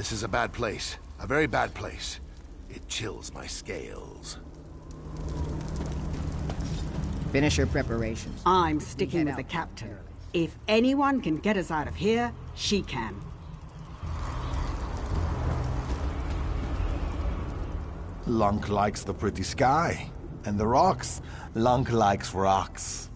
This is a bad place. A very bad place. It chills my scales. Finish your preparations. I'm sticking with the captain. If anyone can get us out of here, she can. Lunk likes the pretty sky. And the rocks. Lunk likes rocks.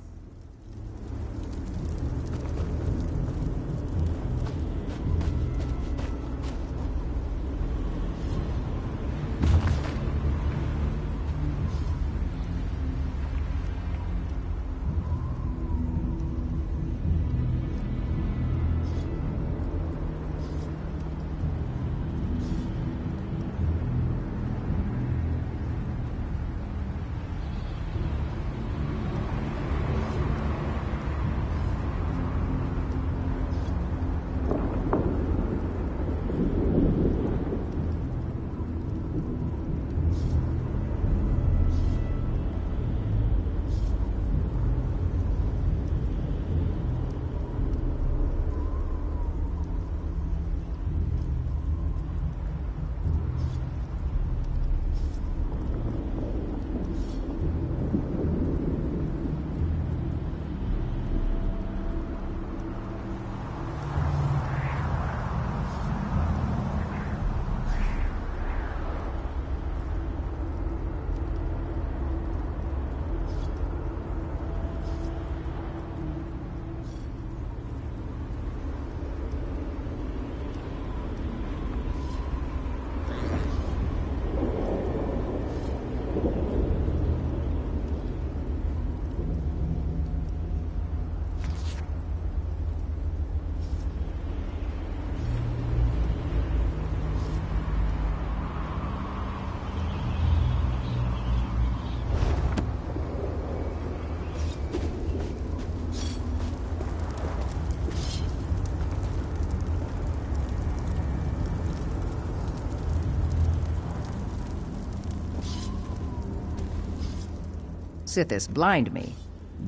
Sithis, blind me.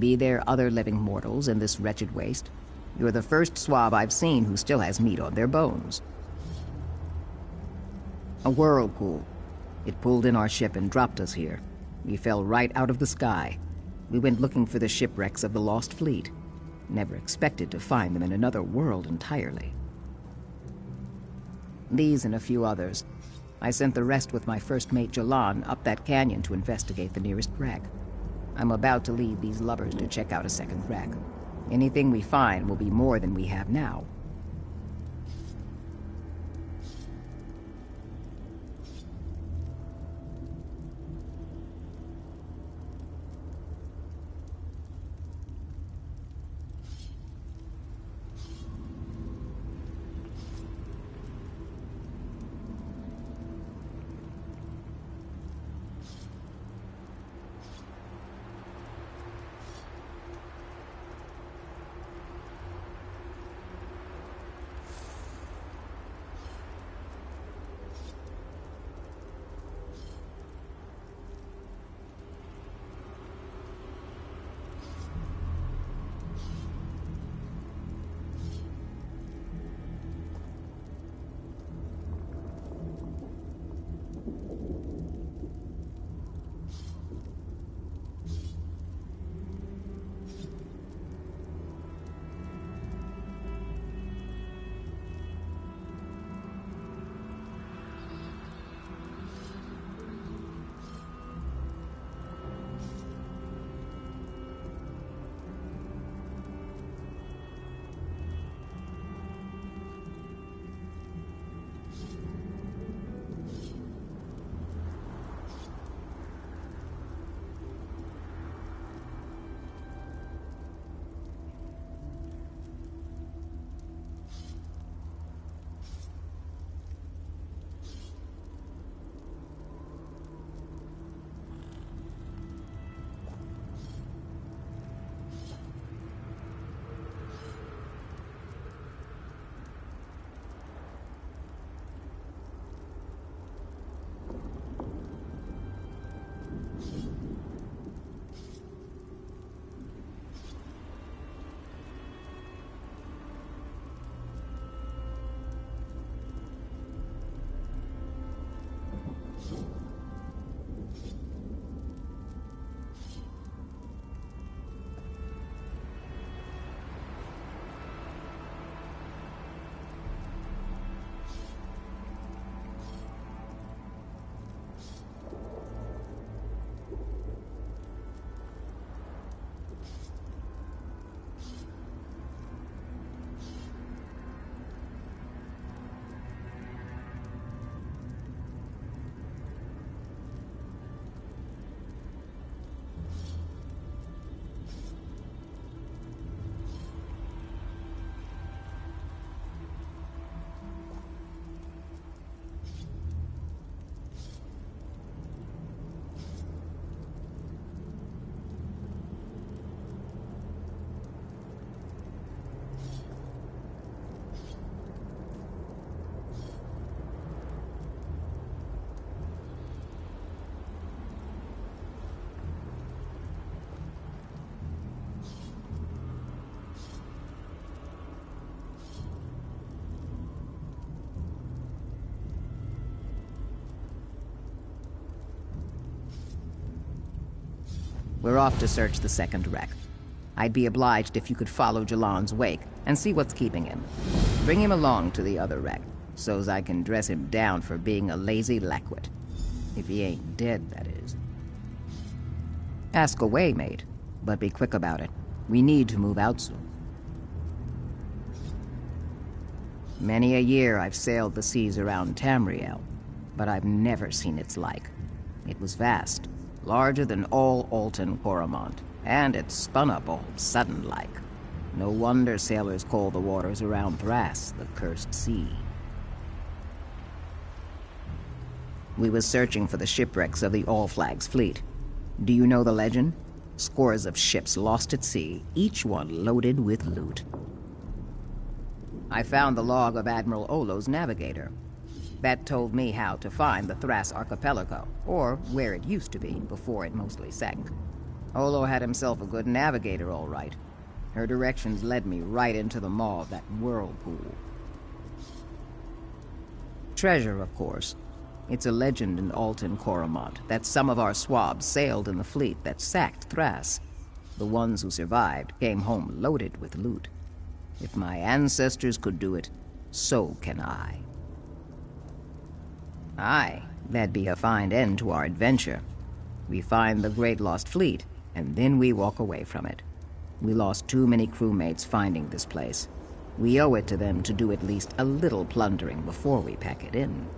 Be there other living mortals in this wretched waste? You're the first swab I've seen who still has meat on their bones. A whirlpool. It pulled in our ship and dropped us here. We fell right out of the sky. We went looking for the shipwrecks of the lost fleet. Never expected to find them in another world entirely. These and a few others. I sent the rest with my first mate Jalan up that canyon to investigate the nearest wreck. I'm about to leave these lubbers to check out a second wreck. Anything we find will be more than we have now. We're off to search the second wreck. I'd be obliged if you could follow Jalon's wake and see what's keeping him. Bring him along to the other wreck, so's I can dress him down for being a lazy lackwit. If he ain't dead, that is. Ask away, mate, but be quick about it. We need to move out soon. Many a year I've sailed the seas around Tamriel, but I've never seen its like. It was vast, larger than all Alton Coromont, and it spun up all sudden-like. No wonder sailors call the waters around Thras the Cursed Sea. We was searching for the shipwrecks of the All Flags fleet. Do you know the legend? Scores of ships lost at sea, each one loaded with loot. I found the log of Admiral Olo's navigator. That told me how to find the Thras archipelago, or where it used to be before it mostly sank. Olo had himself a good navigator, all right. Her directions led me right into the maw of that whirlpool. Treasure, of course. It's a legend in Alton Coromont that some of our swabs sailed in the fleet that sacked Thras. The ones who survived came home loaded with loot. If my ancestors could do it, so can I. Aye, that'd be a fine end to our adventure. We find the Great Lost Fleet, and then we walk away from it. We lost too many crewmates finding this place. We owe it to them to do at least a little plundering before we pack it in.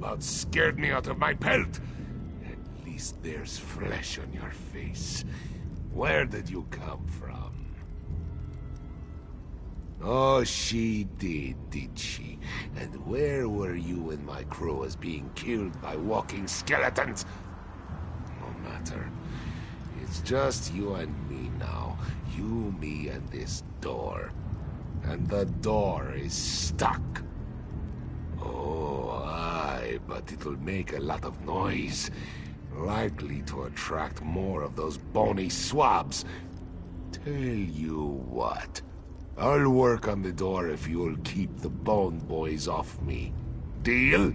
about scared me out of my pelt. At least there's flesh on your face. Where did you come from? Oh, she did she? And where were you when my crew was being killed by walking skeletons? No matter. It's just you and me now. You, me, and this door. And the door is stuck. Oh, aye, but it'll make a lot of noise. Likely to attract more of those bony swabs. Tell you what. I'll work on the door if you'll keep the bone boys off me. Deal?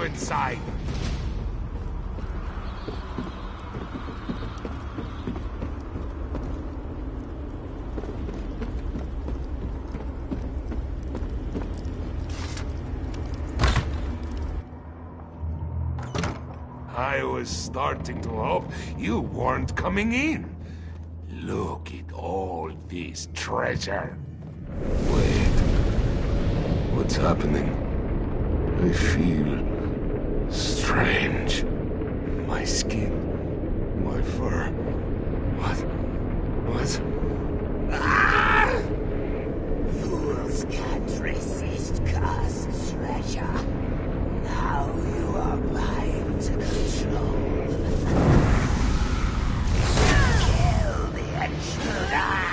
Inside. I was starting to hope you weren't coming in. Look at all this treasure. Wait. What's happening? I feel strange. My skin, my fur. What? Ah! Fools can't resist cursed treasure. Now you are mine to control. Kill the intruder!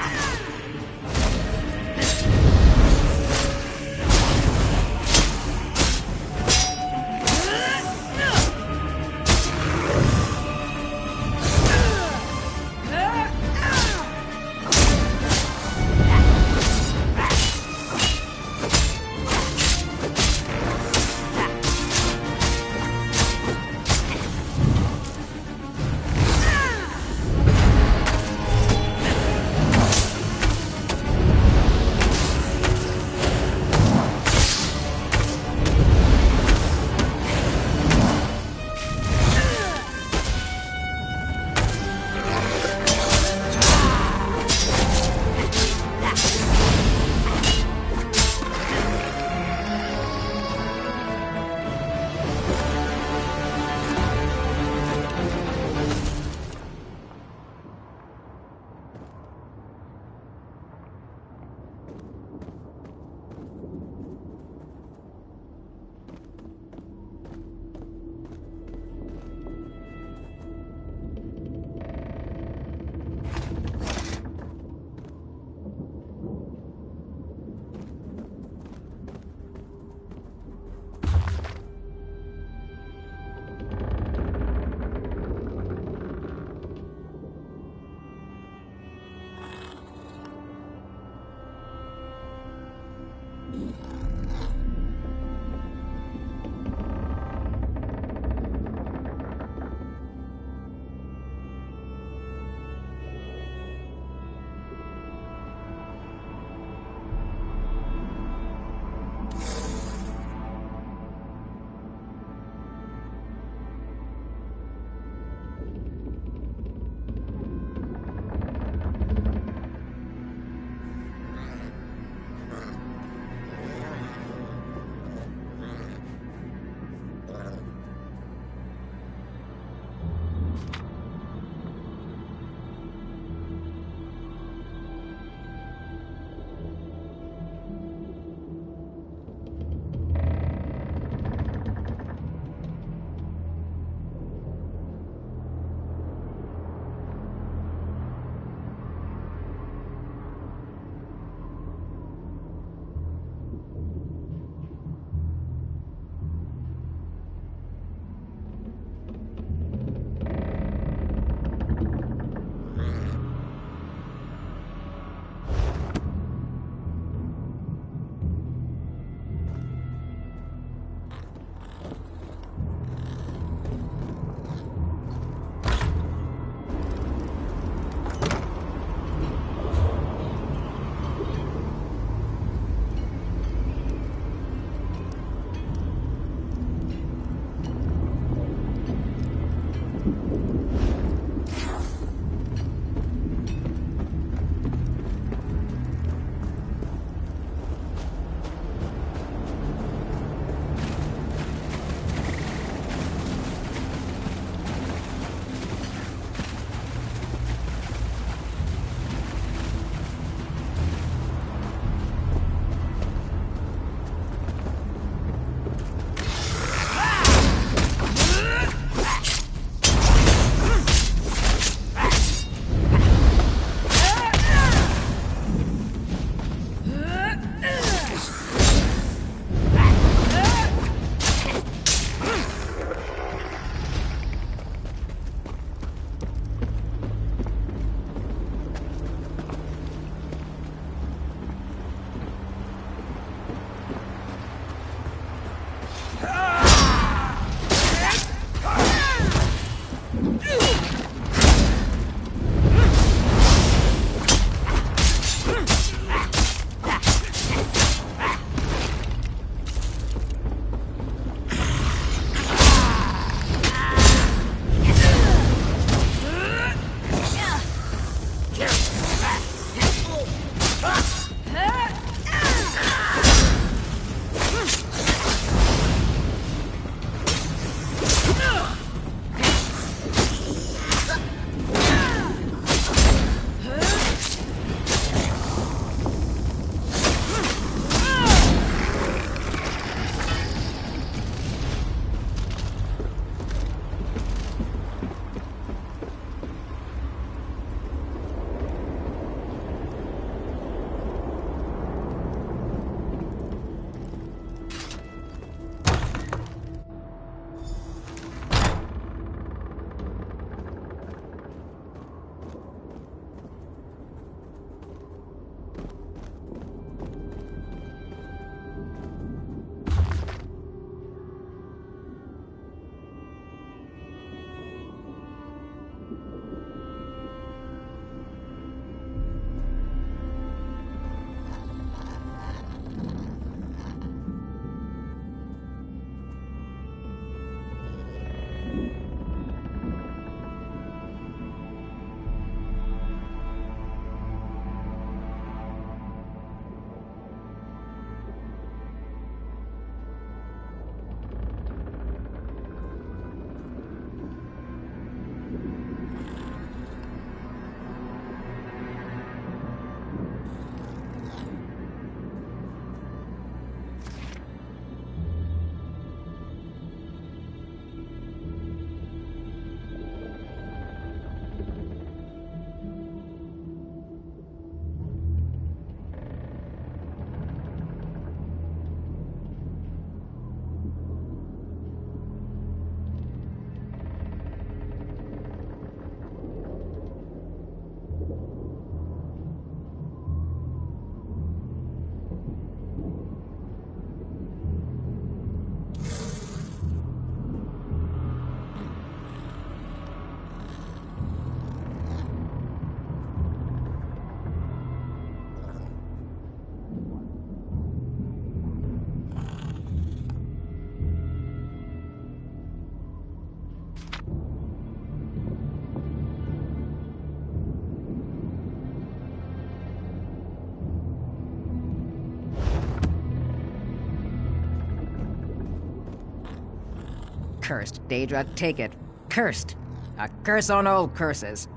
Cursed, Daedra, take it. Cursed. A curse on all curses.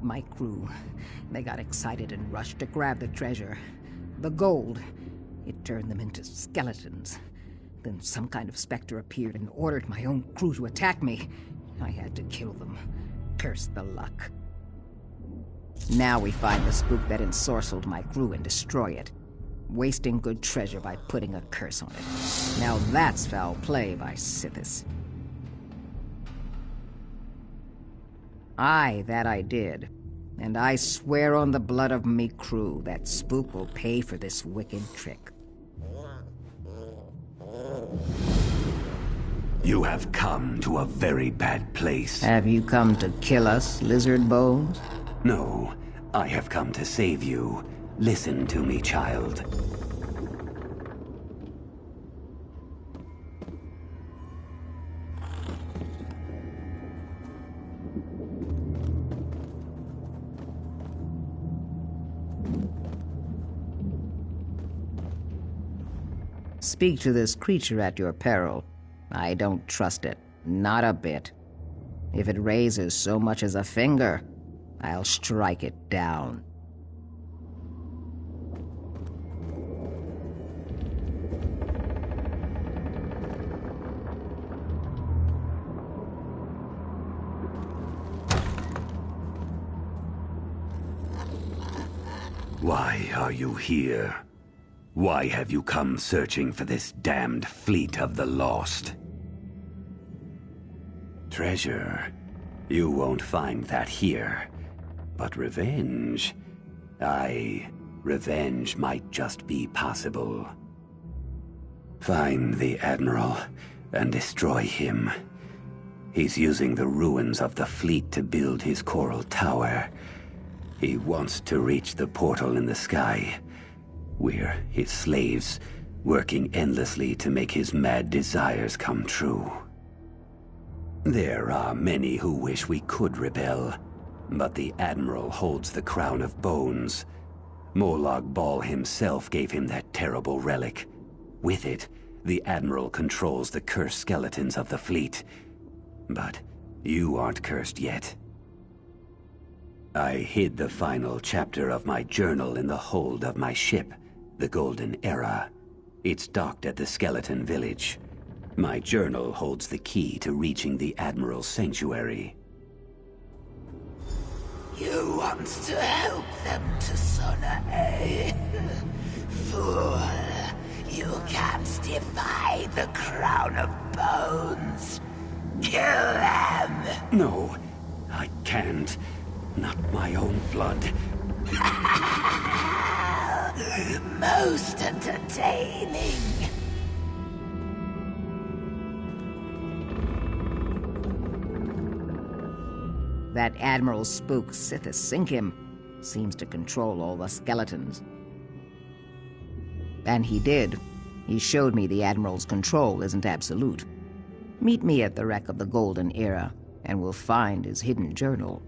My crew, they got excited and rushed to grab the treasure. The gold. It turned them into skeletons. Then some kind of specter appeared and ordered my own crew to attack me. I had to kill them. Curse the luck. Now we find the spook that ensorcelled my crew and destroy it. Wasting good treasure by putting a curse on it. Now that's foul play by Sithis. Aye, that I did. And I swear on the blood of me crew that spook will pay for this wicked trick. You have come to a very bad place. Have you come to kill us, lizard bones? No, I have come to save you. Listen to me, child. Speak to this creature at your peril. I don't trust it, not a bit. If it raises so much as a finger, I'll strike it down. Why are you here? Why have you come searching for this damned fleet of the lost? Treasure? You won't find that here. But revenge? Aye, revenge might just be possible. Find the Admiral and destroy him. He's using the ruins of the fleet to build his coral tower. He wants to reach the portal in the sky. We're his slaves, working endlessly to make his mad desires come true. There are many who wish we could rebel, but the Admiral holds the crown of bones. Molag Bal himself gave him that terrible relic. With it, the Admiral controls the cursed skeletons of the fleet. But you aren't cursed yet. I hid the final chapter of my journal in the hold of my ship, the Golden Era. It's docked at the skeleton village. My journal holds the key to reaching the Admiral's sanctuary. You want to help them to Sona, eh? Fool! You can't defy the crown of bones. Kill them! No, I can't. Not my own blood. Most entertaining. That Admiral spook, Sithis Sinkim, seems to control all the skeletons. And he did. He showed me the Admiral's control isn't absolute. Meet me at the wreck of the Golden Era, and we'll find his hidden journal.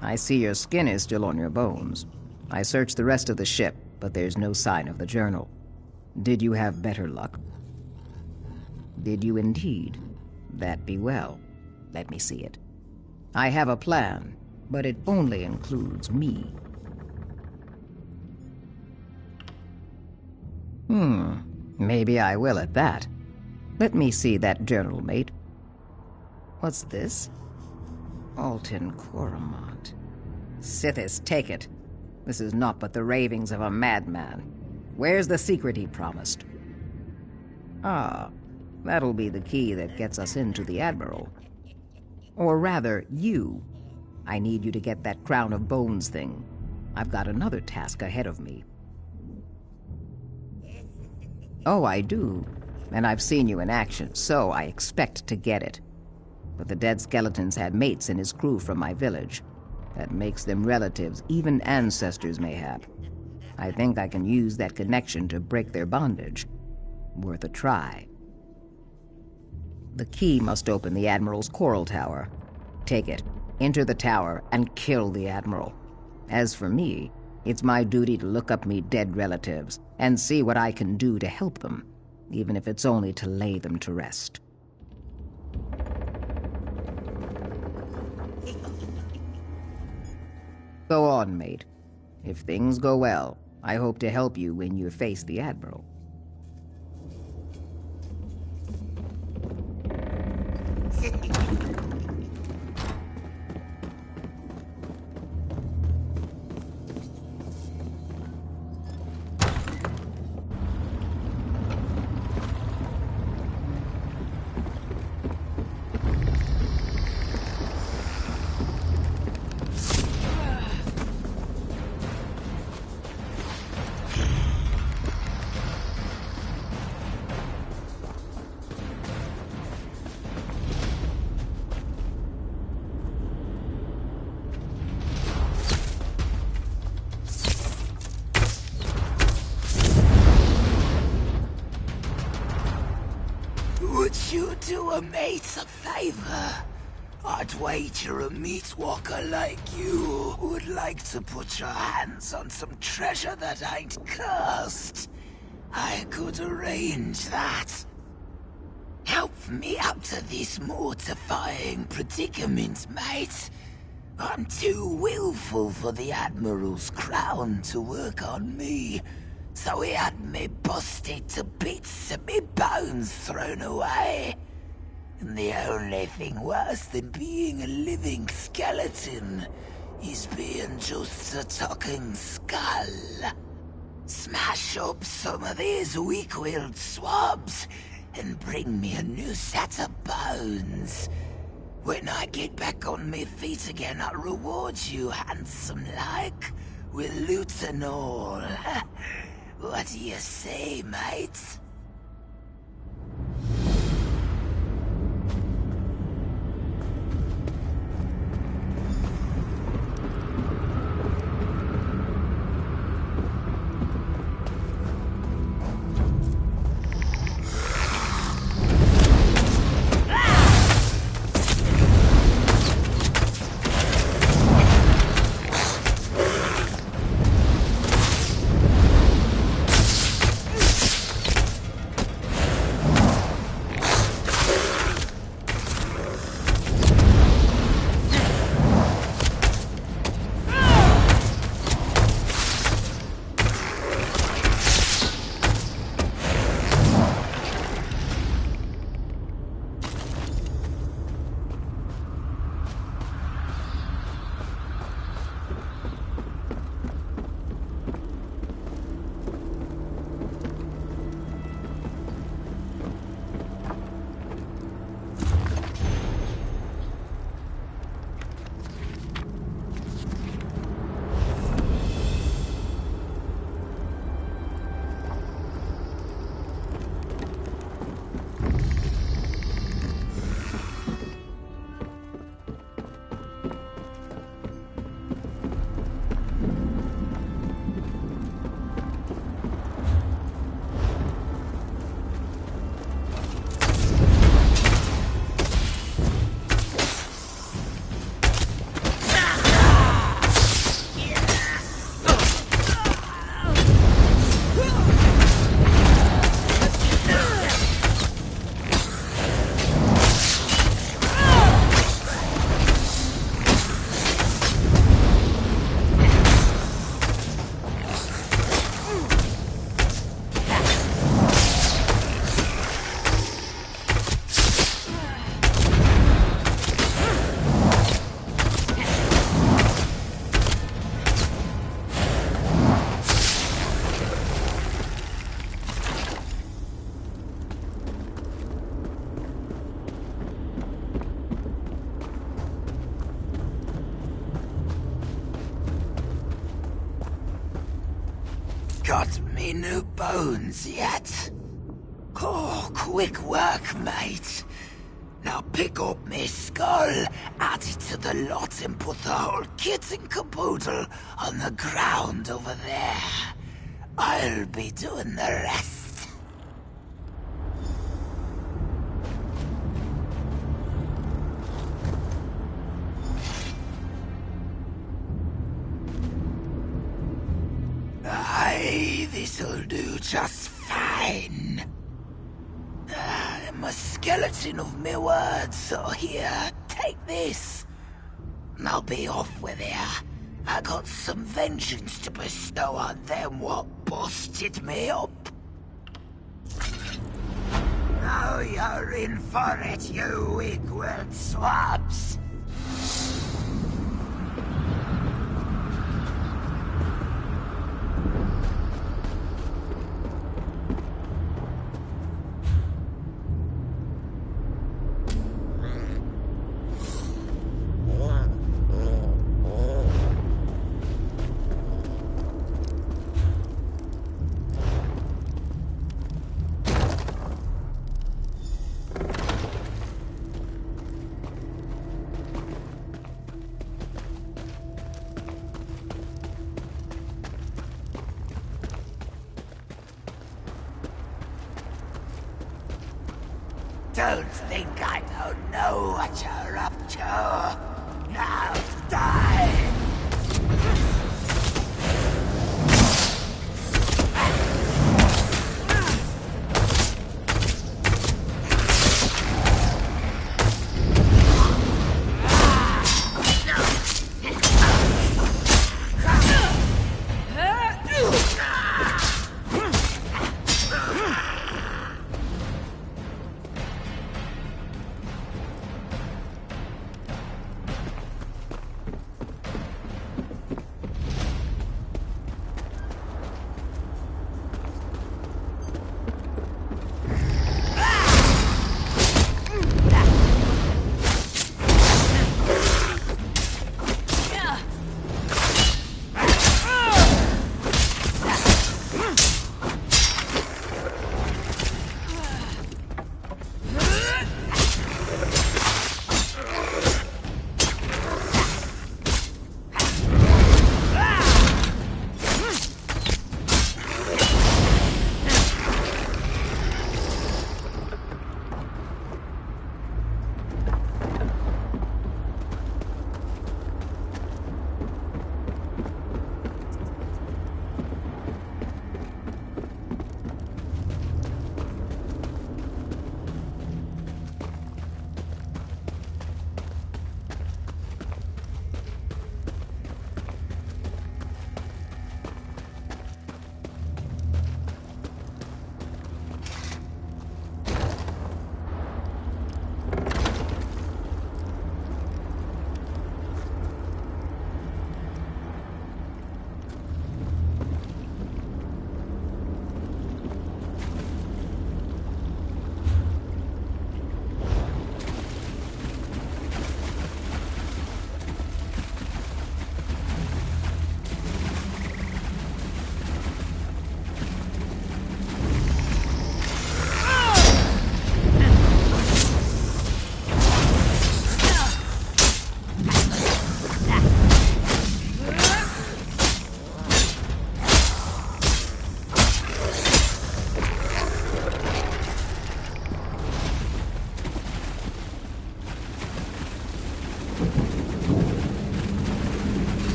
I see your skin is still on your bones. I searched the rest of the ship, but there's no sign of the journal. Did you have better luck? Did you indeed? That be well. Let me see it. I have a plan, but it only includes me. Maybe I will at that. Let me see that journal, mate. What's this? Alton Coromont. Sithis, take it. This is naught but the ravings of a madman. Where's the secret he promised? Ah, that'll be the key that gets us into the Admiral. Or rather, you. I need you to get that crown of bones thing. I've got another task ahead of me. Oh, I do. And I've seen you in action, so I expect to get it. But the dead skeletons had mates in his crew from my village. That makes them relatives, even ancestors mayhap. I think I can use that connection to break their bondage. Worth a try. The key must open the Admiral's coral tower. Take it, enter the tower, and kill the Admiral. As for me, it's my duty to look up me dead relatives and see what I can do to help them, even if it's only to lay them to rest. Go on, mate. If things go well, I hope to help you when you face the Admiral. Would you do a mate a favor? I'd wager a meat walker like you would like to put your hands on some treasure that ain't cursed. I could arrange that. Help me out of this mortifying predicament, mate. I'm too willful for the Admiral's crown to work on me, so he had me busted to bits and me bones thrown away. And the only thing worse than being a living skeleton is being just a talking skull. Smash up some of these weak-willed swabs and bring me a new set of bones. When I get back on my feet again, I'll reward you handsome-like with loot and all. What do you say, mate? any new bones yet? Oh, quick work, mate. Now pick up me skull, add it to the lot and put the whole kit and caboodle on the ground over there. I'll be doing the rest. Aye, this'll do just fine. I'm a skeleton of me words, so here, take this. I'll be off with you. I got some vengeance to bestow on them what busted me up. Now you're in for it, you wig-willed swabs. Don't think I don't know what you're up to. Now die!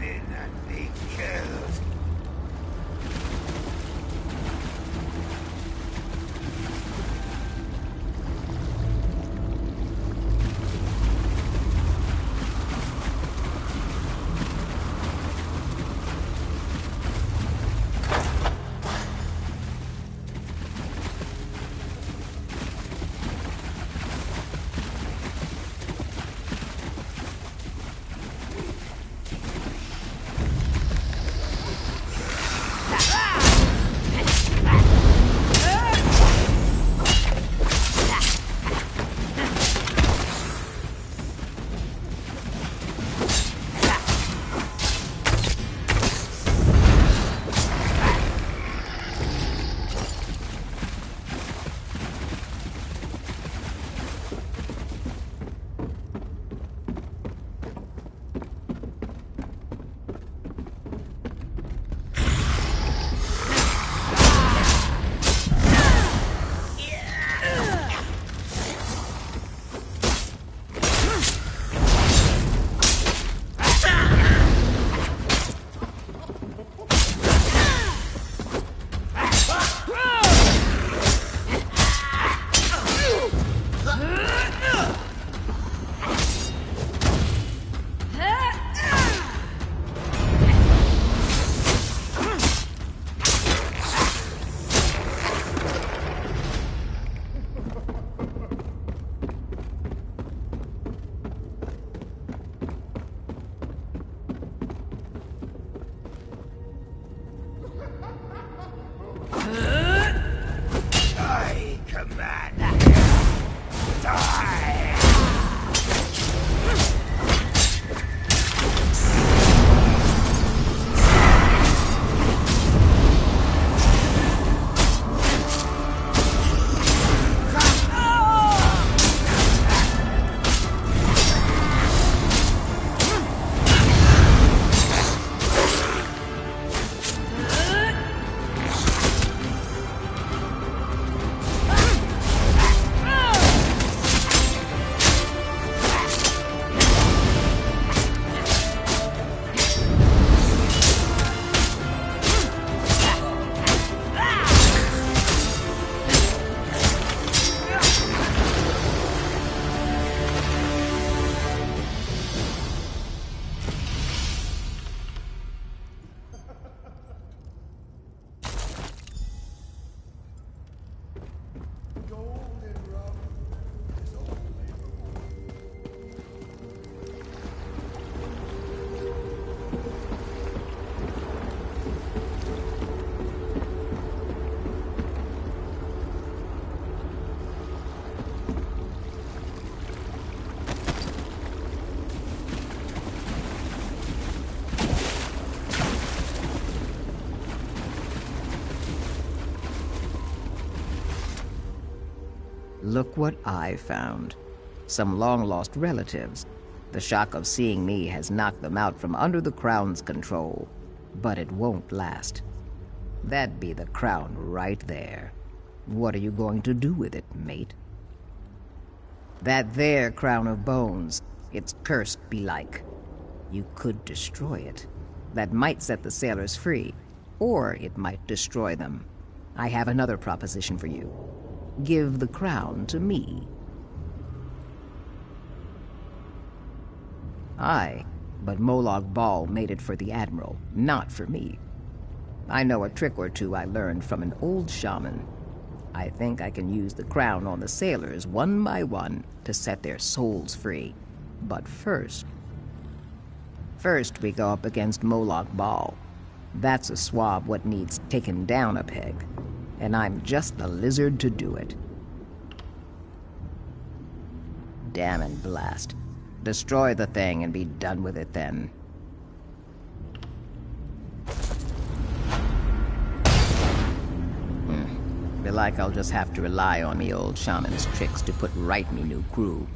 in and be killed. Look what I found. Some long-lost relatives. The shock of seeing me has knocked them out from under the Crown's control. But it won't last. That'd be the Crown right there. What are you going to do with it, mate? That there Crown of Bones, it's cursed belike. You could destroy it. That might set the sailors free, or it might destroy them. I have another proposition for you. Give the crown to me. Aye, but Molag Bal made it for the Admiral, not for me. I know a trick or two I learned from an old shaman. I think I can use the crown on the sailors one by one to set their souls free. But first we go up against Molag Bal. That's a swab what needs taken down a peg. And I'm just the lizard to do it. Damn and blast. Destroy the thing and be done with it then. Belike I'll just have to rely on me old shaman's tricks to put right me new crew.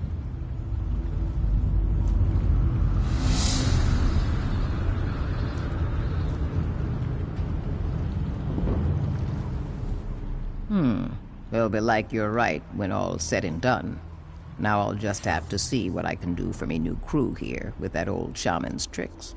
It'll be like you're right when all's said and done. Now I'll just have to see what I can do for me new crew here with that old shaman's tricks.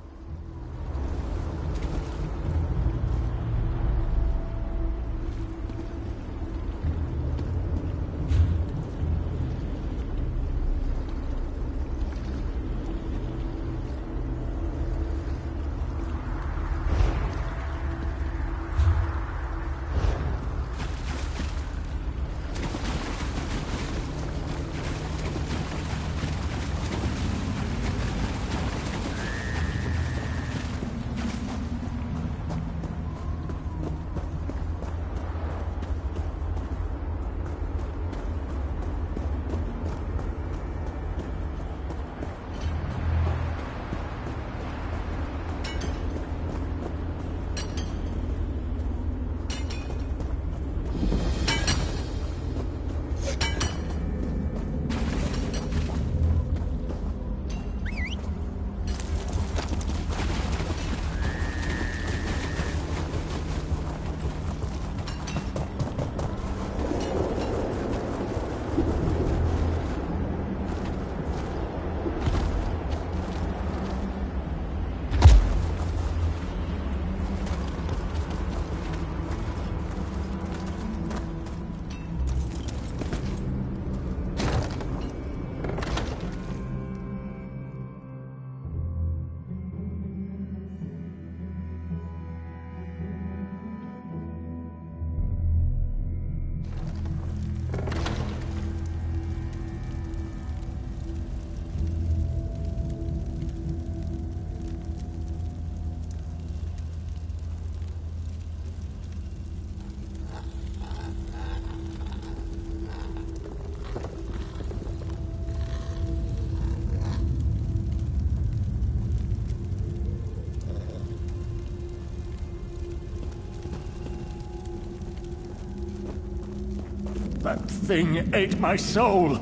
That thing ate my soul.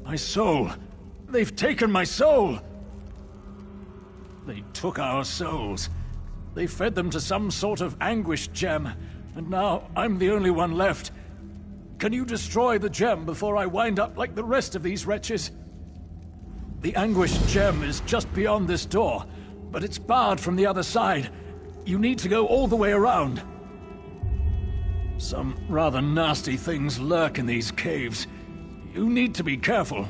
My soul. They've taken my soul. They took our souls. They fed them to some sort of anguish gem, and now I'm the only one left. Can you destroy the gem before I wind up like the rest of these wretches? The anguish gem is just beyond this door, but it's barred from the other side. You need to go all the way around. Some rather nasty things lurk in these caves. You need to be careful.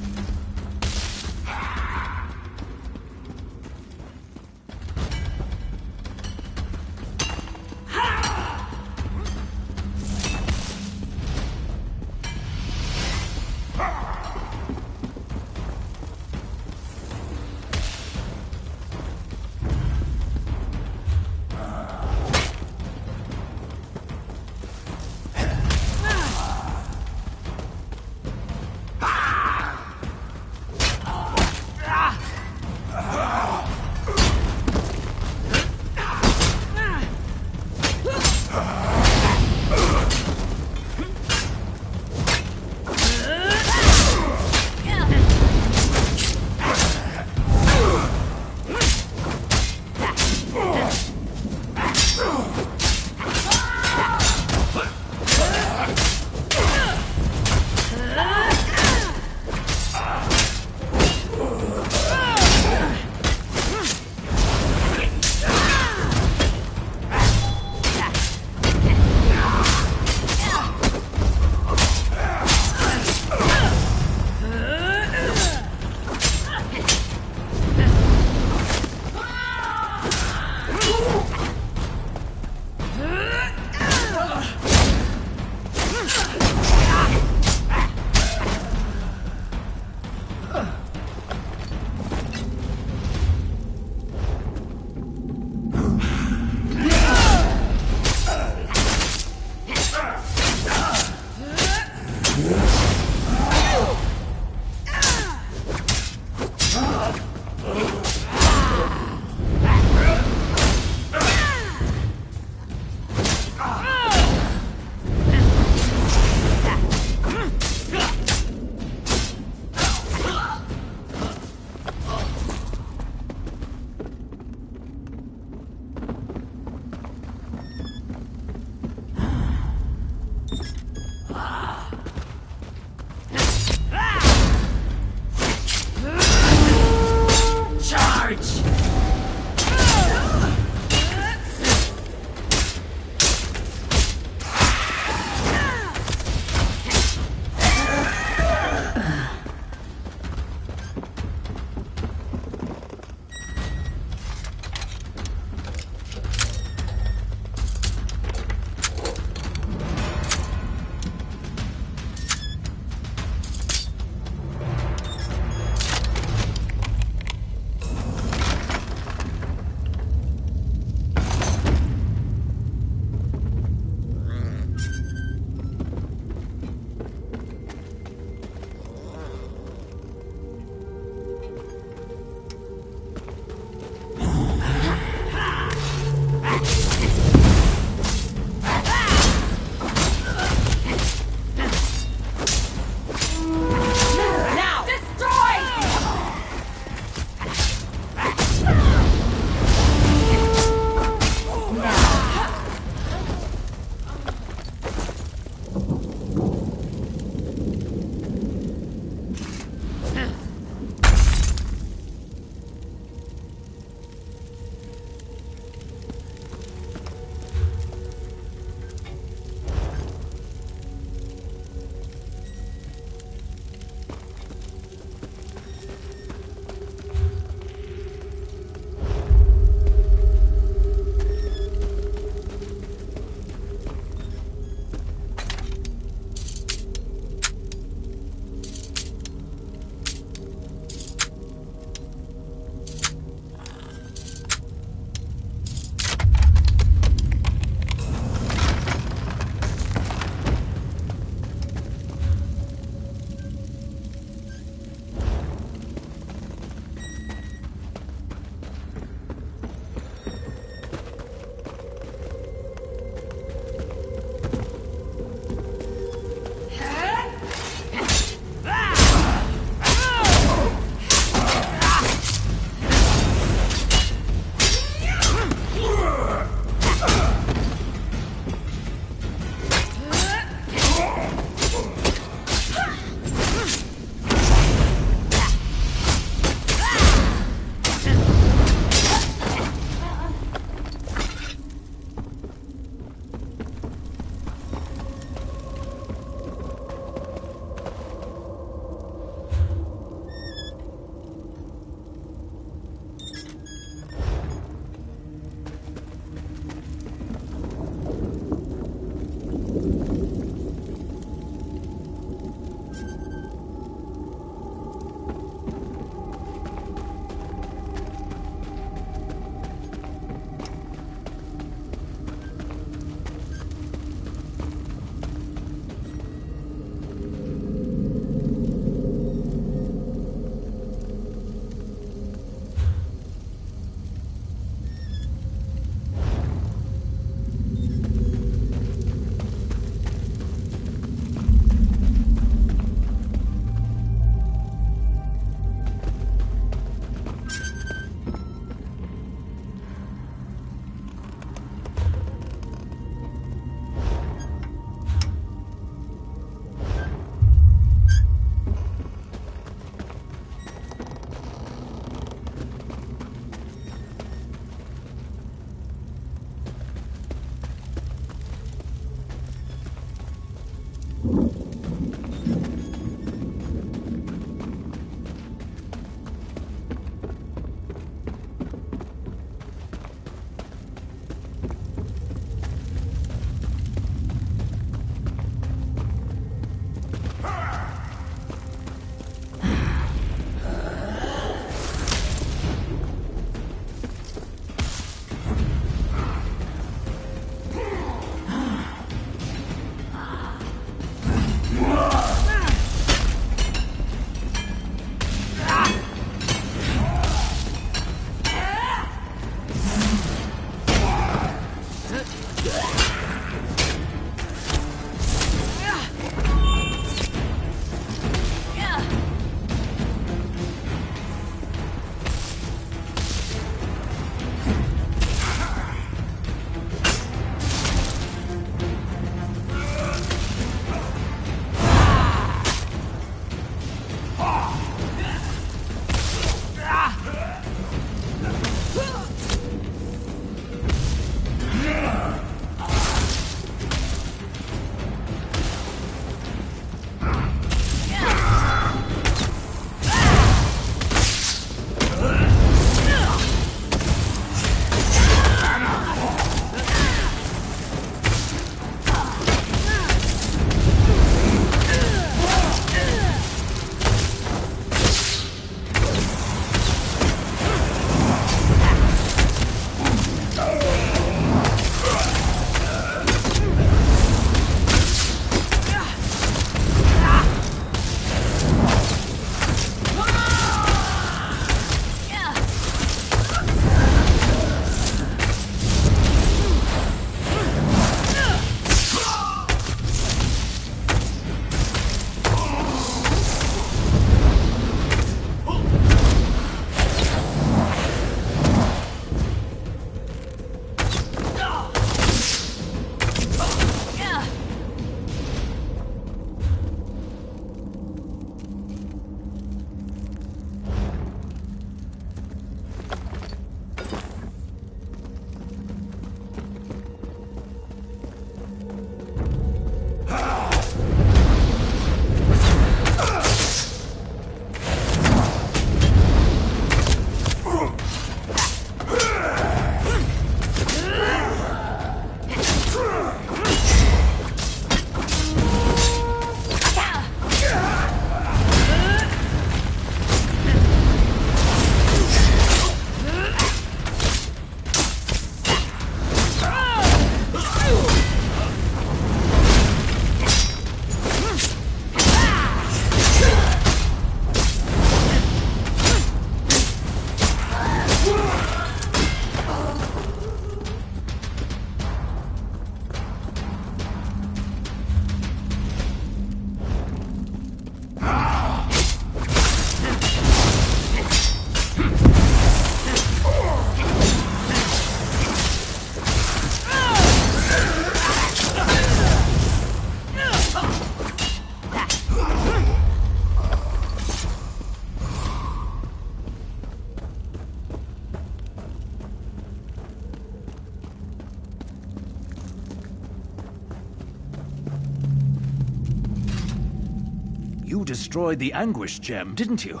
destroyed the Anguish gem, didn't you?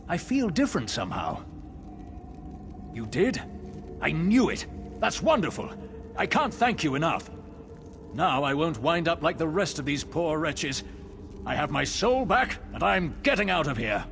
I feel different somehow. You did? I knew it! That's wonderful! I can't thank you enough. Now I won't wind up like the rest of these poor wretches. I have my soul back, and I'm getting out of here.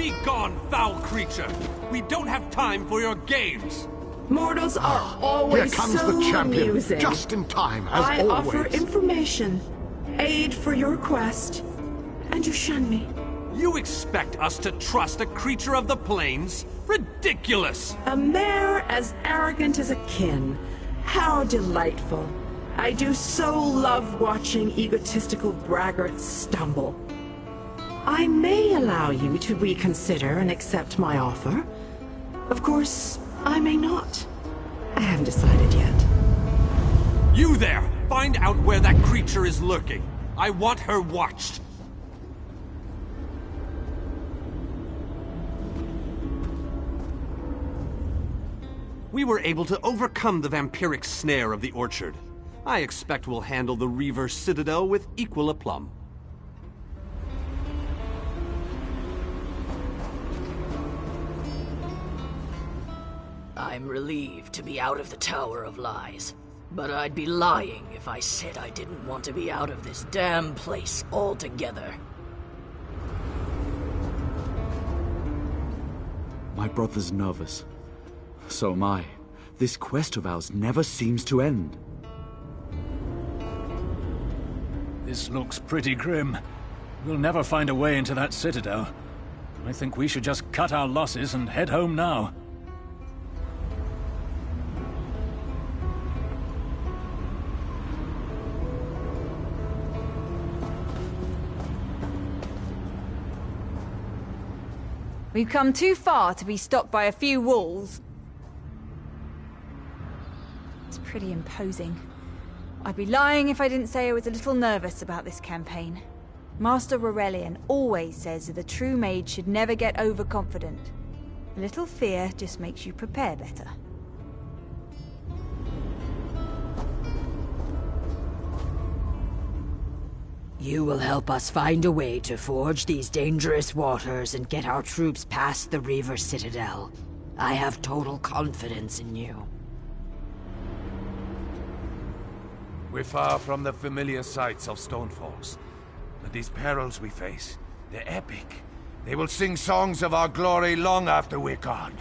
Be gone, foul creature! We don't have time for your games! Mortals are always Here comes so the champion, amusing. just in time, as I always. offer information, aid for your quest, and you shun me. You expect us to trust a creature of the plains? Ridiculous! A mare as arrogant as a kin. How delightful. I do so love watching egotistical braggarts stumble. I may allow you to reconsider and accept my offer. Of course, I may not. I haven't decided yet. You there! Find out where that creature is lurking. I want her watched. We were able to overcome the vampiric snare of the orchard. I expect we'll handle the Reaver Citadel with equal aplomb. I'm relieved to be out of the Tower of Lies. But I'd be lying if I said I didn't want to be out of this damn place altogether. My brother's nervous. So am I. This quest of ours never seems to end. This looks pretty grim. We'll never find a way into that citadel. I think we should just cut our losses and head home now. We've come too far to be stopped by a few walls. It's pretty imposing. I'd be lying if I didn't say I was a little nervous about this campaign. Master Aurelian always says that a true mage should never get overconfident. A little fear just makes you prepare better. You will help us find a way to forge these dangerous waters and get our troops past the Reaver Citadel. I have total confidence in you. We're far from the familiar sights of Stonefalls. But these perils we face, they're epic. They will sing songs of our glory long after we're gone.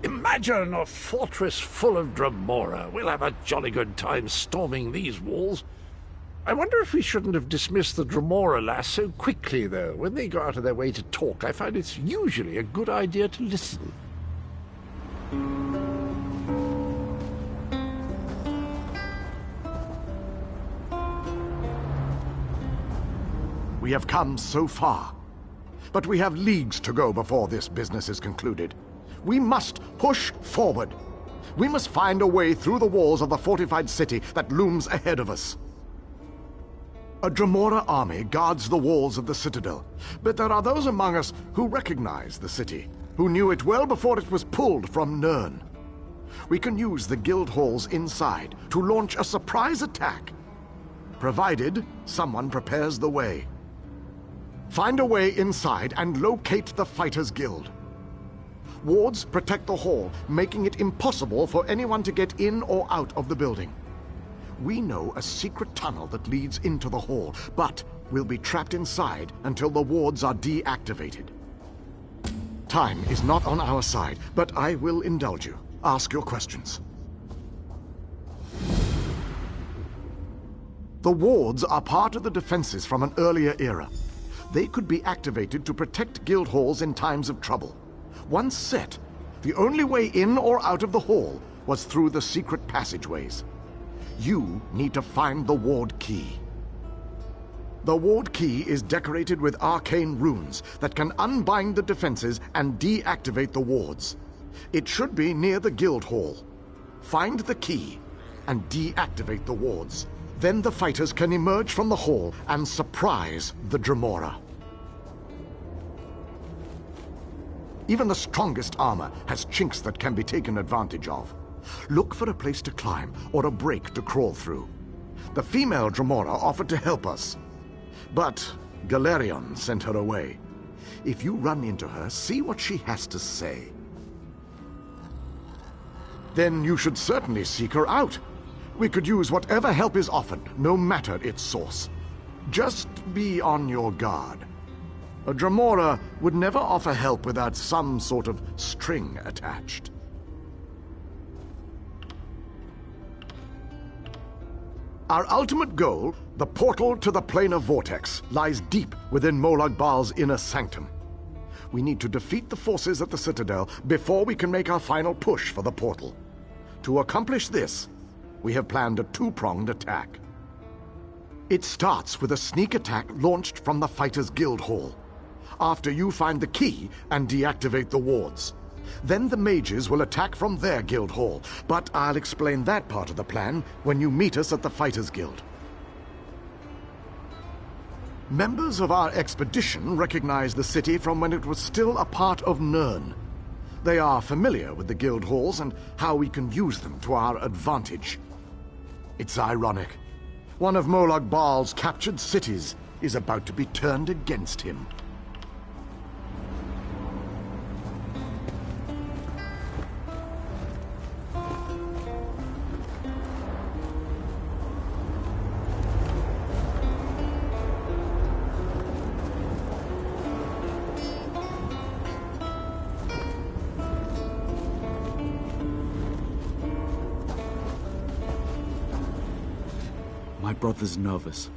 Imagine a fortress full of Dremora. We'll have a jolly good time storming these walls. I wonder if we shouldn't have dismissed the Dremora lass so quickly, though. When they go out of their way to talk, I find it's usually a good idea to listen. We have come so far, but we have leagues to go before this business is concluded. We must push forward. We must find a way through the walls of the fortified city that looms ahead of us. A Dremora army guards the walls of the citadel, but there are those among us who recognize the city, who knew it well before it was pulled from Nirn. We can use the guild halls inside to launch a surprise attack, provided someone prepares the way. Find a way inside and locate the Fighters Guild. Wards protect the hall, making it impossible for anyone to get in or out of the building. We know a secret tunnel that leads into the hall, but we'll be trapped inside until the wards are deactivated. Time is not on our side, but I will indulge you. Ask your questions. The wards are part of the defenses from an earlier era. They could be activated to protect guild halls in times of trouble. Once set, the only way in or out of the hall was through the secret passageways. You need to find the ward key. The ward key is decorated with arcane runes that can unbind the defenses and deactivate the wards. It should be near the guild hall. Find the key and deactivate the wards. Then the fighters can emerge from the hall and surprise the Dremora. Even the strongest armor has chinks that can be taken advantage of. Look for a place to climb or a break to crawl through. The female Dremora offered to help us, but Galerion sent her away. If you run into her, see what she has to say. Then you should certainly seek her out. We could use whatever help is offered, no matter its source. Just be on your guard. A Dremora would never offer help without some sort of string attached. Our ultimate goal, the portal to the planar vortex, lies deep within Molag Bal's inner sanctum. We need to defeat the forces at the Citadel before we can make our final push for the portal. To accomplish this, we have planned a two-pronged attack. It starts with a sneak attack launched from the Fighters Guild Hall, after you find the key and deactivate the wards. Then the mages will attack from their guild hall, but I'll explain that part of the plan when you meet us at the Fighters Guild. Members of our expedition recognize the city from when it was still a part of Nirn. They are familiar with the guild halls and how we can use them to our advantage. It's ironic. One of Molag Bal's captured cities is about to be turned against him. My brother's nervous.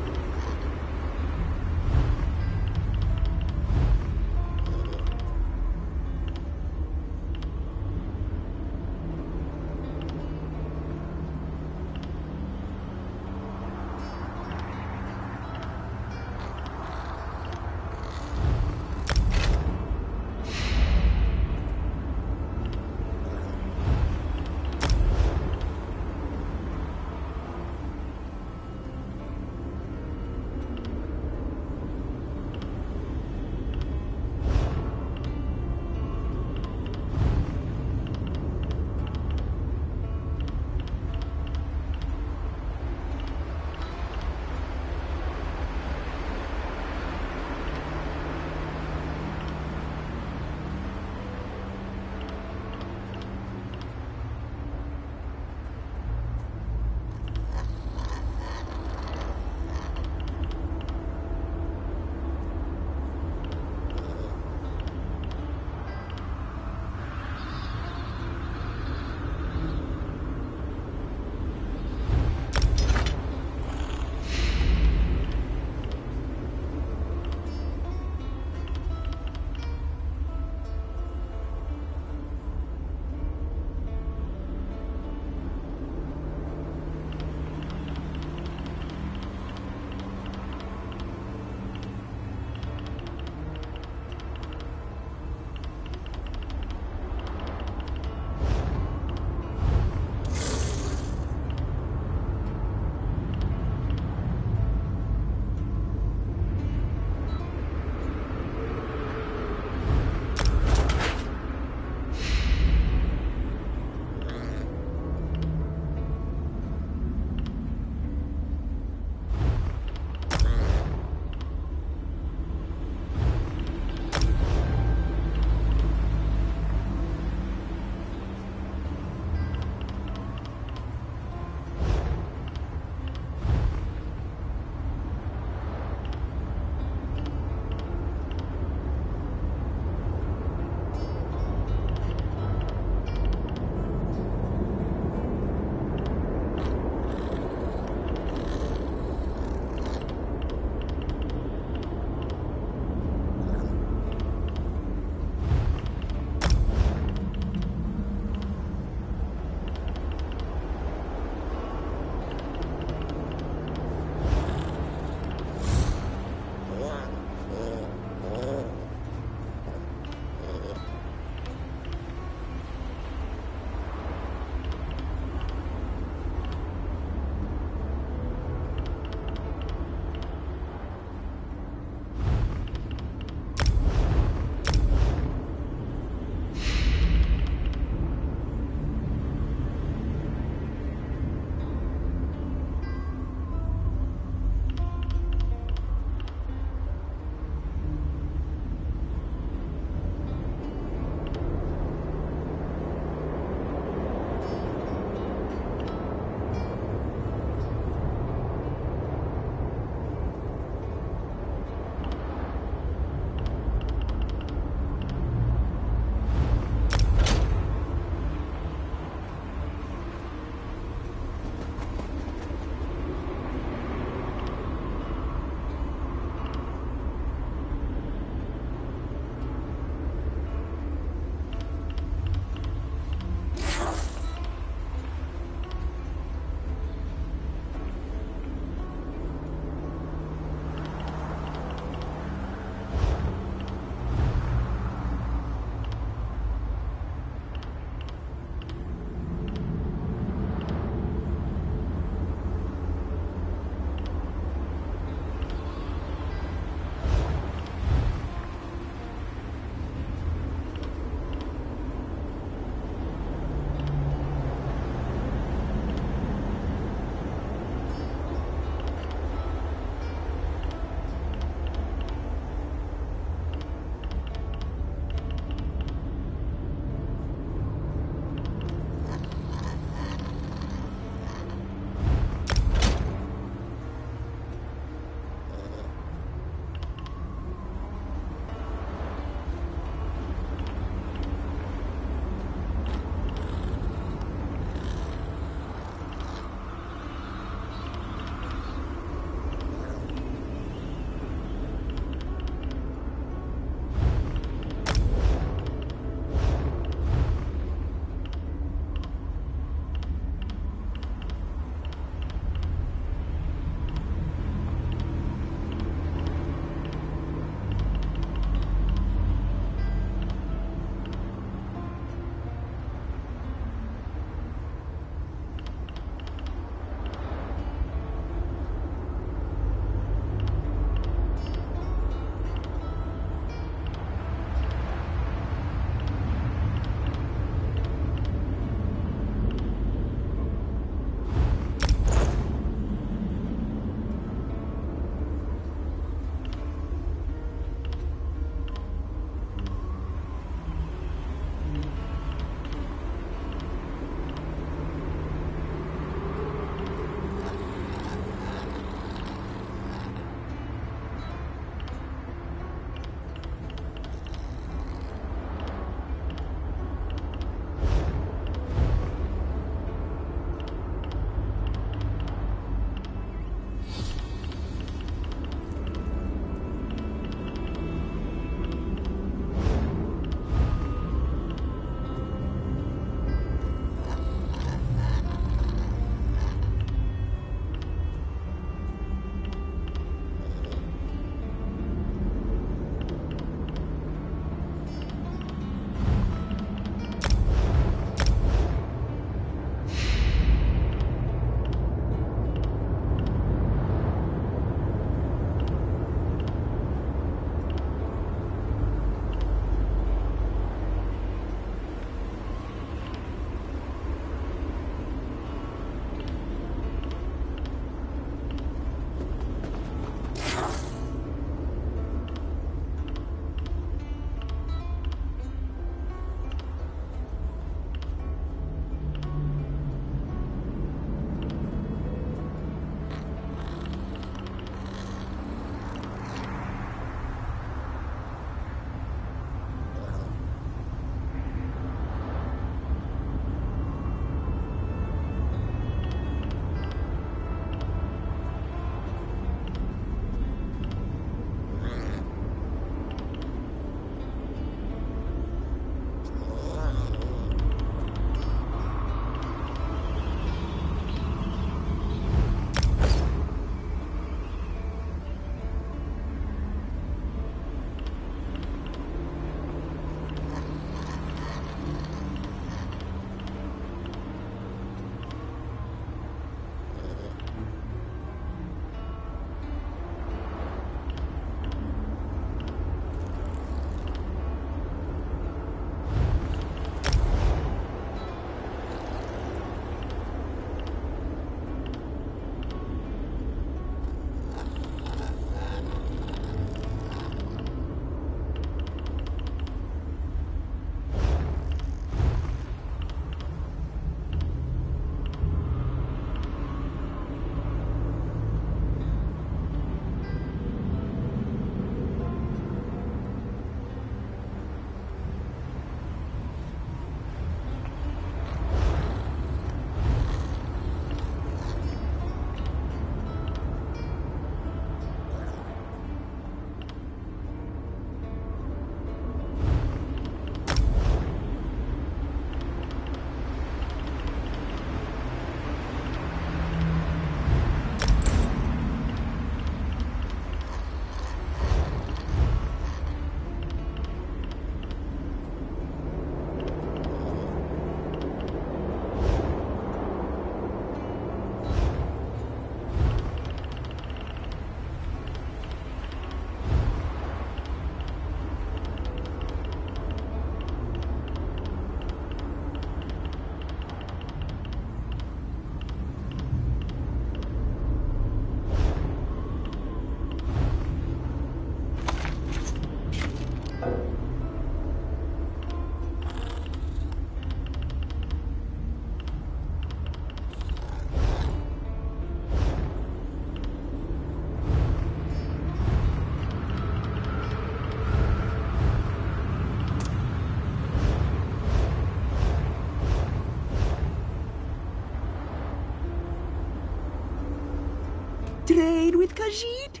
Trade with Khajiit?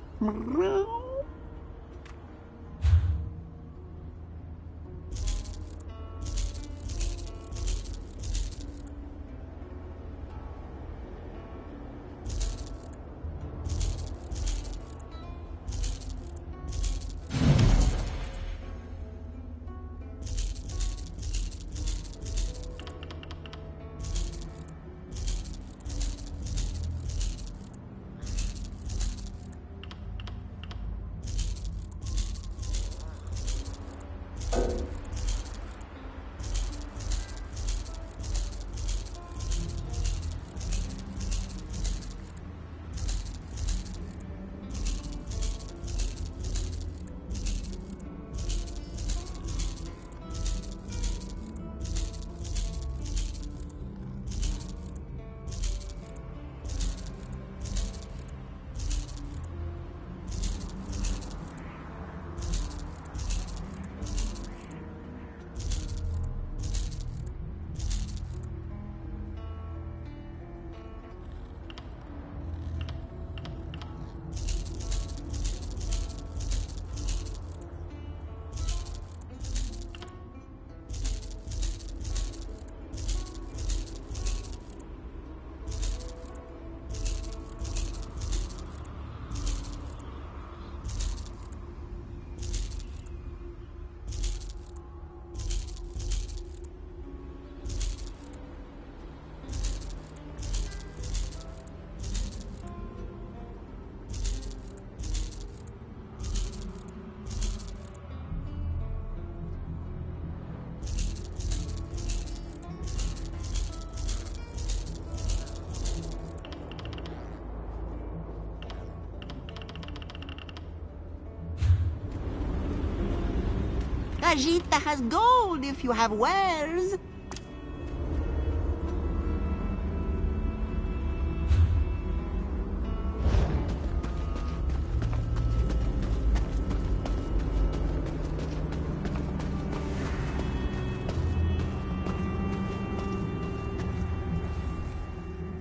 Khajiit has gold if you have wares.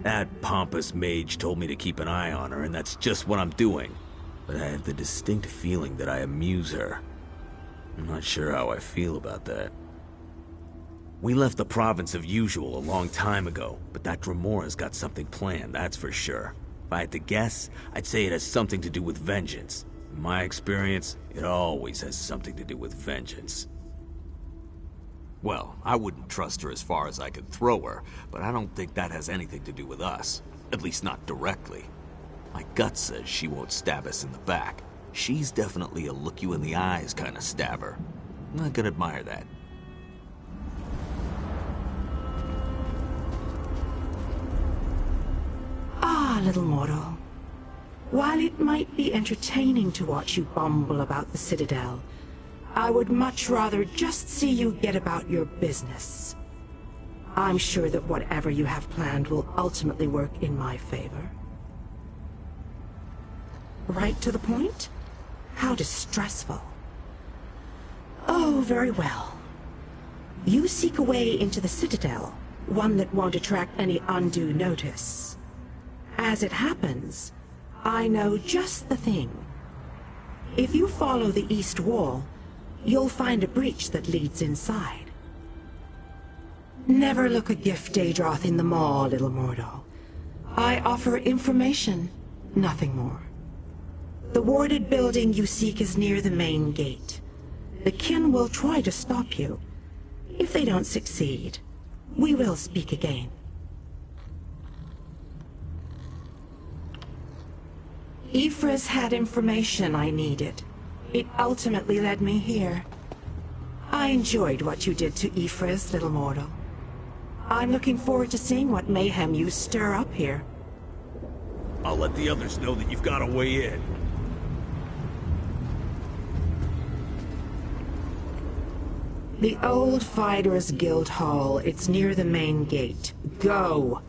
That pompous mage told me to keep an eye on her, and that's just what I'm doing. But I have the distinct feeling that I amuse her. I'm not sure how I feel about that. We left the province of Usual a long time ago, but that Dramora's got something planned, that's for sure. If I had to guess, I'd say it has something to do with vengeance. In my experience, it always has something to do with vengeance. Well, I wouldn't trust her as far as I could throw her, but I don't think that has anything to do with us. At least not directly. My gut says she won't stab us in the back. She's definitely a look-you-in-the-eyes kind of stabber. I can admire that. Ah, little mortal. While it might be entertaining to watch you bumble about the Citadel, I would much rather just see you get about your business. I'm sure that whatever you have planned will ultimately work in my favor. Right to the point? How distressful. Oh, very well. You seek a way into the Citadel, one that won't attract any undue notice. As it happens, I know just the thing. If you follow the east wall, you'll find a breach that leads inside. Never look a gift Daedroth in the maw, little mortal. I offer information, nothing more. The warded building you seek is near the main gate. The kin will try to stop you. If they don't succeed, we will speak again. Ifris had information I needed. It ultimately led me here. I enjoyed what you did to Ifris, little mortal. I'm looking forward to seeing what mayhem you stir up here. I'll let the others know that you've got a way in. The Old Fighters Guild Hall. It's near the main gate. Go!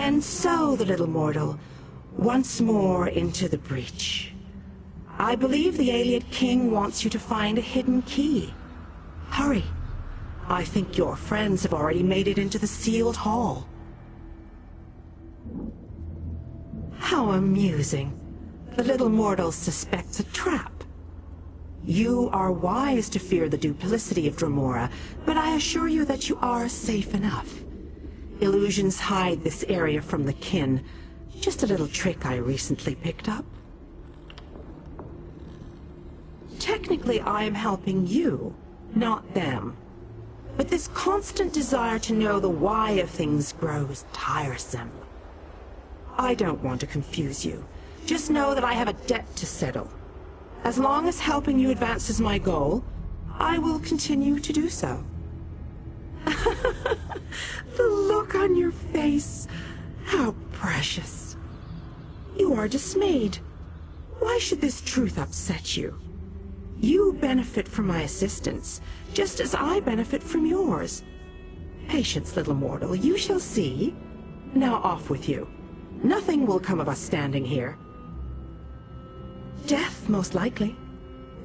And so, the little mortal, once more into the breach. I believe the Ayleid King wants you to find a hidden key. Hurry. I think your friends have already made it into the sealed hall. How amusing. The little mortal suspects a trap. You are wise to fear the duplicity of Dremora, but I assure you that you are safe enough. Illusions hide this area from the kin. Just a little trick I recently picked up. Technically, I am helping you, not them. But this constant desire to know the why of things grows tiresome. I don't want to confuse you. Just know that I have a debt to settle. As long as helping you advances my goal, I will continue to do so. The look on your face. How precious. You are dismayed. Why should this truth upset you? You benefit from my assistance, just as I benefit from yours. Patience, little mortal, you shall see. Now off with you. Nothing will come of us standing here. Death, most likely.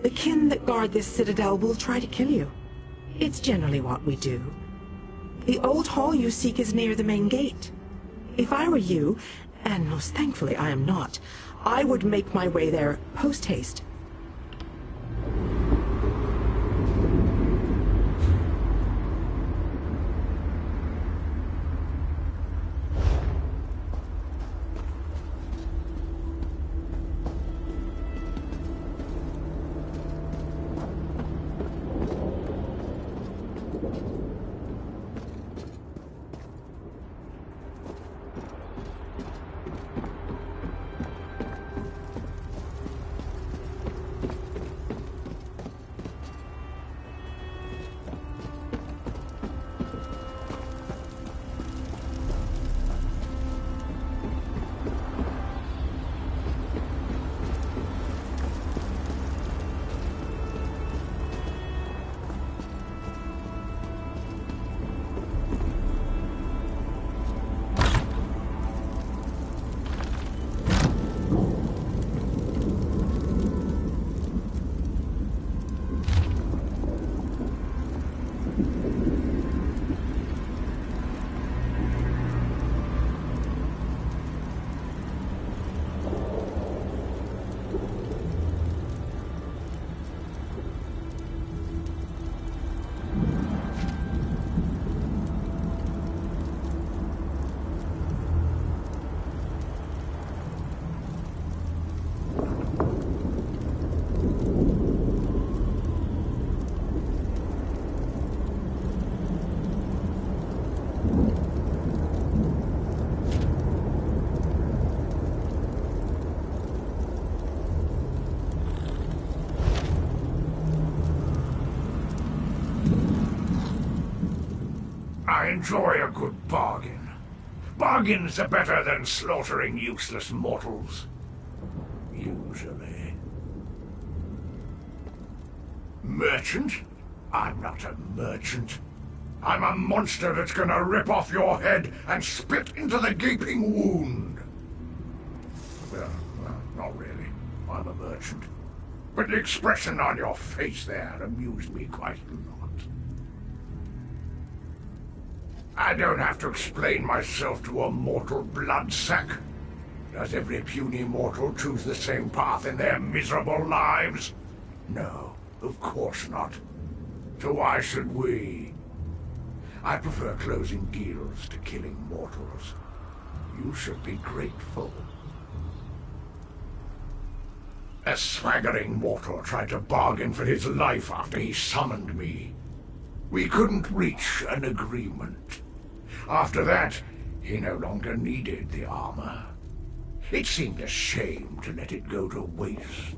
The kin that guard this citadel will try to kill you. It's generally what we do. The old hall you seek is near the main gate. If I were you, and most thankfully I am not, I would make my way there post-haste. I enjoy a good bargain. Bargains are better than slaughtering useless mortals. Usually. Merchant? I'm not a merchant. I'm a monster that's gonna rip off your head and spit into the gaping wound. Well, not really. I'm a merchant. But the expression on your face there amused me quite a lot. I don't have to explain myself to a mortal bloodsack. Does every puny mortal choose the same path in their miserable lives? No, of course not. So why should we? I prefer closing guilds to killing mortals. You should be grateful. A swaggering mortal tried to bargain for his life after he summoned me. We couldn't reach an agreement. After that, he no longer needed the armor. It seemed a shame to let it go to waste.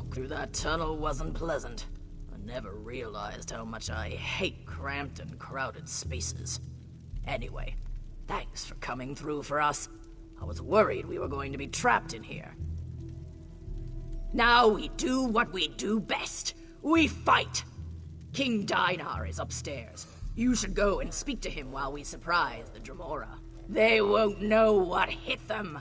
walk through that tunnel wasn't pleasant. I never realized how much I hate cramped and crowded spaces. Anyway, thanks for coming through for us. I was worried we were going to be trapped in here. Now we do what we do best. We fight! King Dinar is upstairs. You should go and speak to him while we surprise the Dremora. They won't know what hit them.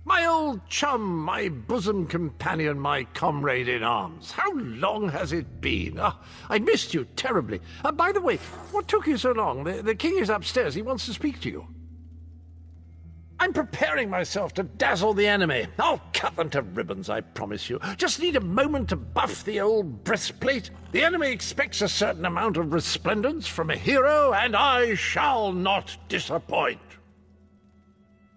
My old chum, my bosom companion, my comrade in arms. How long has it been? I missed you terribly. By the way, what took you so long? The king is upstairs. He wants to speak to you. I'm preparing myself to dazzle the enemy. I'll cut them to ribbons, I promise you. Just need a moment to buff the old breastplate. The enemy expects a certain amount of resplendence from a hero, and I shall not disappoint.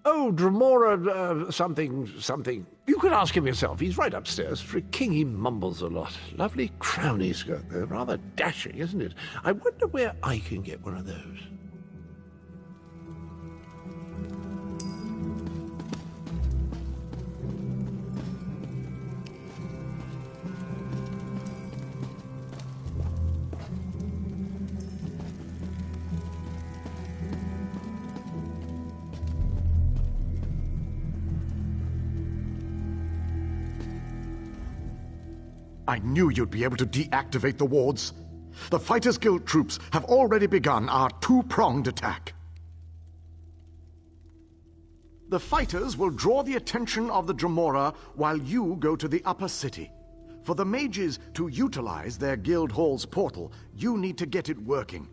Oh, Dremora, something. You can ask him yourself. He's right upstairs. For a king, he mumbles a lot. Lovely crown he's got there. Rather dashing, isn't it? I wonder where I can get one of those. I knew you'd be able to deactivate the wards. The Fighters Guild troops have already begun our two-pronged attack. The fighters will draw the attention of the Dremora while you go to the upper city. For the mages to utilize their guild hall's portal, you need to get it working.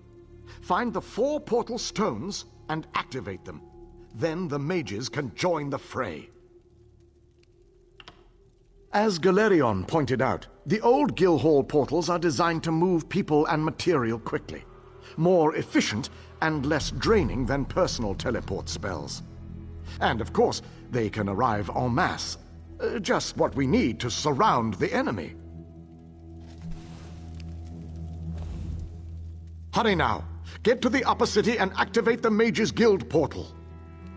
Find the 4 portal stones and activate them. Then the mages can join the fray. As Galerion pointed out, the old guild hall portals are designed to move people and material quickly. More efficient and less draining than personal teleport spells. And of course, they can arrive en masse. Just what we need to surround the enemy. Hurry now. Get to the upper city and activate the Mages Guild portal.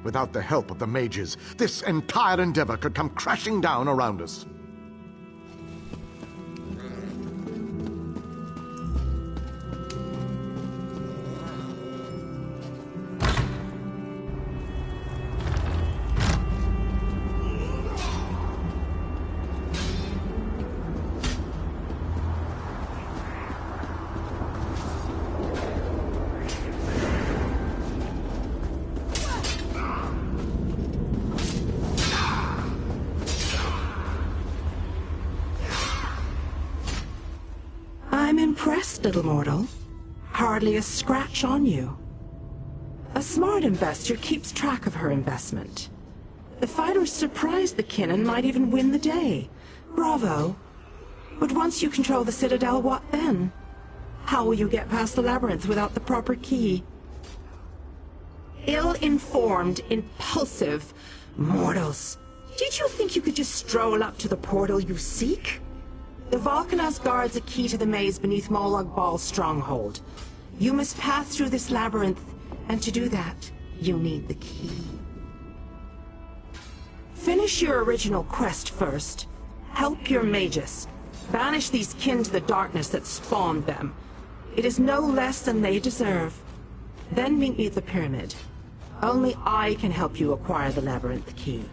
Without the help of the mages, this entire endeavor could come crashing down around us. I'm impressed, little mortal. Hardly a scratch on you. A smart investor keeps track of her investment. The fighters surprised the kin and might even win the day. Bravo. But once you control the Citadel, what then? How will you get past the labyrinth without the proper key? Ill-informed, impulsive mortals. Did you think you could just stroll up to the portal you seek? The Volcanos guards a key to the maze beneath Molag Bal's stronghold. You must pass through this labyrinth, and to do that, you need the key. Finish your original quest first. Help your mages. Banish these kin to the darkness that spawned them. It is no less than they deserve. Then meet me at the pyramid. Only I can help you acquire the labyrinth key.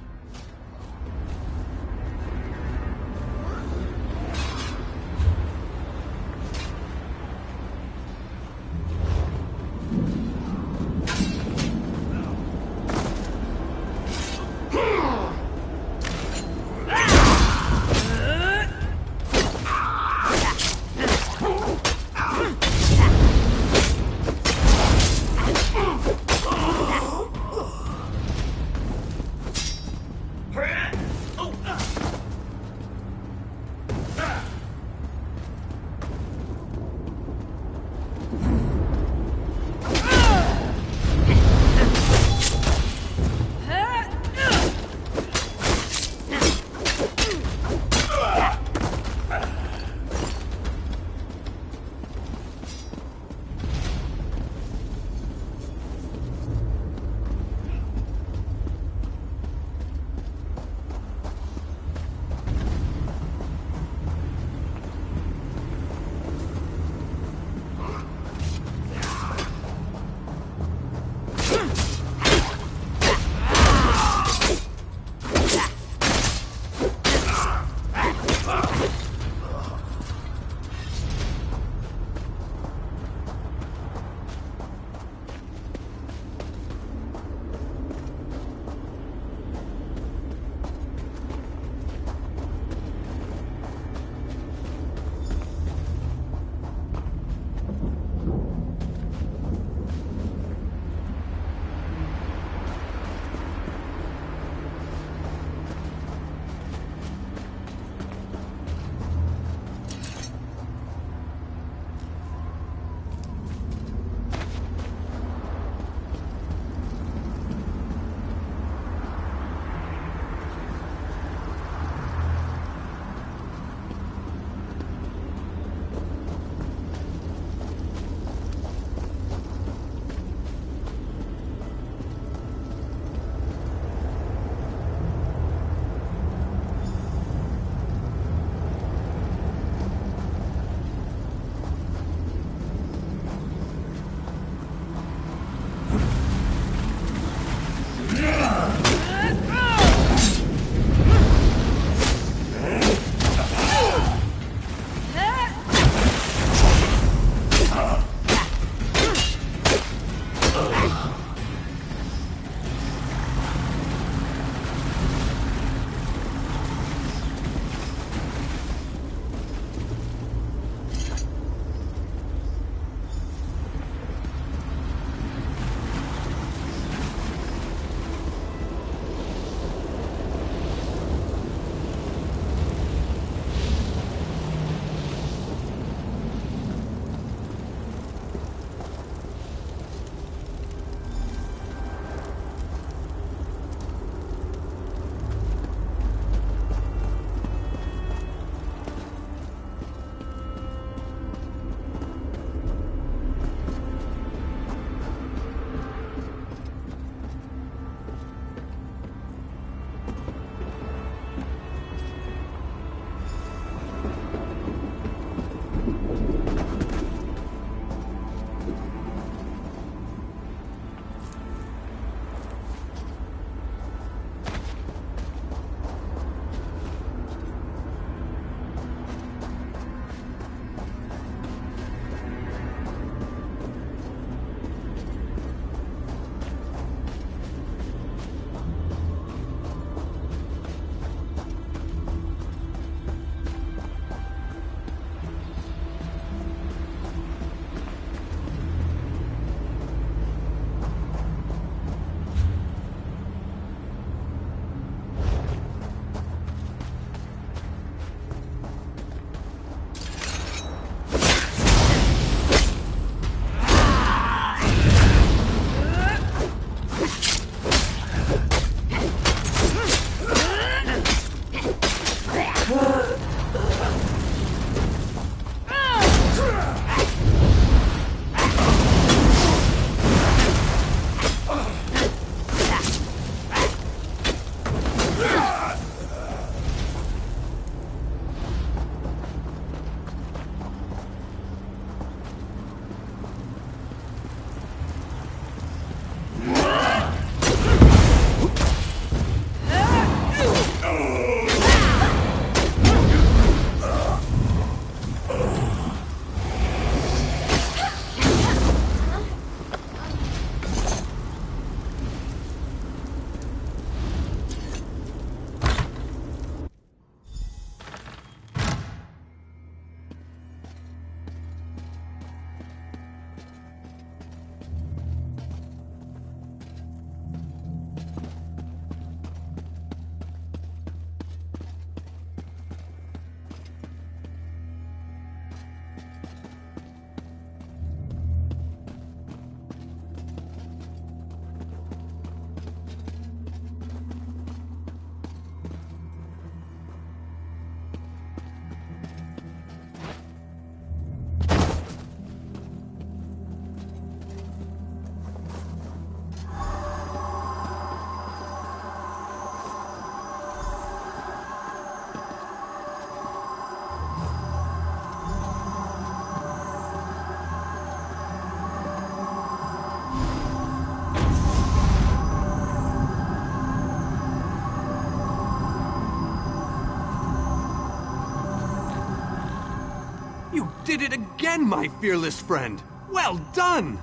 Did it again, my fearless friend! Well done!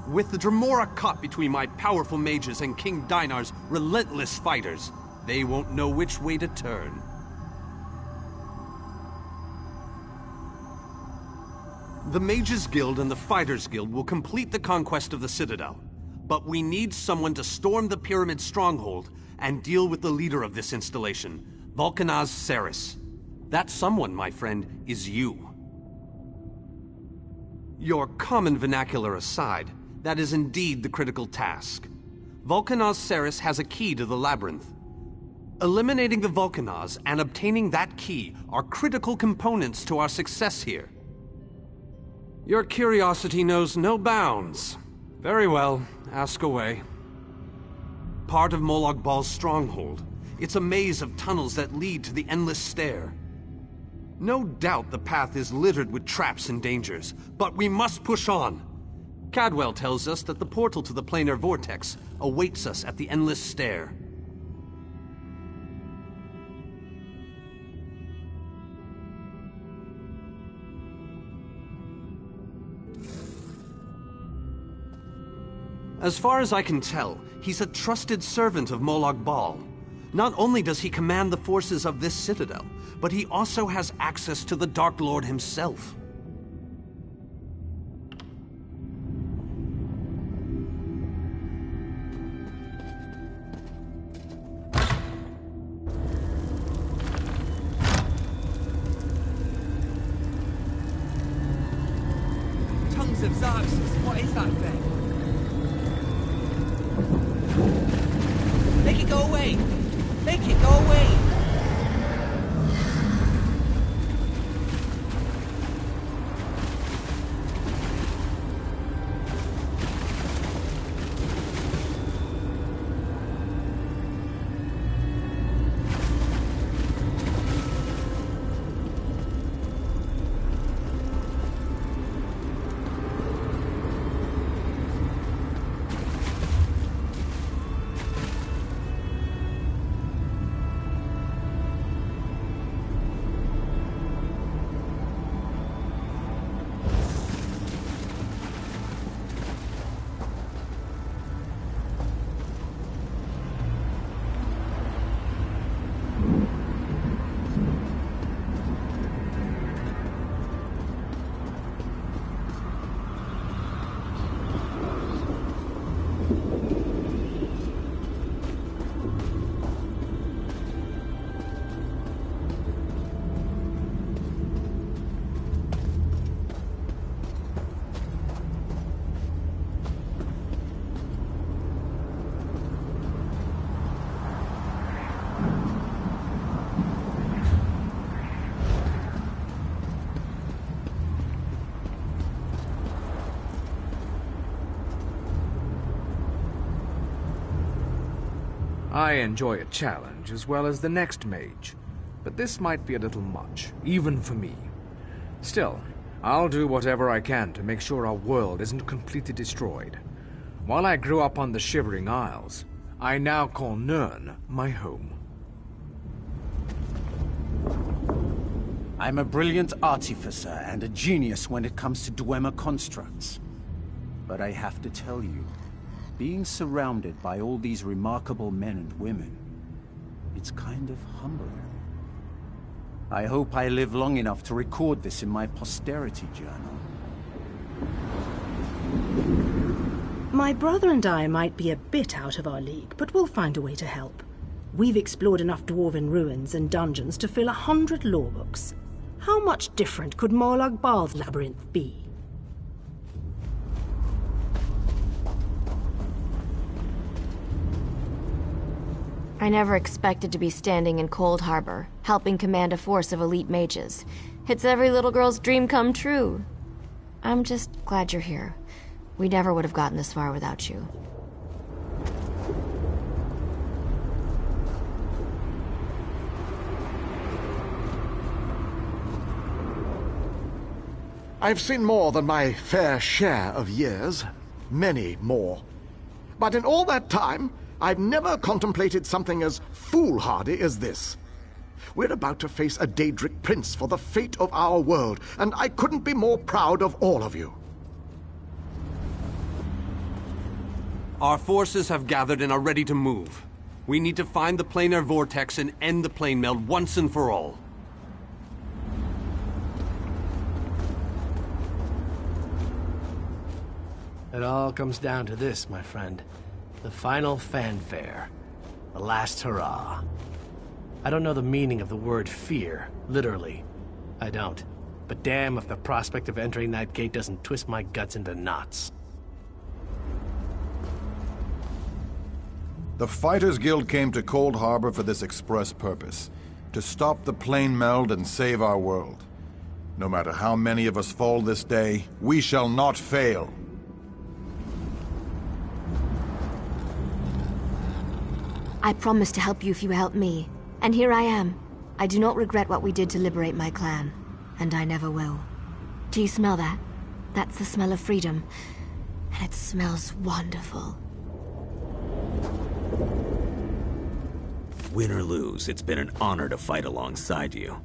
With the Dremora caught between my powerful mages and King Dinar's relentless fighters, they won't know which way to turn. The Mages Guild and the Fighters Guild will complete the conquest of the Citadel, but we need someone to storm the Pyramid Stronghold and deal with the leader of this installation, Vulcanaz Ceres. That someone, my friend, is you. Your common vernacular aside, that is indeed the critical task. Vulcanaz Ceres has a key to the labyrinth. Eliminating the Vulcanaz and obtaining that key are critical components to our success here. Your curiosity knows no bounds. Very well, ask away. Part of Molag Bal's stronghold. It's a maze of tunnels that lead to the Endless Stair. No doubt the path is littered with traps and dangers, but we must push on. Cadwell tells us that the portal to the planar vortex awaits us at the Endless Stair. As far as I can tell, he's a trusted servant of Molag Bal. Not only does he command the forces of this citadel, but he also has access to the Dark Lord himself. Tongues of Xerxes, what is that thing? Make it go away! Make it go away! I enjoy a challenge as well as the next mage, but this might be a little much, even for me. Still, I'll do whatever I can to make sure our world isn't completely destroyed. While I grew up on the Shivering Isles, I now call Nirn my home. I'm a brilliant artificer and a genius when it comes to Dwemer constructs. But I have to tell you, being surrounded by all these remarkable men and women, it's kind of humbling. I hope I live long enough to record this in my posterity journal. My brother and I might be a bit out of our league, but we'll find a way to help. We've explored enough dwarven ruins and dungeons to fill 100 lore books. How much different could Morlag Bal's labyrinth be? I never expected to be standing in Cold Harbor, helping command a force of elite mages. It's every little girl's dream come true. I'm just glad you're here. We never would have gotten this far without you. I've seen more than my fair share of years. Many more. But in all that time, I've never contemplated something as foolhardy as this. We're about to face a Daedric prince for the fate of our world, and I couldn't be more proud of all of you. Our forces have gathered and are ready to move. We need to find the planar vortex and end the plane meld once and for all. It all comes down to this, my friend. The final fanfare. The last hurrah. I don't know the meaning of the word fear, literally. I don't. But damn if the prospect of entering that gate doesn't twist my guts into knots. The Fighters Guild came to Cold Harbor for this express purpose. To stop the plane meld and save our world. No matter how many of us fall this day, we shall not fail. I promised to help you if you help me. And here I am. I do not regret what we did to liberate my clan. And I never will. Do you smell that? That's the smell of freedom. And it smells wonderful. Win or lose, it's been an honor to fight alongside you.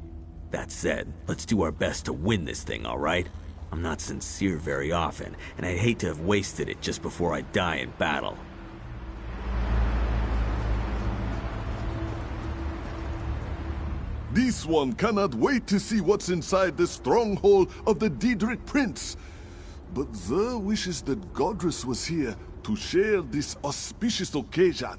That said, let's do our best to win this thing, all right? I'm not sincere very often, and I'd hate to have wasted it just before I die in battle. This one cannot wait to see what's inside the stronghold of the Daedric Prince. But the wishes that Godrus was here to share this auspicious occasion.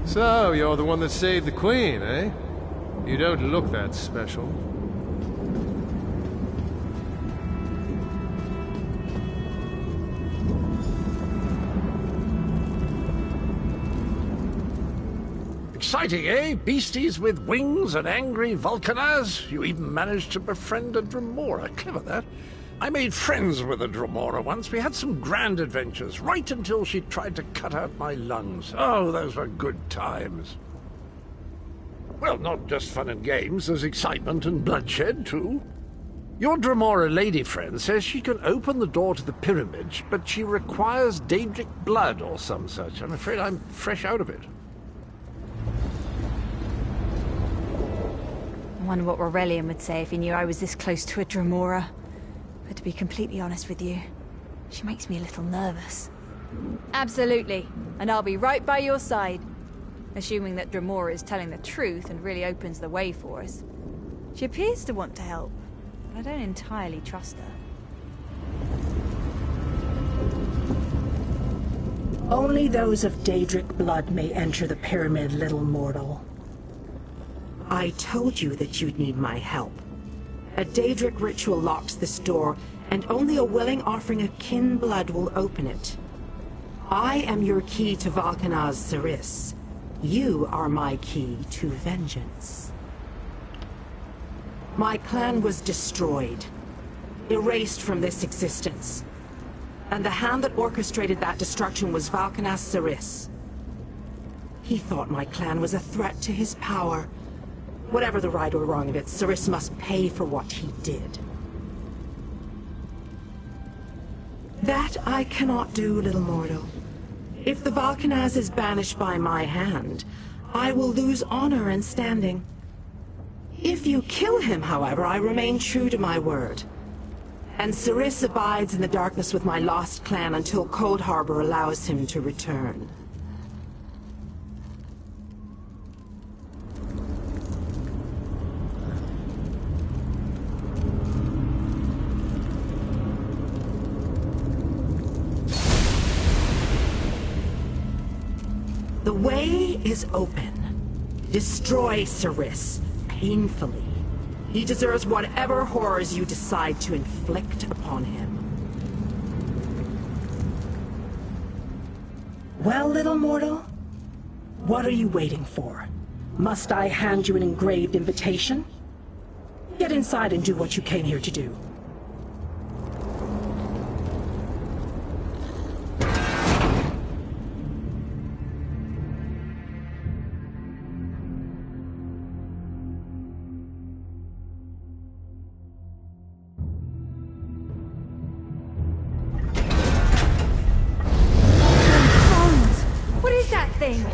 So, you're the one that saved the Queen, eh? You don't look that special. Exciting, eh? Beasties with wings and angry Vulcaners. You even managed to befriend a Dremora. Clever, that. I made friends with a Dremora once. We had some grand adventures, right until she tried to cut out my lungs. Oh, those were good times. Well, not just fun and games. There's excitement and bloodshed, too. Your Dremora lady friend says she can open the door to the pyramid, but she requires Daedric blood or some such. I'm afraid I'm fresh out of it. I wonder what Aurelian would say if he knew I was this close to a Dremora. But to be completely honest with you, she makes me a little nervous. Absolutely, and I'll be right by your side. Assuming that Dremora is telling the truth and really opens the way for us. She appears to want to help, but I don't entirely trust her. Only those of Daedric blood may enter the pyramid, little mortal. I told you that you'd need my help. A Daedric ritual locks this door, and only a willing offering of kin blood will open it. I am your key to Valkanaz Saris. You are my key to vengeance. My clan was destroyed, erased from this existence. And the hand that orchestrated that destruction was Valkanaz Saris. He thought my clan was a threat to his power. Whatever the right or wrong of it, Saris must pay for what he did. That I cannot do, little mortal. If the Valkanaz is banished by my hand, I will lose honor and standing. If you kill him, however, I remain true to my word. And Saris abides in the darkness with my lost clan until Cold Harbor allows him to return. The way is open. Destroy Saris, painfully. He deserves whatever horrors you decide to inflict upon him. Well, little mortal? What are you waiting for? Must I hand you an engraved invitation? Get inside and do what you came here to do. What is that thing?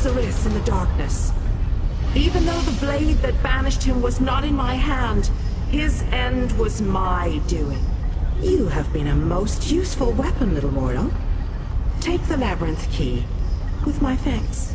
Saris in the darkness. Even though the blade that banished him was not in my hand, his end was my doing. You have been a most useful weapon, little mortal. Take the labyrinth key, with my thanks.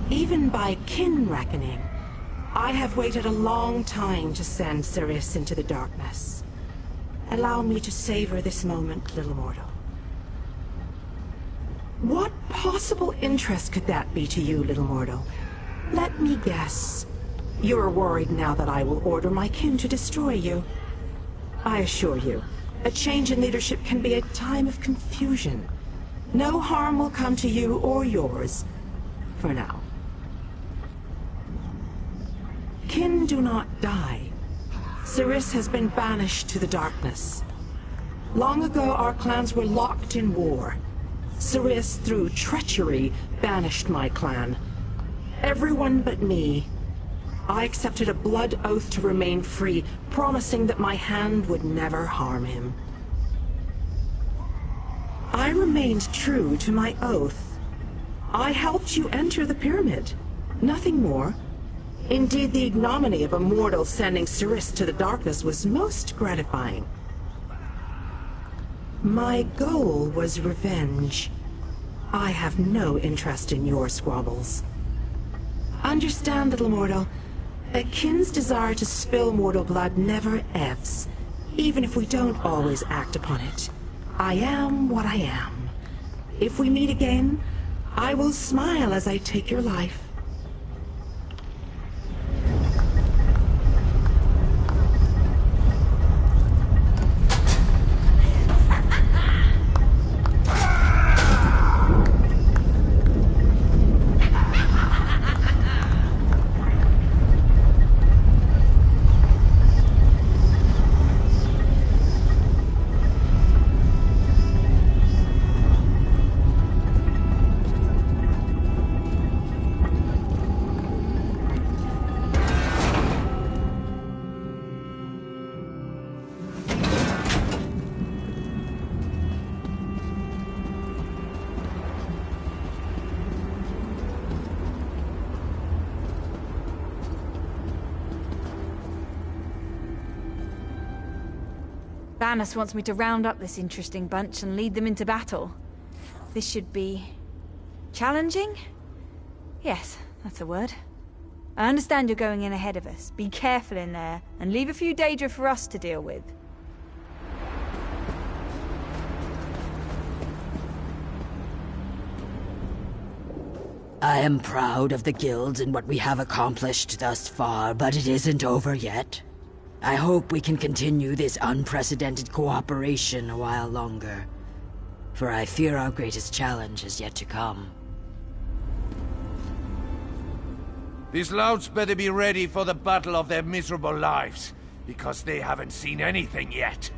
Even by kin reckoning, I have waited a long time to send Saris into the darkness. Allow me to savor this moment, little mortal. What possible interest could that be to you, little mortal? Let me guess. You're worried now that I will order my kin to destroy you. I assure you, a change in leadership can be a time of confusion. No harm will come to you or yours, for now. Kin do not die. Saris has been banished to the darkness. Long ago, our clans were locked in war. Saris, through treachery, banished my clan. Everyone but me. I accepted a blood oath to remain free, promising that my hand would never harm him. I remained true to my oath. I helped you enter the pyramid. Nothing more. Indeed, the ignominy of a mortal sending Saris to the darkness was most gratifying. My goal was revenge. I have no interest in your squabbles. Understand, little mortal, A kin's desire to spill mortal blood never ebbs, even if we don't always act upon it. I am what I am. If we meet again, I will smile as I take your life. Banus wants me to round up this interesting bunch and lead them into battle. This should be... challenging? Yes, that's a word. I understand you're going in ahead of us. Be careful in there, and leave a few Daedra for us to deal with. I am proud of the guilds and what we have accomplished thus far, but it isn't over yet. I hope we can continue this unprecedented cooperation a while longer, for I fear our greatest challenge is yet to come. These louts better be ready for the battle of their miserable lives, because they haven't seen anything yet.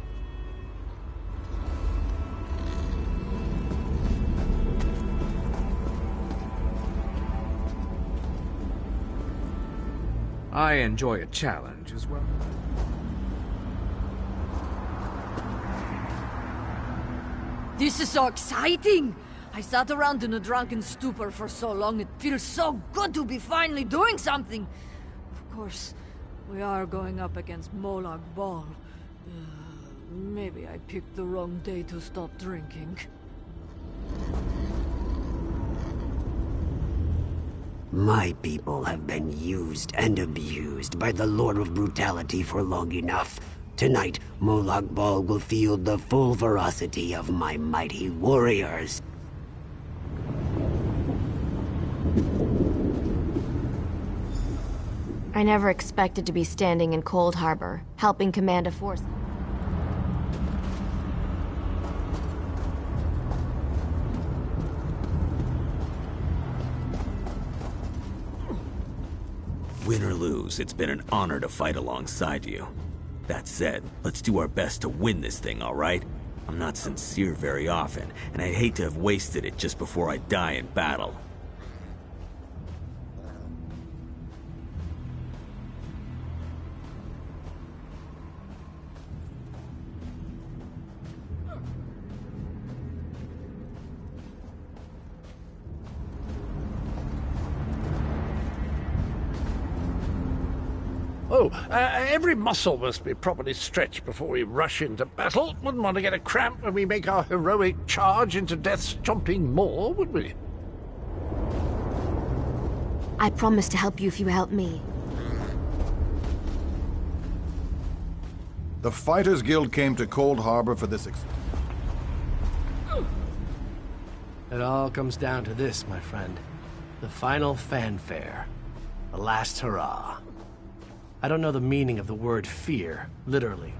I enjoy a challenge as well. This is so exciting! I sat around in a drunken stupor for so long, it feels so good to be finally doing something! Of course, we are going up against Molag Bal. Maybe I picked the wrong day to stop drinking. My people have been used and abused by the Lord of Brutality for long enough. Tonight, Molag Bal will feel the full ferocity of my mighty warriors. I never expected to be standing in Cold Harbor, helping command a force. Win or lose, it's been an honor to fight alongside you. That said, let's do our best to win this thing, alright? I'm not sincere very often, and I'd hate to have wasted it just before I die in battle. Every muscle must be properly stretched before we rush into battle. Wouldn't want to get a cramp when we make our heroic charge into Death's chomping maw, would we? I promise to help you if you help me. The Fighters Guild came to Cold Harbor for this It all comes down to this, my friend. The final fanfare. The last hurrah. I don't know the meaning of the word fear, literally.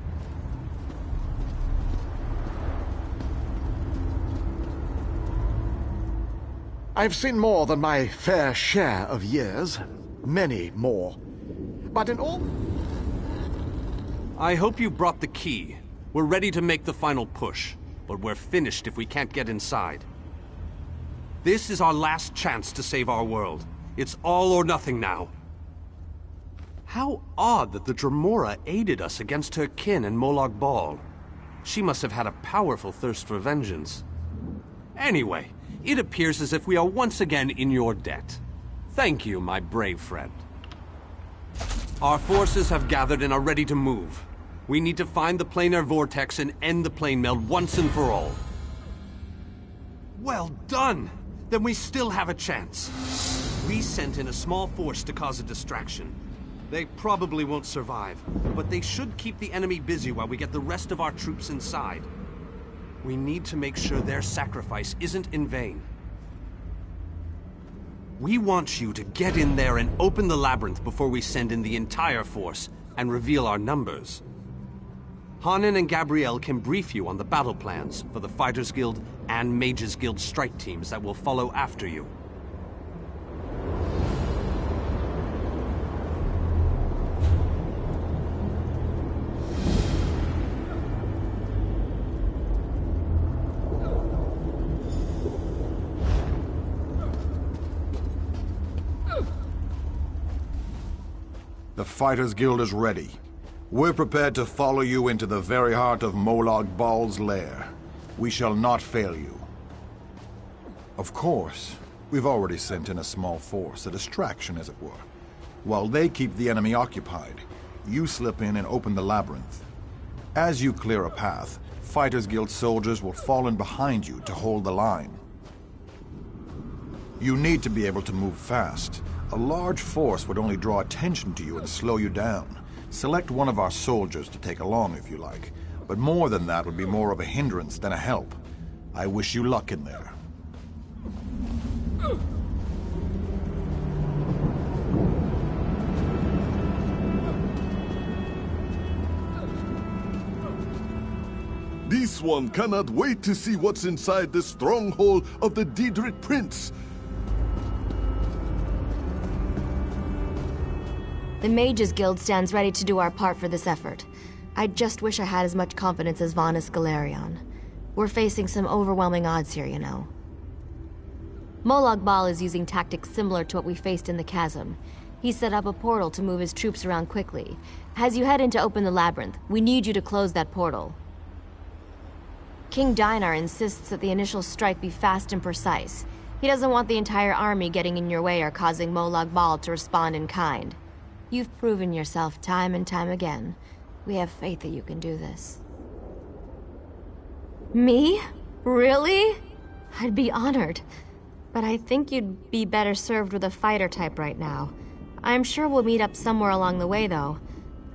I've seen more than my fair share of years. Many more. But in all... I hope you brought the key. We're ready to make the final push, but we're finished if we can't get inside. This is our last chance to save our world. It's all or nothing now. How odd that the Dremora aided us against her kin and Molag Bal. She must have had a powerful thirst for vengeance. Anyway, it appears as if we are once again in your debt. Thank you, my brave friend. Our forces have gathered and are ready to move. We need to find the planar vortex and end the plane meld once and for all. Well done! Then we still have a chance. We sent in a small force to cause a distraction. They probably won't survive, but they should keep the enemy busy while we get the rest of our troops inside. We need to make sure their sacrifice isn't in vain. We want you to get in there and open the labyrinth before we send in the entire force and reveal our numbers. Hanan and Gabrielle can brief you on the battle plans for the Fighters Guild and Mages Guild strike teams that will follow after you. The Fighters Guild is ready. We're prepared to follow you into the very heart of Molag Bal's lair. We shall not fail you. Of course, we've already sent in a small force, a distraction as it were. While they keep the enemy occupied, you slip in and open the labyrinth. As you clear a path, Fighters Guild soldiers will fall in behind you to hold the line. You need to be able to move fast. A large force would only draw attention to you and slow you down. Select one of our soldiers to take along if you like, but more than that would be more of a hindrance than a help. I wish you luck in there. This one cannot wait to see what's inside the stronghold of the Daedric Prince. The Mages Guild stands ready to do our part for this effort. I just wish I had as much confidence as Vanus Galerion. We're facing some overwhelming odds here, you know. Molag Bal is using tactics similar to what we faced in the chasm. He set up a portal to move his troops around quickly. As you head in to open the labyrinth, we need you to close that portal. King Dinar insists that the initial strike be fast and precise. He doesn't want the entire army getting in your way or causing Molag Bal to respond in kind. You've proven yourself time and time again. We have faith that you can do this. Me? Really? I'd be honored. But I think you'd be better served with a fighter type right now. I'm sure we'll meet up somewhere along the way, though.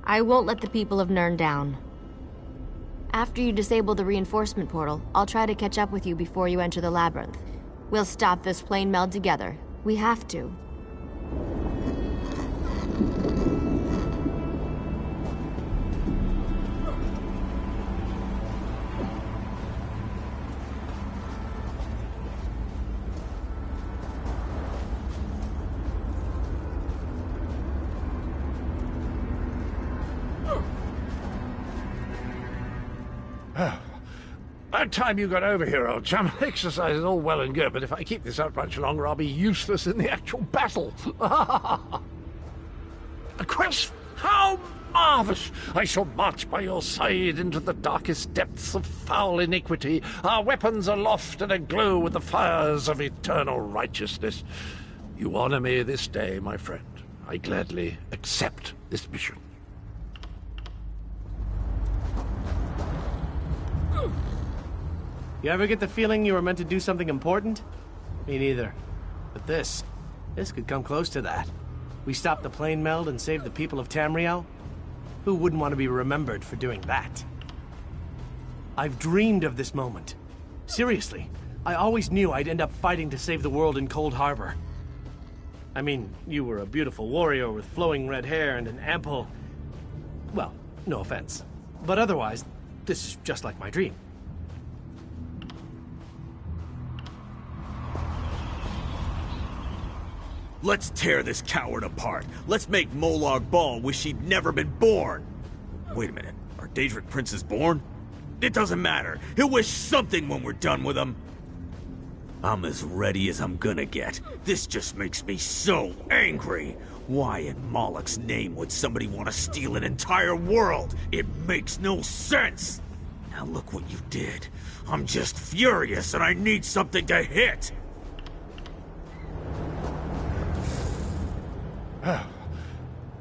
I won't let the people of Nirn down. After you disable the reinforcement portal, I'll try to catch up with you before you enter the labyrinth. We'll stop this plane meld together. We have to. About time you got over here, old chum. Exercise is all well and good, but if I keep this up much longer, I'll be useless in the actual battle. A quest? How marvellous! I shall march by your side into the darkest depths of foul iniquity, our weapons aloft and aglow with the fires of eternal righteousness. You honor me this day, my friend. I gladly accept this mission. You ever get the feeling you were meant to do something important? Me neither. But this could come close to that. We stopped the plane meld and saved the people of Tamriel? Who wouldn't want to be remembered for doing that? I've dreamed of this moment. Seriously, I always knew I'd end up fighting to save the world in Cold Harbor. I mean, you were a beautiful warrior with flowing red hair and an ample... Well, no offense. But otherwise, this is just like my dream. Let's tear this coward apart. Let's make Molag Bal wish he'd never been born. Wait a minute, are Daedric princes born? It doesn't matter. He'll wish something when we're done with him. I'm as ready as I'm gonna get. This just makes me so angry. Why in Moloch's name would somebody want to steal an entire world? It makes no sense. Now look what you did. I'm just furious and I need something to hit.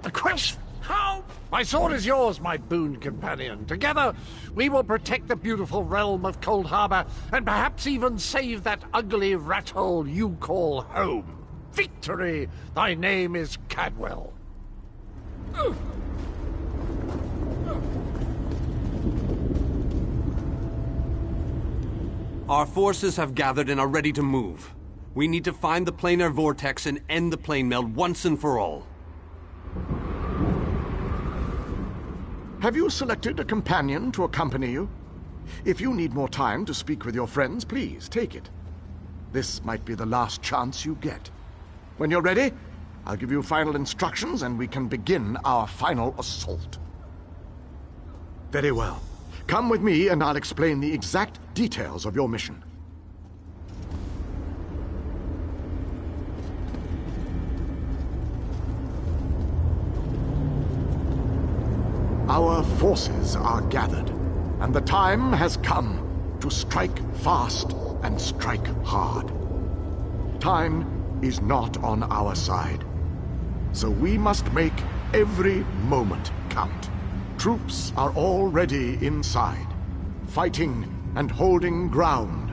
A quest? How? My sword is yours, my boon companion. Together, we will protect the beautiful realm of Cold Harbor, and perhaps even save that ugly rat hole you call home. Victory! Thy name is Cadwell. Our forces have gathered and are ready to move. We need to find the planar vortex and end the plane meld once and for all. Have you selected a companion to accompany you? If you need more time to speak with your friends, please take it. This might be the last chance you get. When you're ready, I'll give you final instructions and we can begin our final assault. Very well. Come with me and I'll explain the exact details of your mission. Our forces are gathered, and the time has come to strike fast and strike hard. Time is not on our side, so we must make every moment count. Troops are already inside, fighting and holding ground,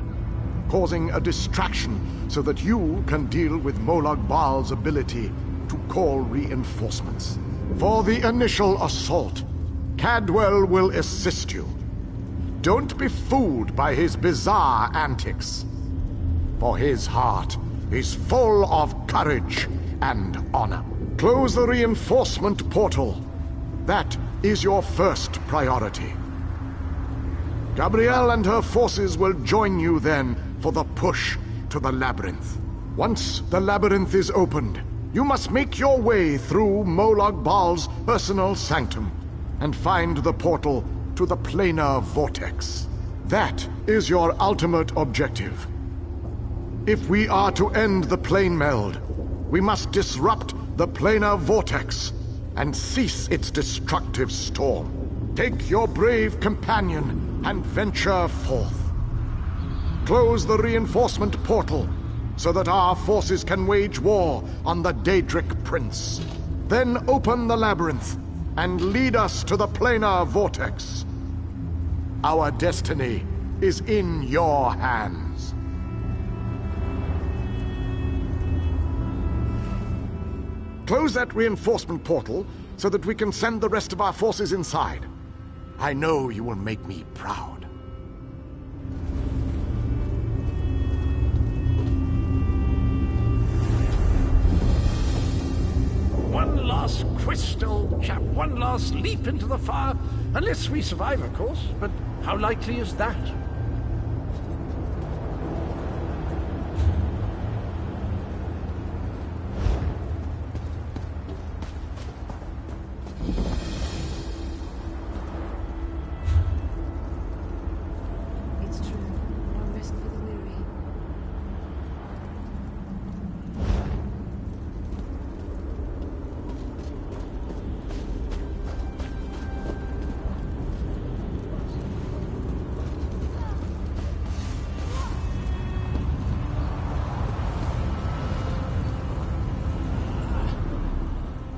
causing a distraction so that you can deal with Molag Bal's ability to call reinforcements. For the initial assault, Cadwell will assist you. Don't be fooled by his bizarre antics, for his heart is full of courage and honor. Close the reinforcement portal. That is your first priority. Gabrielle and her forces will join you then for the push to the labyrinth. Once the labyrinth is opened, you must make your way through Molag Bal's personal sanctum and find the portal to the planar vortex. That is your ultimate objective. If we are to end the plane meld, we must disrupt the planar vortex and cease its destructive storm. Take your brave companion and venture forth. Close the reinforcement portal so that our forces can wage war on the Daedric Prince. Then open the labyrinth and lead us to the planar vortex. Our destiny is in your hands. Close that reinforcement portal so that we can send the rest of our forces inside. I know you will make me proud. One last crystal, chap. One last leap into the fire. Unless we survive, of course. But how likely is that? It's true. No rest for the weary.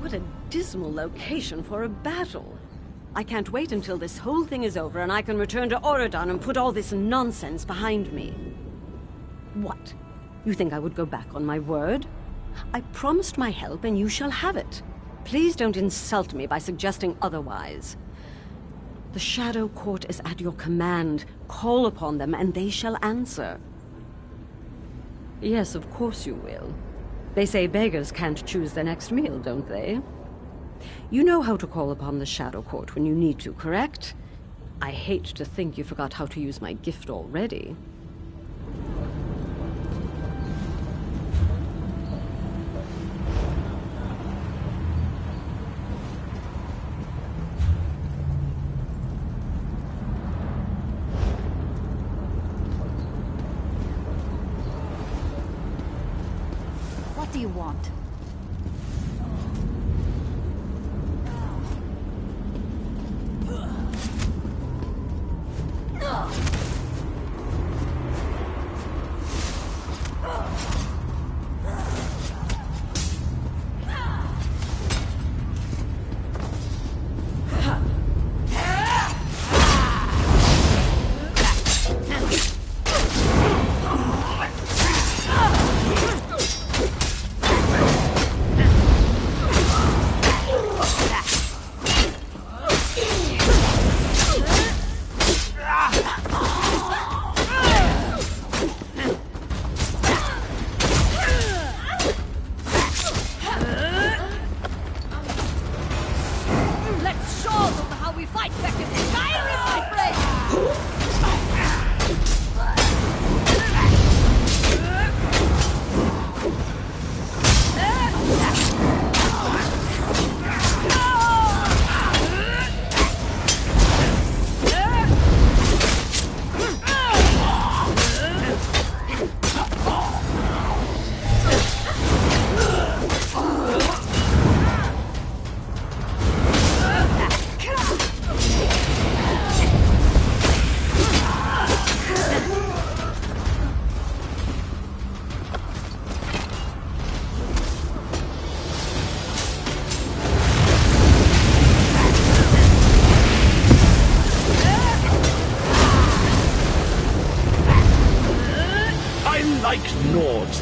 What a dismal location for a battle. I can't wait until this whole thing is over and I can return to Oregon and put all this nonsense behind me. What? You think I would go back on my word? I promised my help and you shall have it. Please don't insult me by suggesting otherwise. The Shadow Court is at your command. Call upon them and they shall answer. Yes, of course you will. They say beggars can't choose their next meal, don't they? You know how to call upon the Shadow Court when you need to, correct? I hate to think you forgot how to use my gift already. What do you want?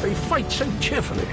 They fight so cheerfully.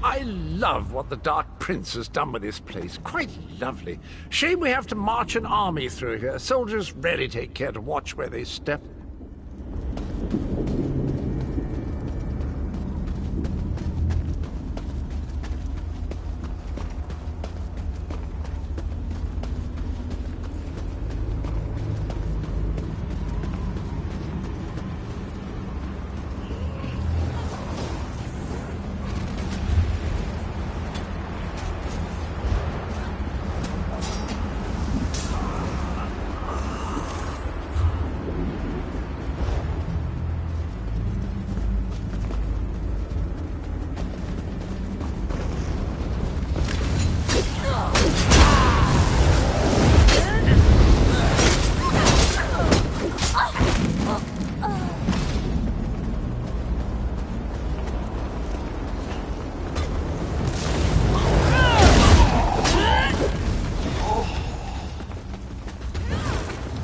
I love what the Dark Prince has done with this place. Quite lovely. Shame we have to march an army through here. Soldiers rarely take care to watch where they step.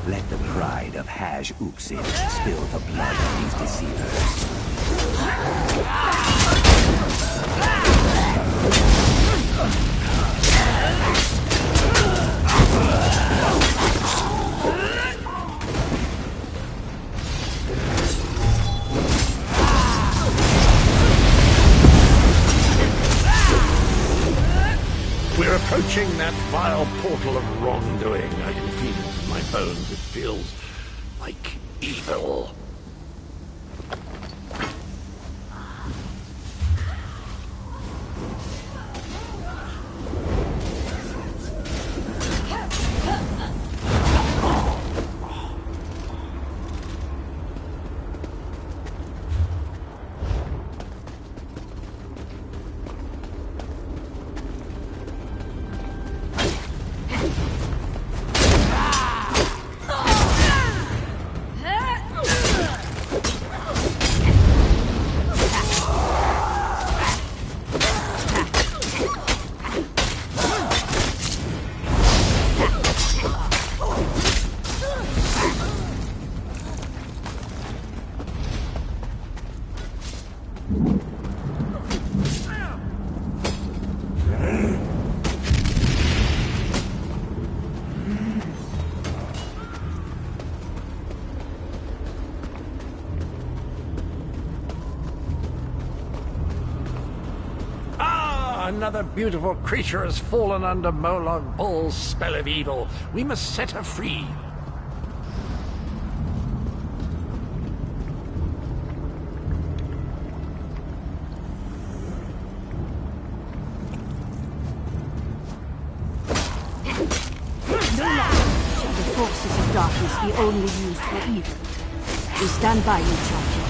Let the pride of Haj Uxin spill the blood of these deceivers. We're approaching that vile portal of wrongdoing. I can feel it in my bones. It feels like evil. Another beautiful creature has fallen under Molag Bal's spell of evil. We must set her free. No longer shall the forces of darkness be only used for evil. We stand by you, champion.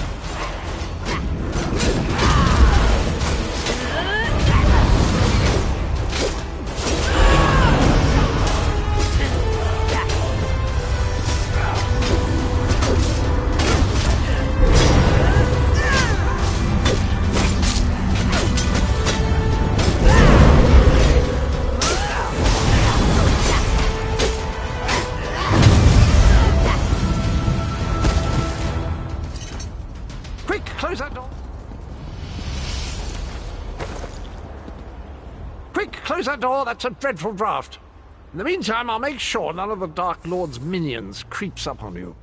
that door. That's a dreadful draught. In the meantime, I'll make sure none of the Dark Lord's minions creeps up on you.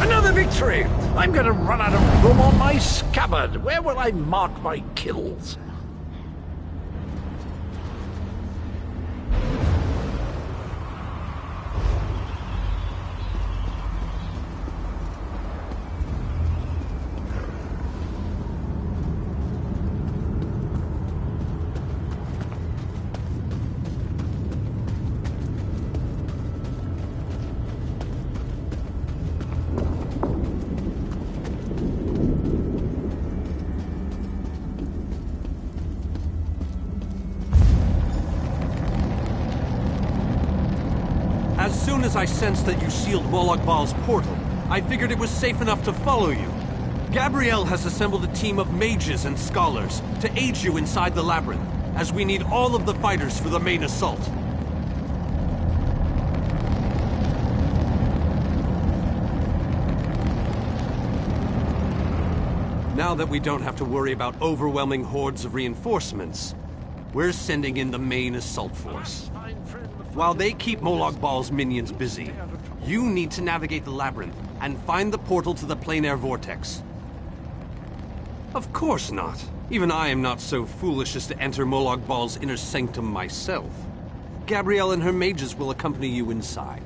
Another victory! I'm going to run out of room on my scabbard. Where will I mark my kills? As soon as I sensed that you sealed Molag Bal's portal, I figured it was safe enough to follow you. Gabrielle has assembled a team of mages and scholars to aid you inside the labyrinth, as we need all of the fighters for the main assault. Now that we don't have to worry about overwhelming hordes of reinforcements, we're sending in the main assault force. While they keep Molag Bal's minions busy, you need to navigate the labyrinth and find the portal to the plein air vortex. Of course not. Even I am not so foolish as to enter Molag Bal's inner sanctum myself. Gabrielle and her mages will accompany you inside.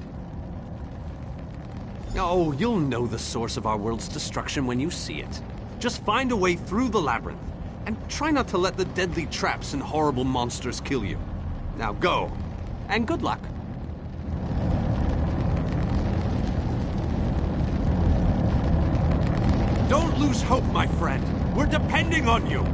Oh, you'll know the source of our world's destruction when you see it. Just find a way through the labyrinth, and try not to let the deadly traps and horrible monsters kill you. Now go, and good luck. Don't lose hope, my friend. We're depending on you.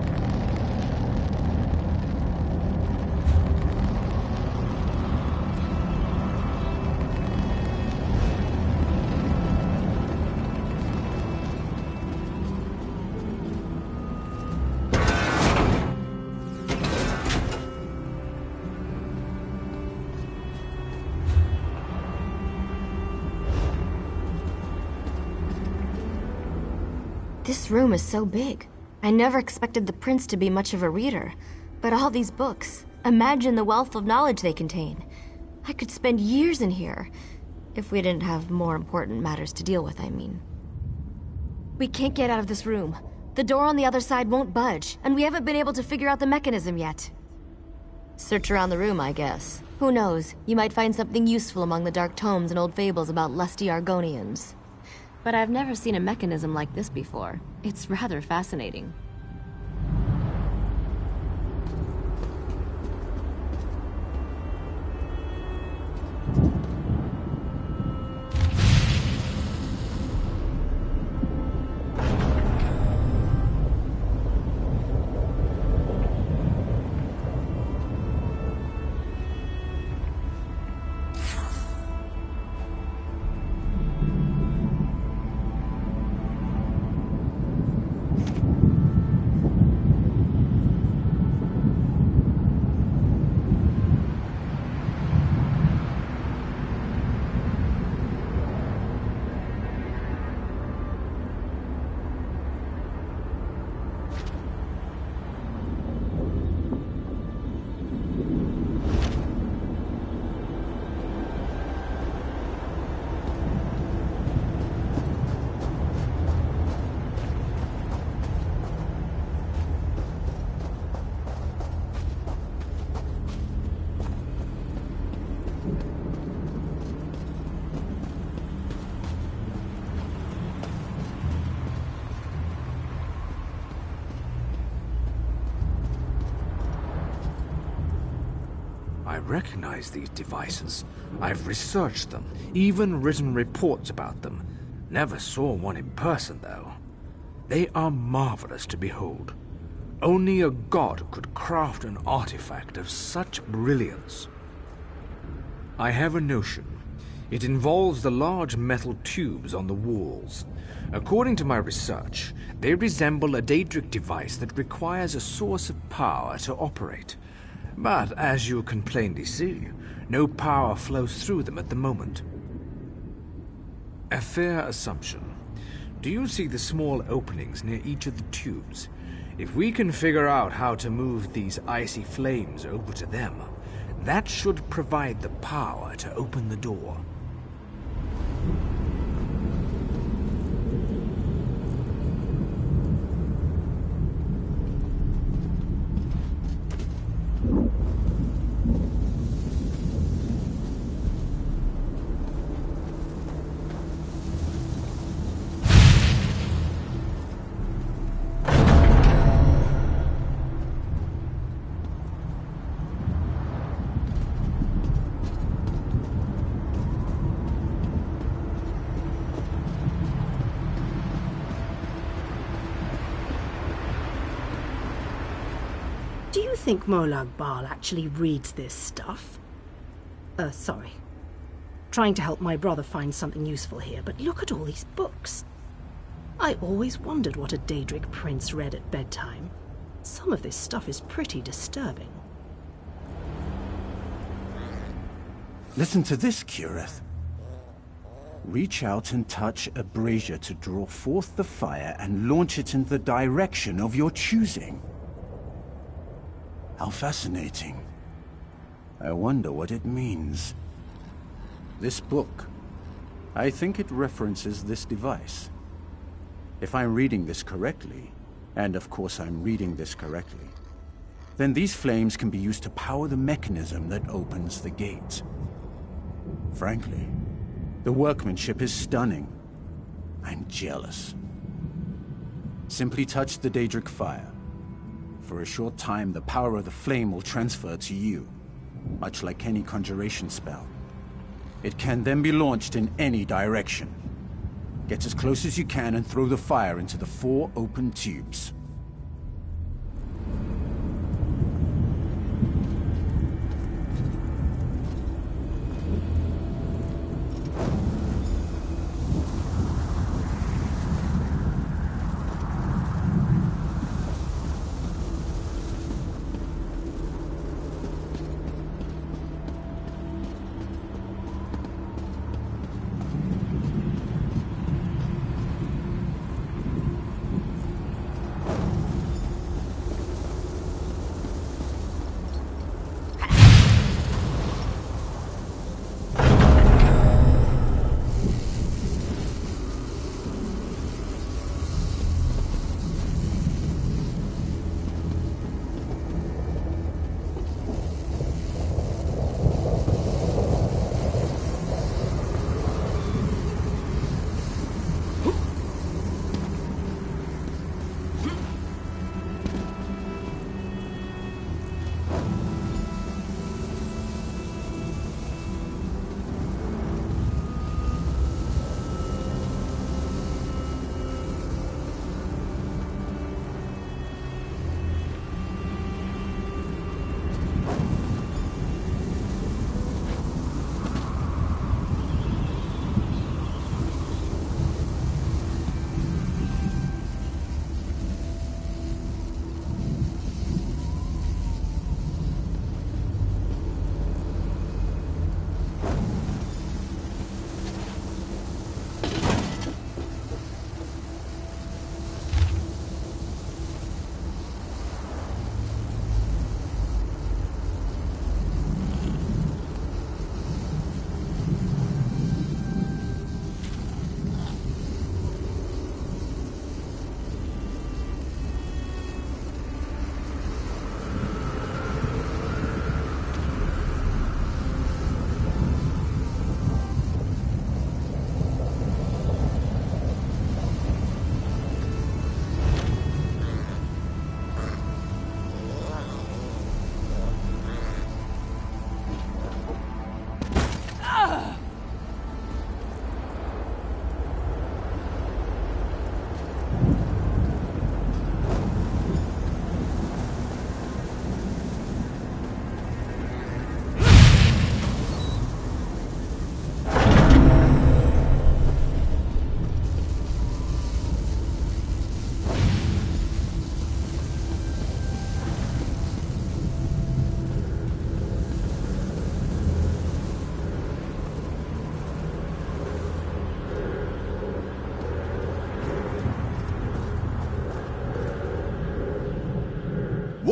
This room is so big. I never expected the prince to be much of a reader. But all these books, imagine the wealth of knowledge they contain. I could spend years in here. If we didn't have more important matters to deal with, I mean. We can't get out of this room. The door on the other side won't budge, and we haven't been able to figure out the mechanism yet. Search around the room, I guess. Who knows? You might find something useful among the dark tomes and old fables about lusty Argonians. But I've never seen a mechanism like this before. It's rather fascinating. I recognize these devices. I've researched them, even written reports about them. Never saw one in person, though. They are marvelous to behold. Only a god could craft an artifact of such brilliance. I have a notion. It involves the large metal tubes on the walls. According to my research, they resemble a Daedric device that requires a source of power to operate. But as you can plainly see, no power flows through them at the moment. A fair assumption. Do you see the small openings near each of the tubes? If we can figure out how to move these icy flames over to them, that should provide the power to open the door. Do you think Molag Bal actually reads this stuff? Sorry. Trying to help my brother find something useful here, but look at all these books. I always wondered what a Daedric prince read at bedtime. Some of this stuff is pretty disturbing. Listen to this, Kirith. Reach out and touch a brazier to draw forth the fire and launch it in the direction of your choosing. How fascinating. I wonder what it means. This book, I think it references this device. If I'm reading this correctly, and of course I'm reading this correctly, then these flames can be used to power the mechanism that opens the gate. Frankly, the workmanship is stunning. I'm jealous. Simply touch the Daedric fire. For a short time, the power of the flame will transfer to you, much like any conjuration spell. It can then be launched in any direction. Get as close as you can and throw the fire into the 4 open tubes.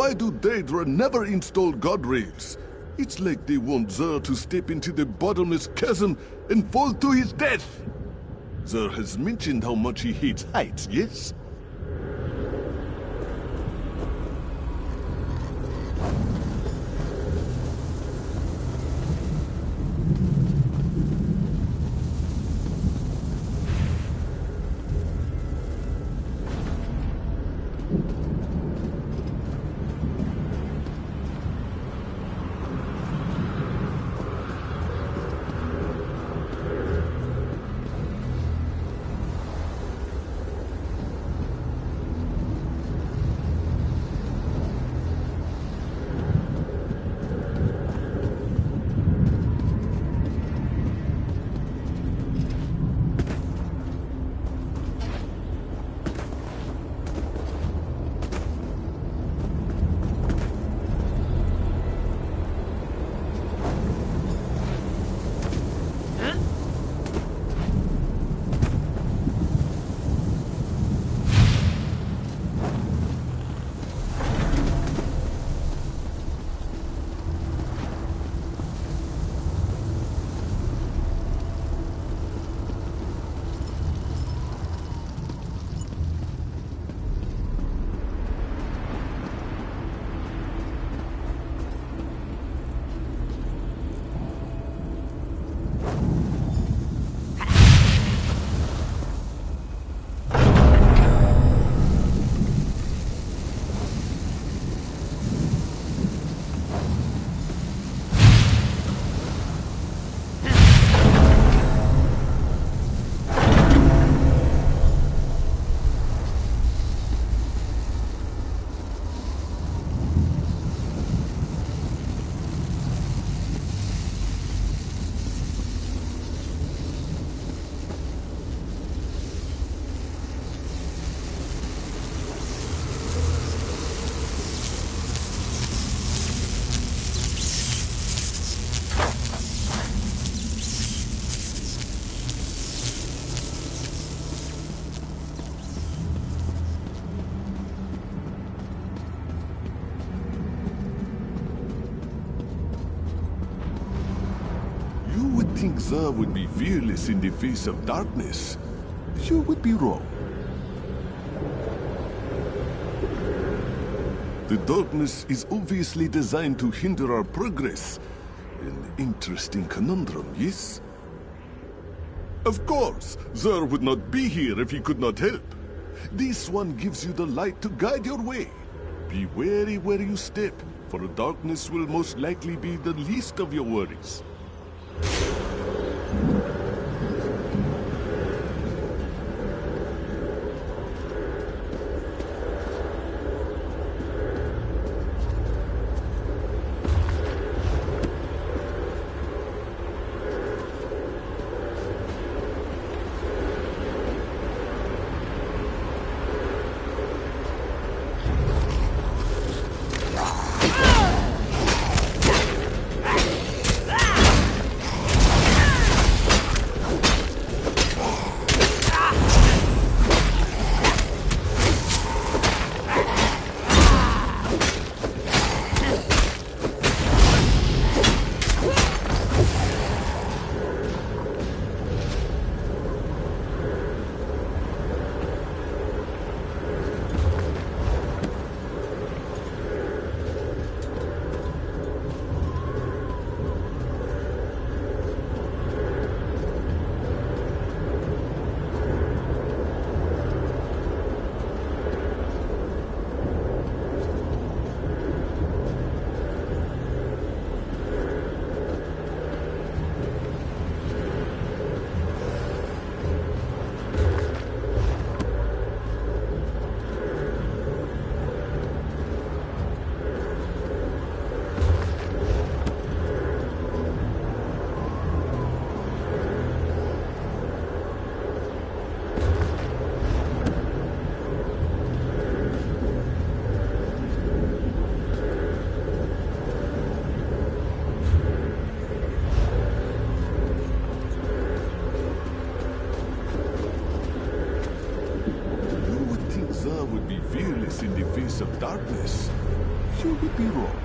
Why do Daedra never install guardrails? It's like they want Xur to step into the bottomless chasm and fall to his death. Xur has mentioned how much he hates heights, yes? Think Xur would be fearless in the face of darkness. You would be wrong. The darkness is obviously designed to hinder our progress. An interesting conundrum, yes? Of course, Xur would not be here if he could not help. This one gives you the light to guide your way. Be wary where you step, for the darkness will most likely be the least of your worries. Xur would be fearless in the face of darkness. You would be wrong.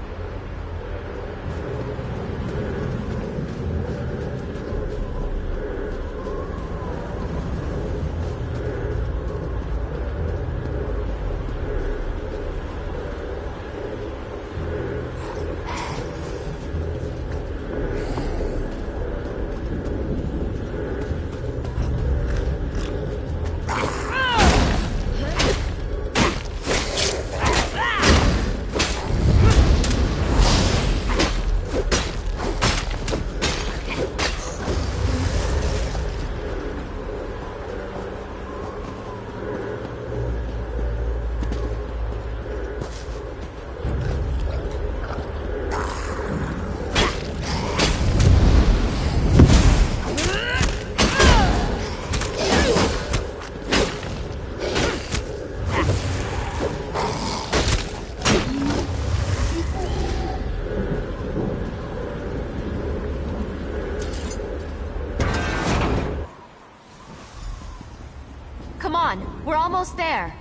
Come on, we're almost there.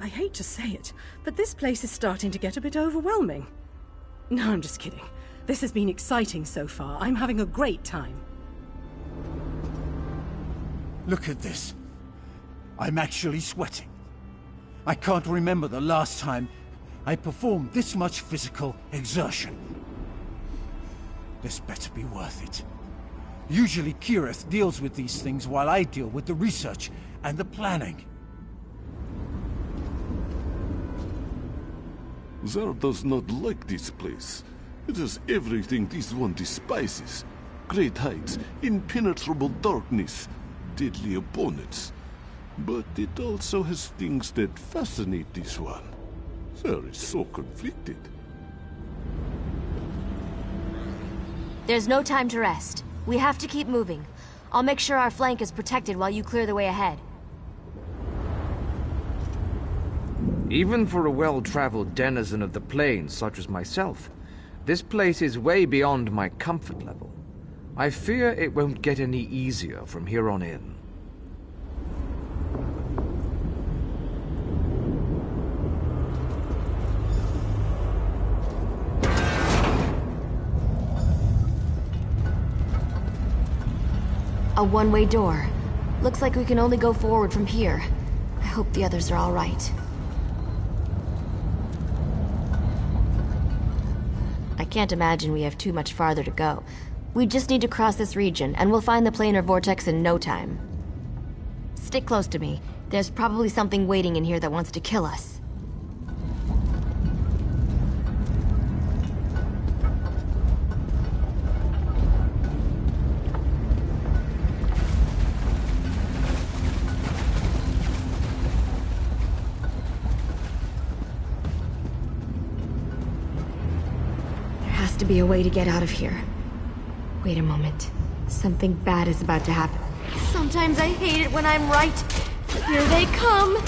I hate to say it, but this place is starting to get a bit overwhelming. No, I'm just kidding. This has been exciting so far. I'm having a great time. Look at this. I'm actually sweating. I can't remember the last time I performed this much physical exertion. This better be worth it. Usually Kirith deals with these things while I deal with the research and the planning. Zar does not like this place. It has everything this one despises. Great heights, impenetrable darkness, deadly opponents. But it also has things that fascinate this one. Zar is so conflicted. There's no time to rest. We have to keep moving. I'll make sure our flank is protected while you clear the way ahead. Even for a well-traveled denizen of the plains such as myself, this place is way beyond my comfort level. I fear it won't get any easier from here on in. A one-way door. Looks like we can only go forward from here. I hope the others are all right. I can't imagine we have too much farther to go. We just need to cross this region, and we'll find the planar vortex in no time. Stick close to me. There's probably something waiting in here that wants to kill us. To be a way to get out of here. Wait a moment. Something bad is about to happen. Sometimes I hate it when I'm right. Here they come!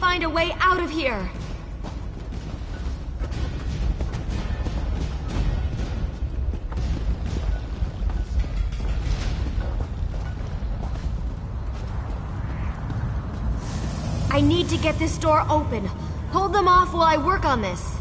Find a way out of here. I need to get this door open. Hold them off while I work on this.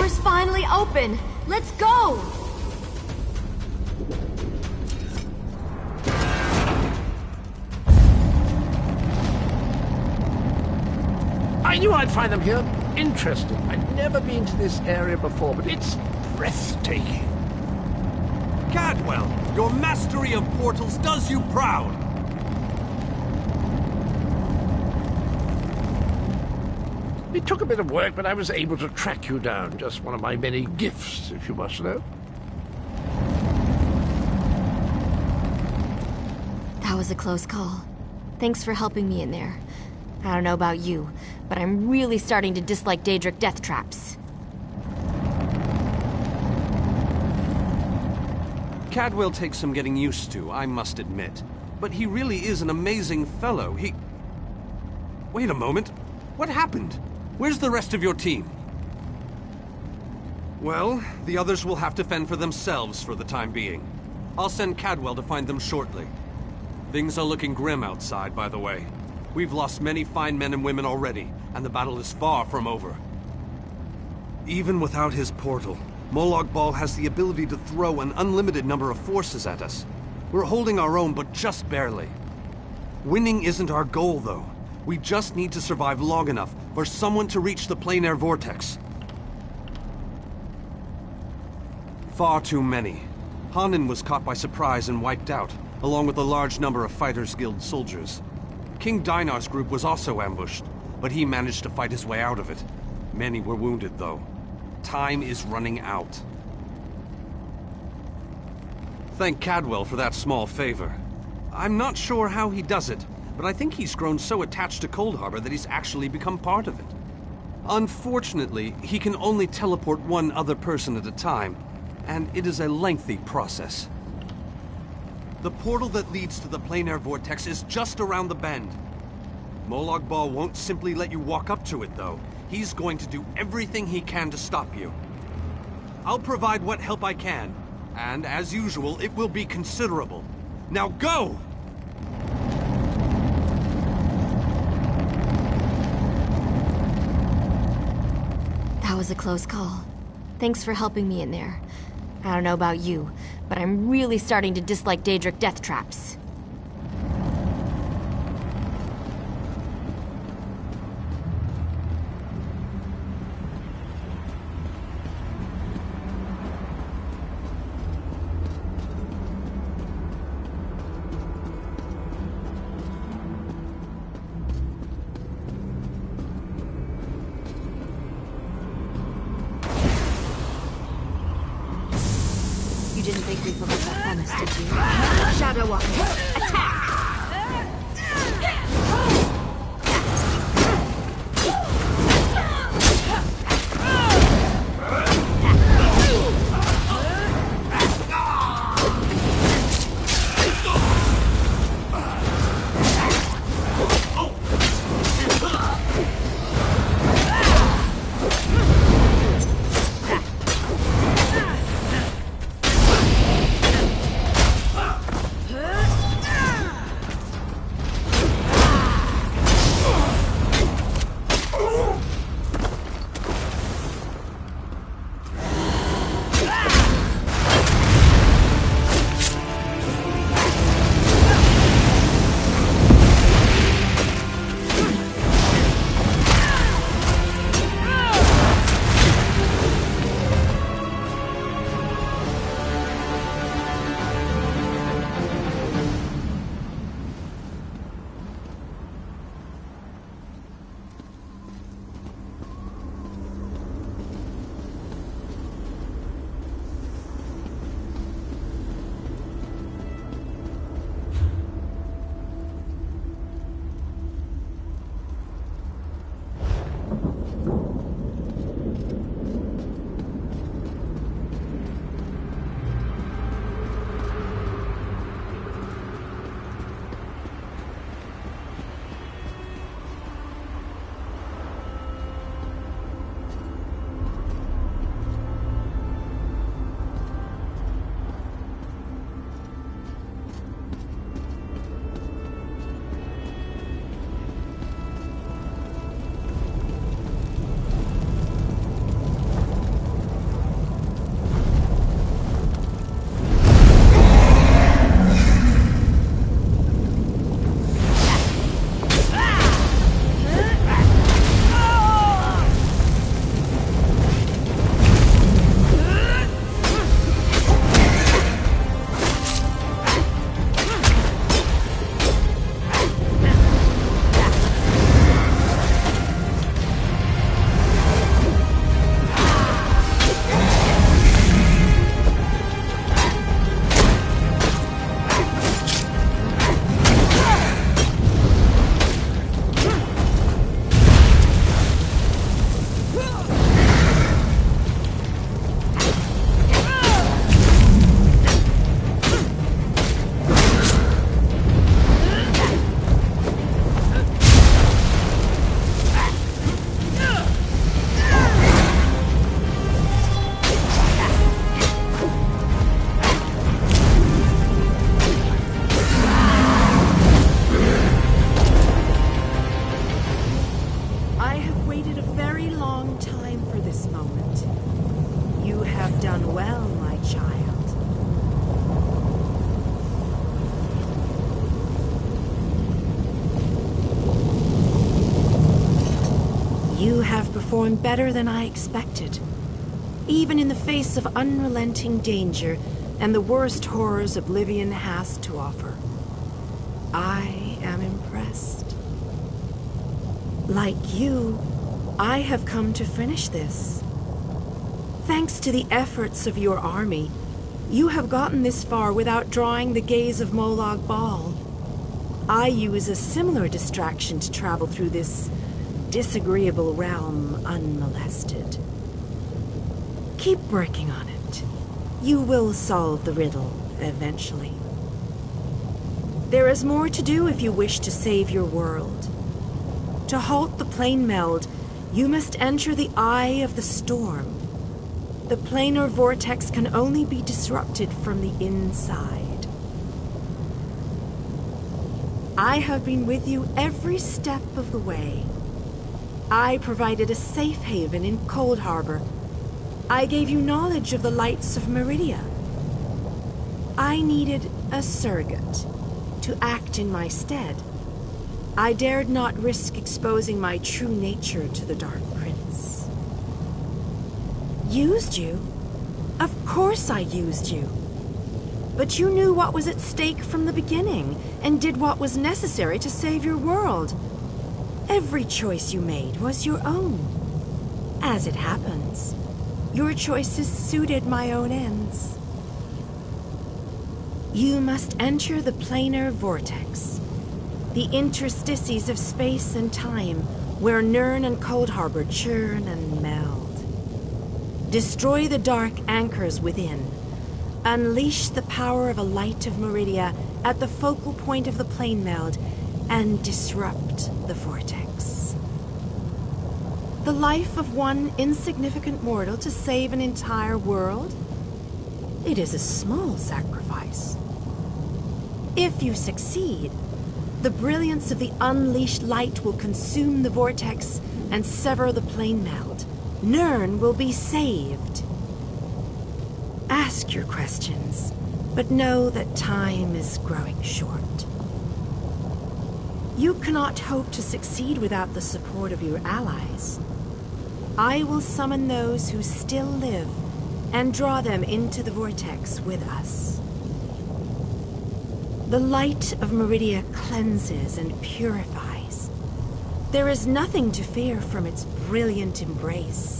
door's finally open! Let's go! I knew I'd find them here interesting. I'd never been to this area before, but it's breathtaking. Cadwell, your mastery of portals does you proud! It took a bit of work, but I was able to track you down. Just one of my many gifts, if you must know. That was a close call. Thanks for helping me in there. I don't know about you, but I'm really starting to dislike Daedric death traps. Cadwell takes some getting used to, I must admit. But he really is an amazing fellow. Wait a moment. What happened? Where's the rest of your team? Well, the others will have to fend for themselves for the time being. I'll send Cadwell to find them shortly. Things are looking grim outside, by the way. We've lost many fine men and women already, and the battle is far from over. Even without his portal, Molag Bal has the ability to throw an unlimited number of forces at us. We're holding our own, but just barely. Winning isn't our goal, though. We just need to survive long enough for someone to reach the plein air vortex. Far too many. Hanan was caught by surprise and wiped out, along with a large number of Fighters Guild soldiers. King Dinar's group was also ambushed, but he managed to fight his way out of it. Many were wounded, though. Time is running out. Thank Cadwell for that small favor. I'm not sure how he does it, but I think he's grown so attached to Cold Harbor that he's actually become part of it. Unfortunately, he can only teleport one other person at a time, and it is a lengthy process. The portal that leads to the plein air vortex is just around the bend. Molag Bal won't simply let you walk up to it, though. He's going to do everything he can to stop you. I'll provide what help I can, and as usual, it will be considerable. Now go! That was a close call. Thanks for helping me in there. I don't know about you, but I'm really starting to dislike Daedric death traps. You didn't think we forgot that promise, did you? Shadow Walker, attack! have done well, my child. You have performed better than I expected. Even in the face of unrelenting danger and the worst horrors Oblivion has to offer. I am impressed. Like you, I have come to finish this. Thanks to the efforts of your army, you have gotten this far without drawing the gaze of Molag Bal. I use a similar distraction to travel through this disagreeable realm unmolested. Keep working on it. You will solve the riddle eventually. There is more to do if you wish to save your world. To halt the plane meld, you must enter the eye of the storm. The planar vortex can only be disrupted from the inside. I have been with you every step of the way. I provided a safe haven in Cold Harbor. I gave you knowledge of the lights of Meridia. I needed a surrogate to act in my stead. I dared not risk exposing my true nature to the Dark Prince. Used you? Of course I used you. But you knew what was at stake from the beginning and did what was necessary to save your world. Every choice you made was your own. As it happens, your choices suited my own ends. You must enter the planar vortex, the interstices of space and time where Nirn and Cold Harbor churn and meld. Destroy the dark anchors within. Unleash the power of a light of Meridia at the focal point of the plane meld and disrupt the vortex. The life of one insignificant mortal to save an entire world? It is a small sacrifice. If you succeed, the brilliance of the unleashed light will consume the vortex and sever the plane meld. Nirn will be saved. Ask your questions, but know that time is growing short. You cannot hope to succeed without the support of your allies. I will summon those who still live and draw them into the vortex with us. The light of Meridia cleanses and purifies. There is nothing to fear from its brilliant embrace.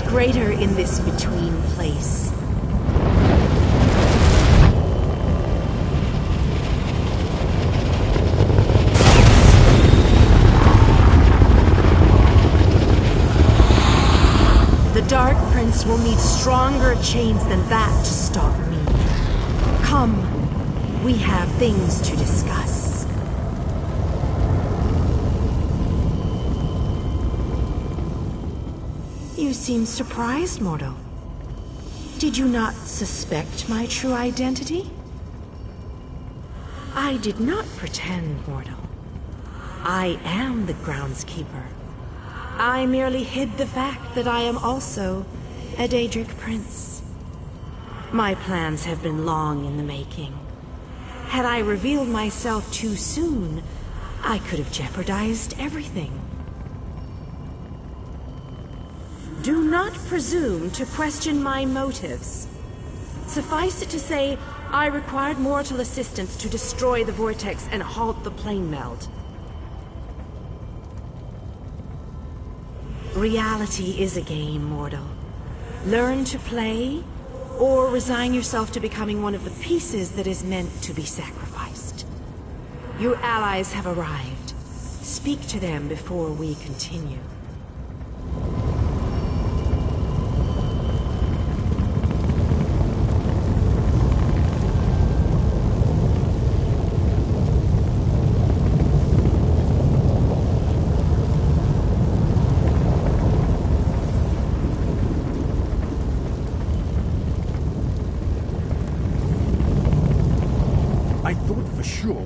Greater in this between place. The Dark Prince will need stronger chains than that to stop me. Come, we have things to discuss. You seem surprised, mortal. Did you not suspect my true identity? I did not pretend, mortal. I am the groundskeeper. I merely hid the fact that I am also a Daedric prince. My plans have been long in the making. Had I revealed myself too soon, I could have jeopardized everything. Do not presume to question my motives. Suffice it to say, I required mortal assistance to destroy the vortex and halt the plane meld. Reality is a game, mortal. Learn to play, or resign yourself to becoming one of the pieces that is meant to be sacrificed. Your allies have arrived. Speak to them before we continue.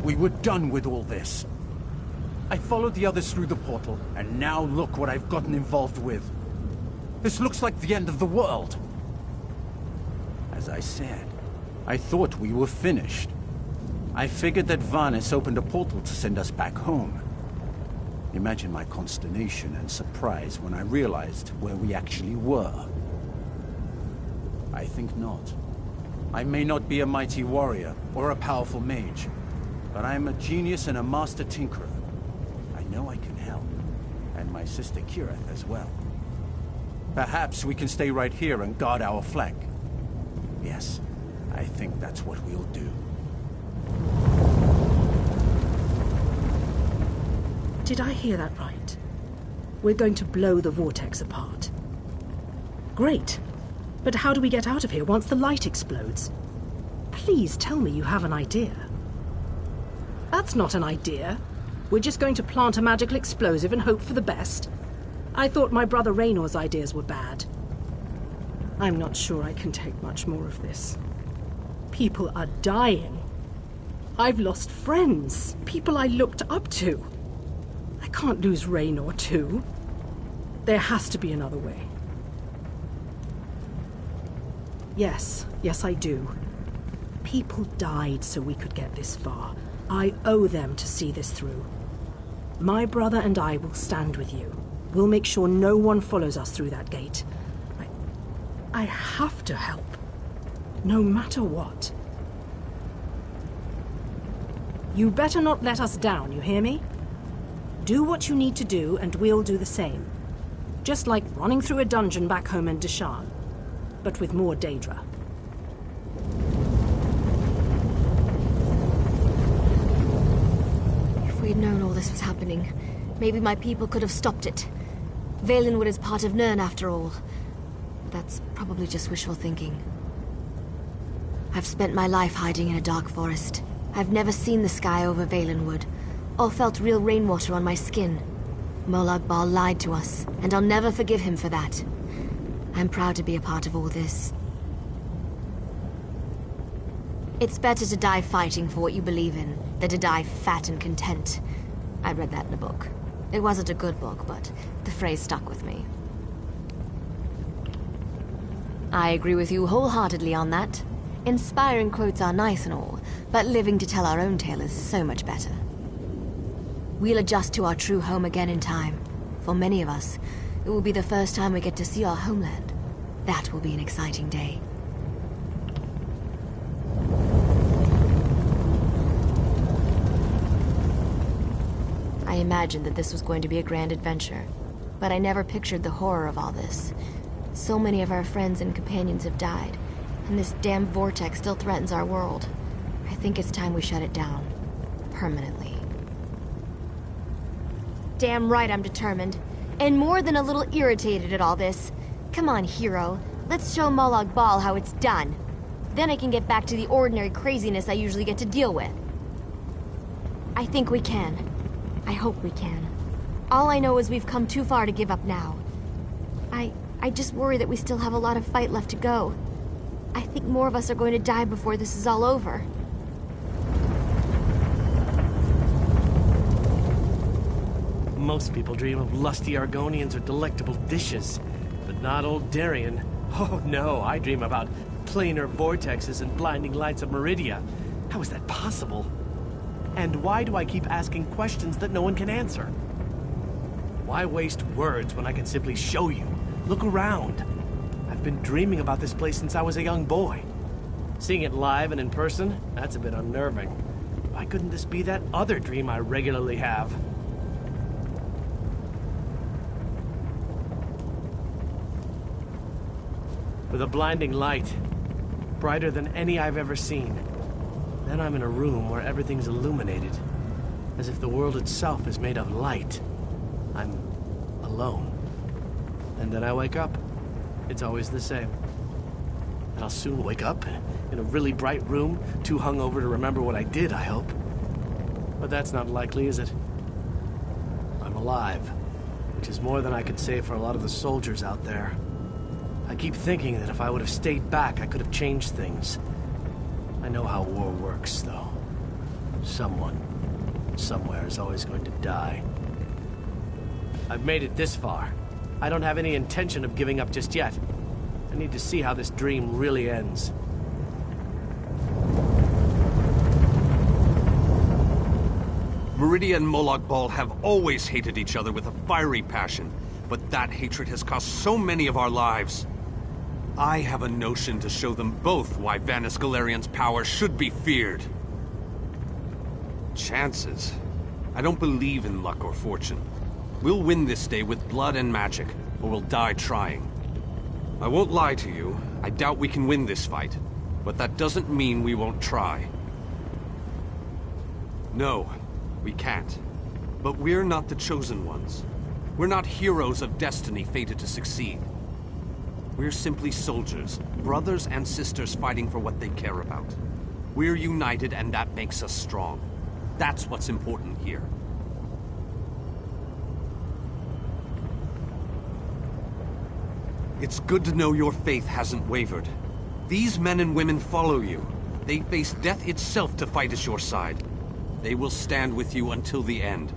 We were done with all this. I followed the others through the portal, and now look what I've gotten involved with. This looks like the end of the world. As I said, I thought we were finished. I figured that Varnis opened a portal to send us back home. Imagine my consternation and surprise when I realized where we actually were. I think not. I may not be a mighty warrior or a powerful mage, but I'm a genius and a master tinkerer. I know I can help, and my sister Kirith as well. Perhaps we can stay right here and guard our flank. Yes, I think that's what we'll do. Did I hear that right? We're going to blow the vortex apart. Great. But how do we get out of here once the light explodes? Please tell me you have an idea. That's not an idea. We're just going to plant a magical explosive and hope for the best. I thought my brother Raynor's ideas were bad. I'm not sure I can take much more of this. People are dying. I've lost friends, people I looked up to. I can't lose Raynor too. There has to be another way. Yes, I do. People died so we could get this far. I owe them to see this through. My brother and I will stand with you. We'll make sure no one follows us through that gate. I have to help. No matter what. You better not let us down, you hear me? Do what you need to do, and we'll do the same. Just like running through a dungeon back home in Deshan, but with more Daedra. If we'd known all this was happening, maybe my people could have stopped it. Valenwood is part of Nirn, after all. That's probably just wishful thinking. I've spent my life hiding in a dark forest. I've never seen the sky over Valenwood, or felt real rainwater on my skin. Molag Bal lied to us, and I'll never forgive him for that. I'm proud to be a part of all this. It's better to die fighting for what you believe in, than to die fat and content. I read that in a book. It wasn't a good book, but the phrase stuck with me. I agree with you wholeheartedly on that. Inspiring quotes are nice and all, but living to tell our own tale is so much better. We'll adjust to our true home again in time. For many of us, it will be the first time we get to see our homeland. That will be an exciting day. I imagined that this was going to be a grand adventure, but I never pictured the horror of all this. So many of our friends and companions have died, and this damn vortex still threatens our world. I think it's time we shut it down. Permanently. Damn right I'm determined. And more than a little irritated at all this. Come on, hero. Let's show Molag Bal how it's done. Then I can get back to the ordinary craziness I usually get to deal with. I think we can. I hope we can. All I know is we've come too far to give up now. I just worry that we still have a lot of fight left to go. I think more of us are going to die before this is all over. Most people dream of lusty Argonians or delectable dishes, but not old Darien. Oh no, I dream about planar vortexes and blinding lights of Meridia. How is that possible? And why do I keep asking questions that no one can answer? Why waste words when I can simply show you? Look around. I've been dreaming about this place since I was a young boy. Seeing it live and in person, that's a bit unnerving. Why couldn't this be that other dream I regularly have? With a blinding light, brighter than any I've ever seen. Then I'm in a room where everything's illuminated, as if the world itself is made of light. I'm alone. And then I wake up. It's always the same. And I'll soon wake up in a really bright room, too hungover to remember what I did, I hope. But that's not likely, is it? I'm alive, which is more than I could say for a lot of the soldiers out there. I keep thinking that if I would have stayed back, I could have changed things. I know how war works, though. Someone, somewhere is always going to die. I've made it this far. I don't have any intention of giving up just yet. I need to see how this dream really ends. Meridia and Molag Bal have always hated each other with a fiery passion, but that hatred has cost so many of our lives. I have a notion to show them both why Vanis Galarian's power should be feared. Chances? I don't believe in luck or fortune. We'll win this day with blood and magic, or we'll die trying. I won't lie to you, I doubt we can win this fight, but that doesn't mean we won't try. No, we can't. But we're not the chosen ones. We're not heroes of destiny fated to succeed. We're simply soldiers, brothers and sisters fighting for what they care about. We're united and that makes us strong. That's what's important here. It's good to know your faith hasn't wavered. These men and women follow you. They face death itself to fight at your side. They will stand with you until the end.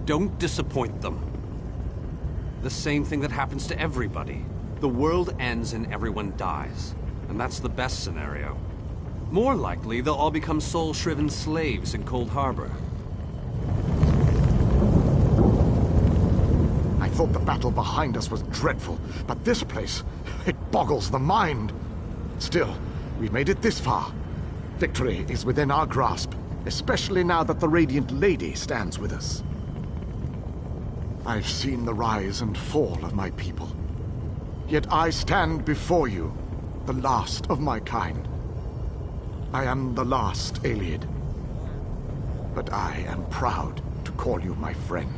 Don't disappoint them. The same thing that happens to everybody. The world ends and everyone dies. And that's the best scenario. More likely, they'll all become soul-shriven slaves in Cold Harbor. I thought the battle behind us was dreadful, but this place, it boggles the mind. Still, we've made it this far. Victory is within our grasp, especially now that the Radiant Lady stands with us. I've seen the rise and fall of my people. Yet I stand before you, the last of my kind. I am the last Ayleid. But I am proud to call you my friend.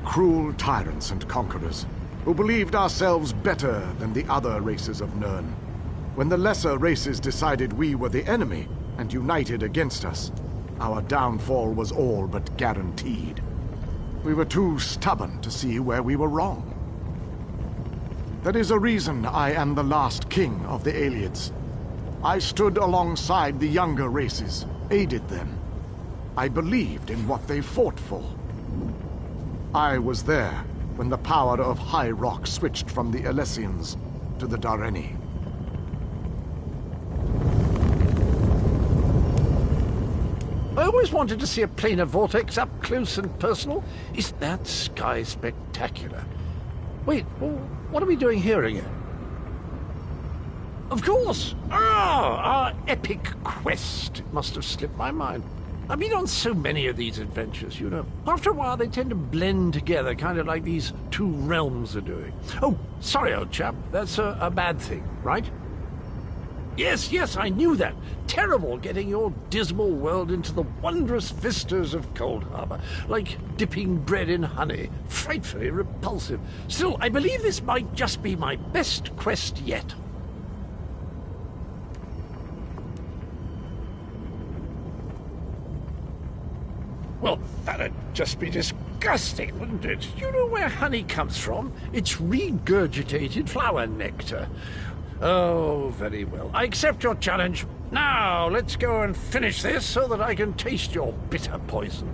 Cruel tyrants and conquerors, who believed ourselves better than the other races of Nirn. When the lesser races decided we were the enemy and united against us, our downfall was all but guaranteed. We were too stubborn to see where we were wrong. There is a reason I am the last king of the Ayleids. I stood alongside the younger races, aided them. I believed in what they fought for. I was there when the power of High Rock switched from the Alessians to the Dareni. I always wanted to see a planar vortex up close and personal. Isn't that sky spectacular? Wait, what are we doing here again? Of course! Our epic quest. It must have slipped my mind. I've been on so many of these adventures, you know. After a while, they tend to blend together, kind of like these two realms are doing. Oh, sorry, old chap. That's a bad thing, right? Yes, I knew that. Terrible getting your dismal world into the wondrous vistas of Cold Harbor. Like dipping bread in honey. Frightfully repulsive. Still, I believe this might just be my best quest yet. Well, that'd just be disgusting, wouldn't it? You know where honey comes from? It's regurgitated flower nectar. Oh, very well. I accept your challenge. Now, let's go and finish this so that I can taste your bitter poison.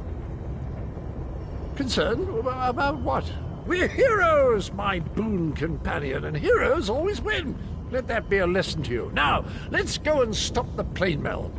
Concerned? About what? We're heroes, my boon companion, and heroes always win. Let that be a lesson to you. Now, let's go and stop the plane meld.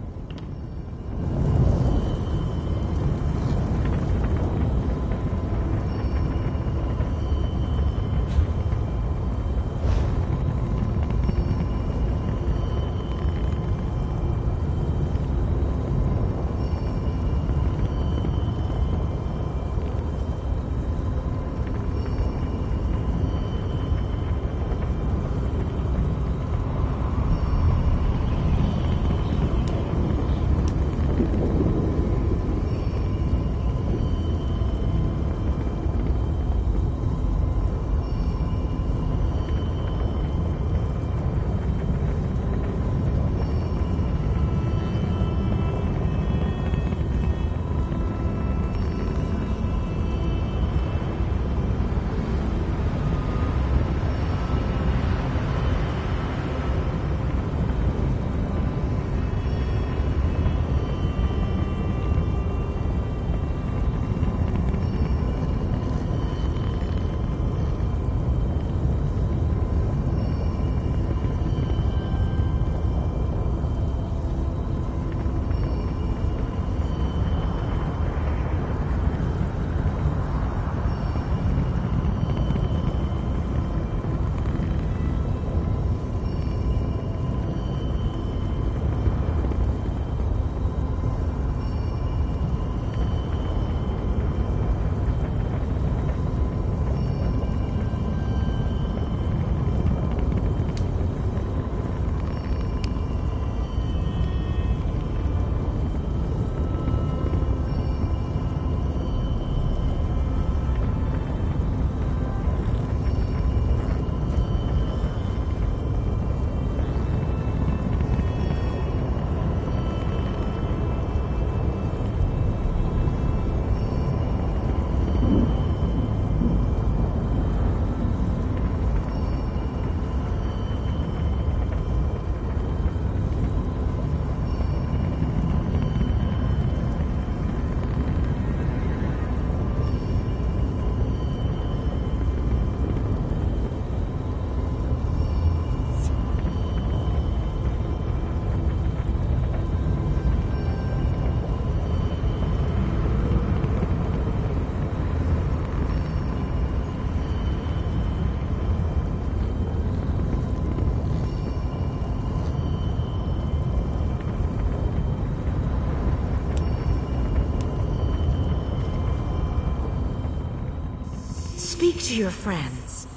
Speak to your friends,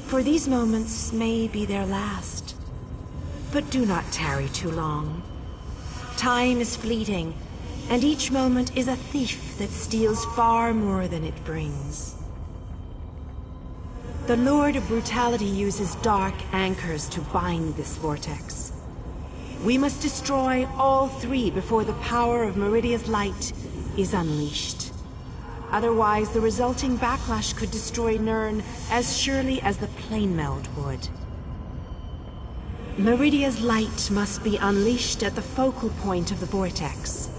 for these moments may be their last. But do not tarry too long. Time is fleeting, and each moment is a thief that steals far more than it brings. The Lord of Brutality uses dark anchors to bind this vortex. We must destroy all three before the power of Meridia's light is unleashed. Otherwise, the resulting backlash could destroy Nirn as surely as the plane meld would. Meridia's light must be unleashed at the focal point of the vortex.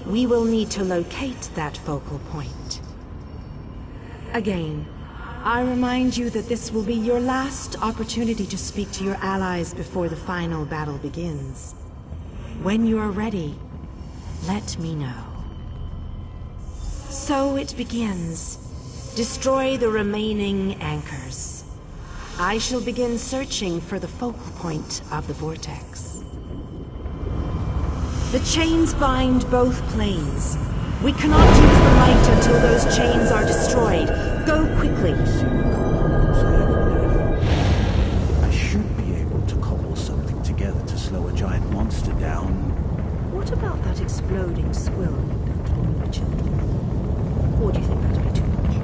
We will need to locate that focal point. Again, I remind you that this will be your last opportunity to speak to your allies before the final battle begins. When you are ready, let me know. So it begins. Destroy the remaining anchors. I shall begin searching for the focal point of the vortex. The chains bind both planes. We cannot use the light until those chains are destroyed. Go quickly. I should be able to cobble something together to slow a giant monster down. What about that exploding squirrel you built for me, children? Or do you think that'd be too much?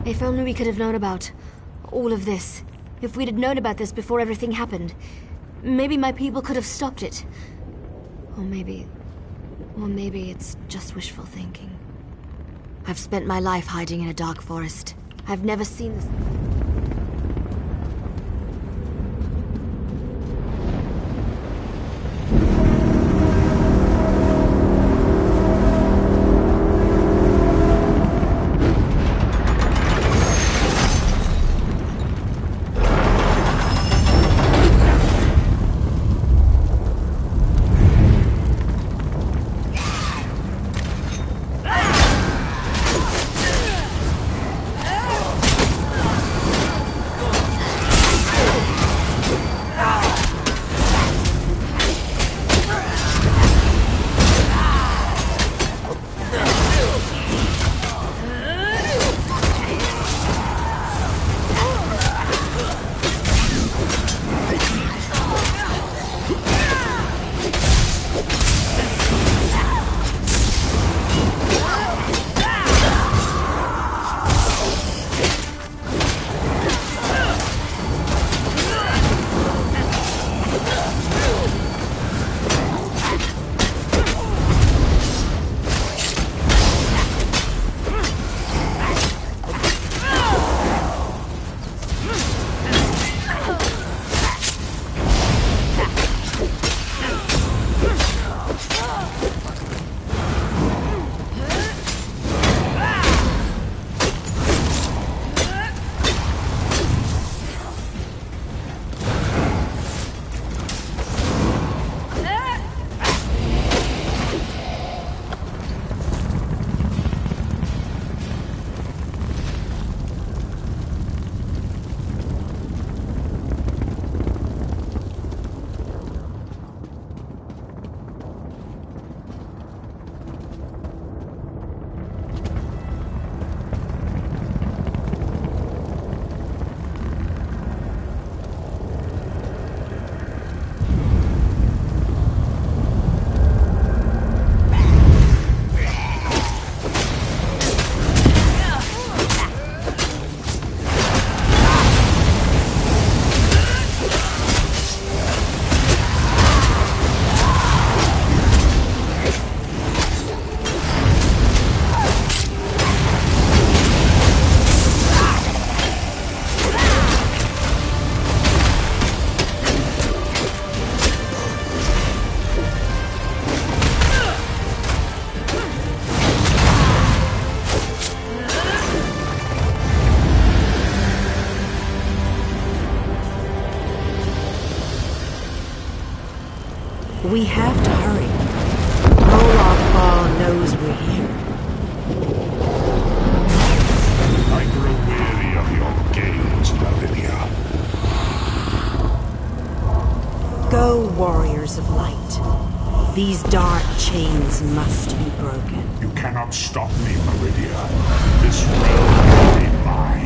If only we could have known about all of this. If we'd have known about this before everything happened. Maybe my people could have stopped it. Or maybe it's just wishful thinking. I've spent my life hiding in a dark forest. I've never seen this. We have to hurry. Molag Bal knows we're here. I grow weary of your games, Meridia. Go, warriors of light. These dark chains must be broken. You cannot stop me, Meridia. This realm will be mine.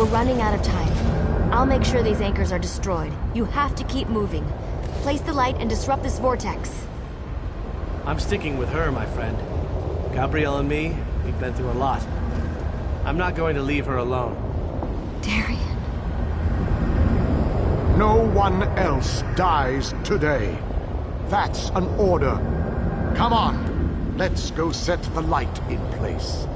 We're running out of time. I'll make sure these anchors are destroyed. You have to keep moving. Place the light and disrupt this vortex. I'm sticking with her, my friend. Gabrielle and me, we've been through a lot. I'm not going to leave her alone. Darian. No one else dies today. That's an order. Come on, let's go set the light in place.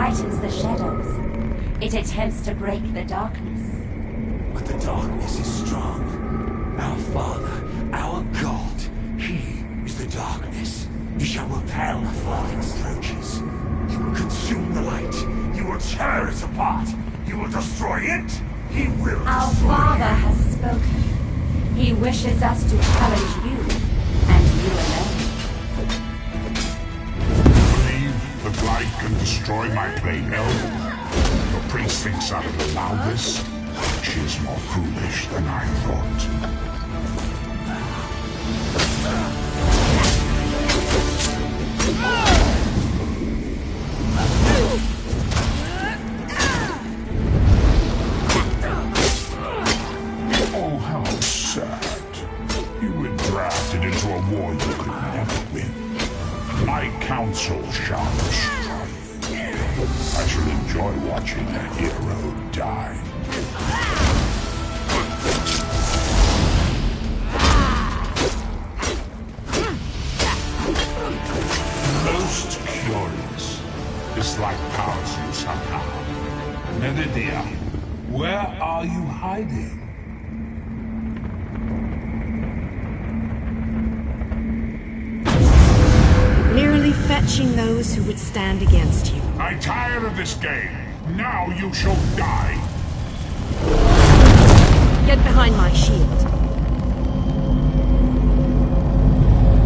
frightens the shadows. It attempts to break the darkness. But the darkness is strong. Our Father, our God, He is the darkness. He shall repel all its approaches. He will consume the light. He will tear it apart. He will destroy it. He will Our destroy Father it. has spoken. He wishes us to challenge you, and you alone. Believe the Blight can destroy my plane elf? Your priest thinks I would allow this? She is more foolish than I thought. Oh, how sad. You were drafted into a war you could never win. My counsel shall destroy you. I shall enjoy watching a hero die. Most curious. This light powers you somehow. Meridia, where are you hiding? Merely fetching those who would stand against you. I'm tired of this game. Now you shall die. Get behind my shield.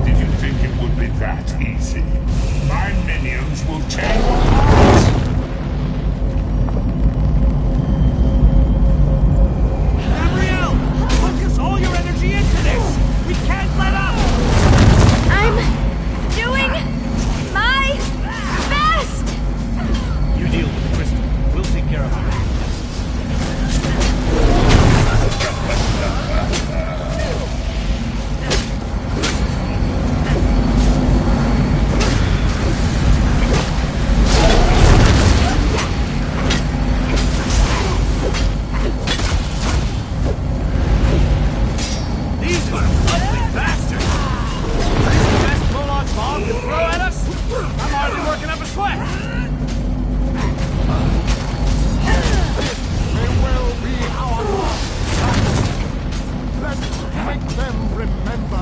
Did you think it would be that easy? My minions will tear you apart. Gabrielle! Focus all your energy into this! We can't let up! I'm doing my best! You deal with the crystal. We'll take care of our own. These are ugly bastards! This is the best Moloch bomb can throw at us? I'm already working up a sweat! May well be our last. Let's make them remember.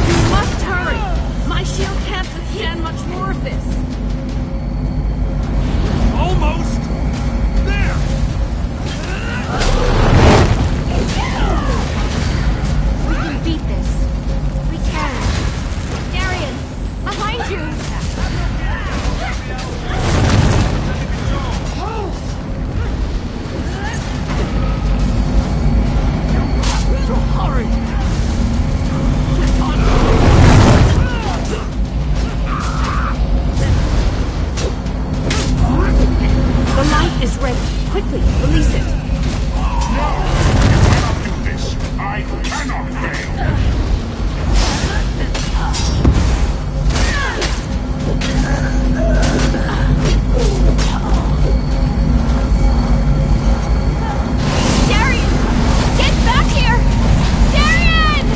You must hurry! My shield can't withstand much more of this. Almost! There! We can beat this. We can. Darian, behind you! To hurry. The light is ready. Quickly, release it. No! You cannot do this! I cannot fail! Darian! Get back here! Darian!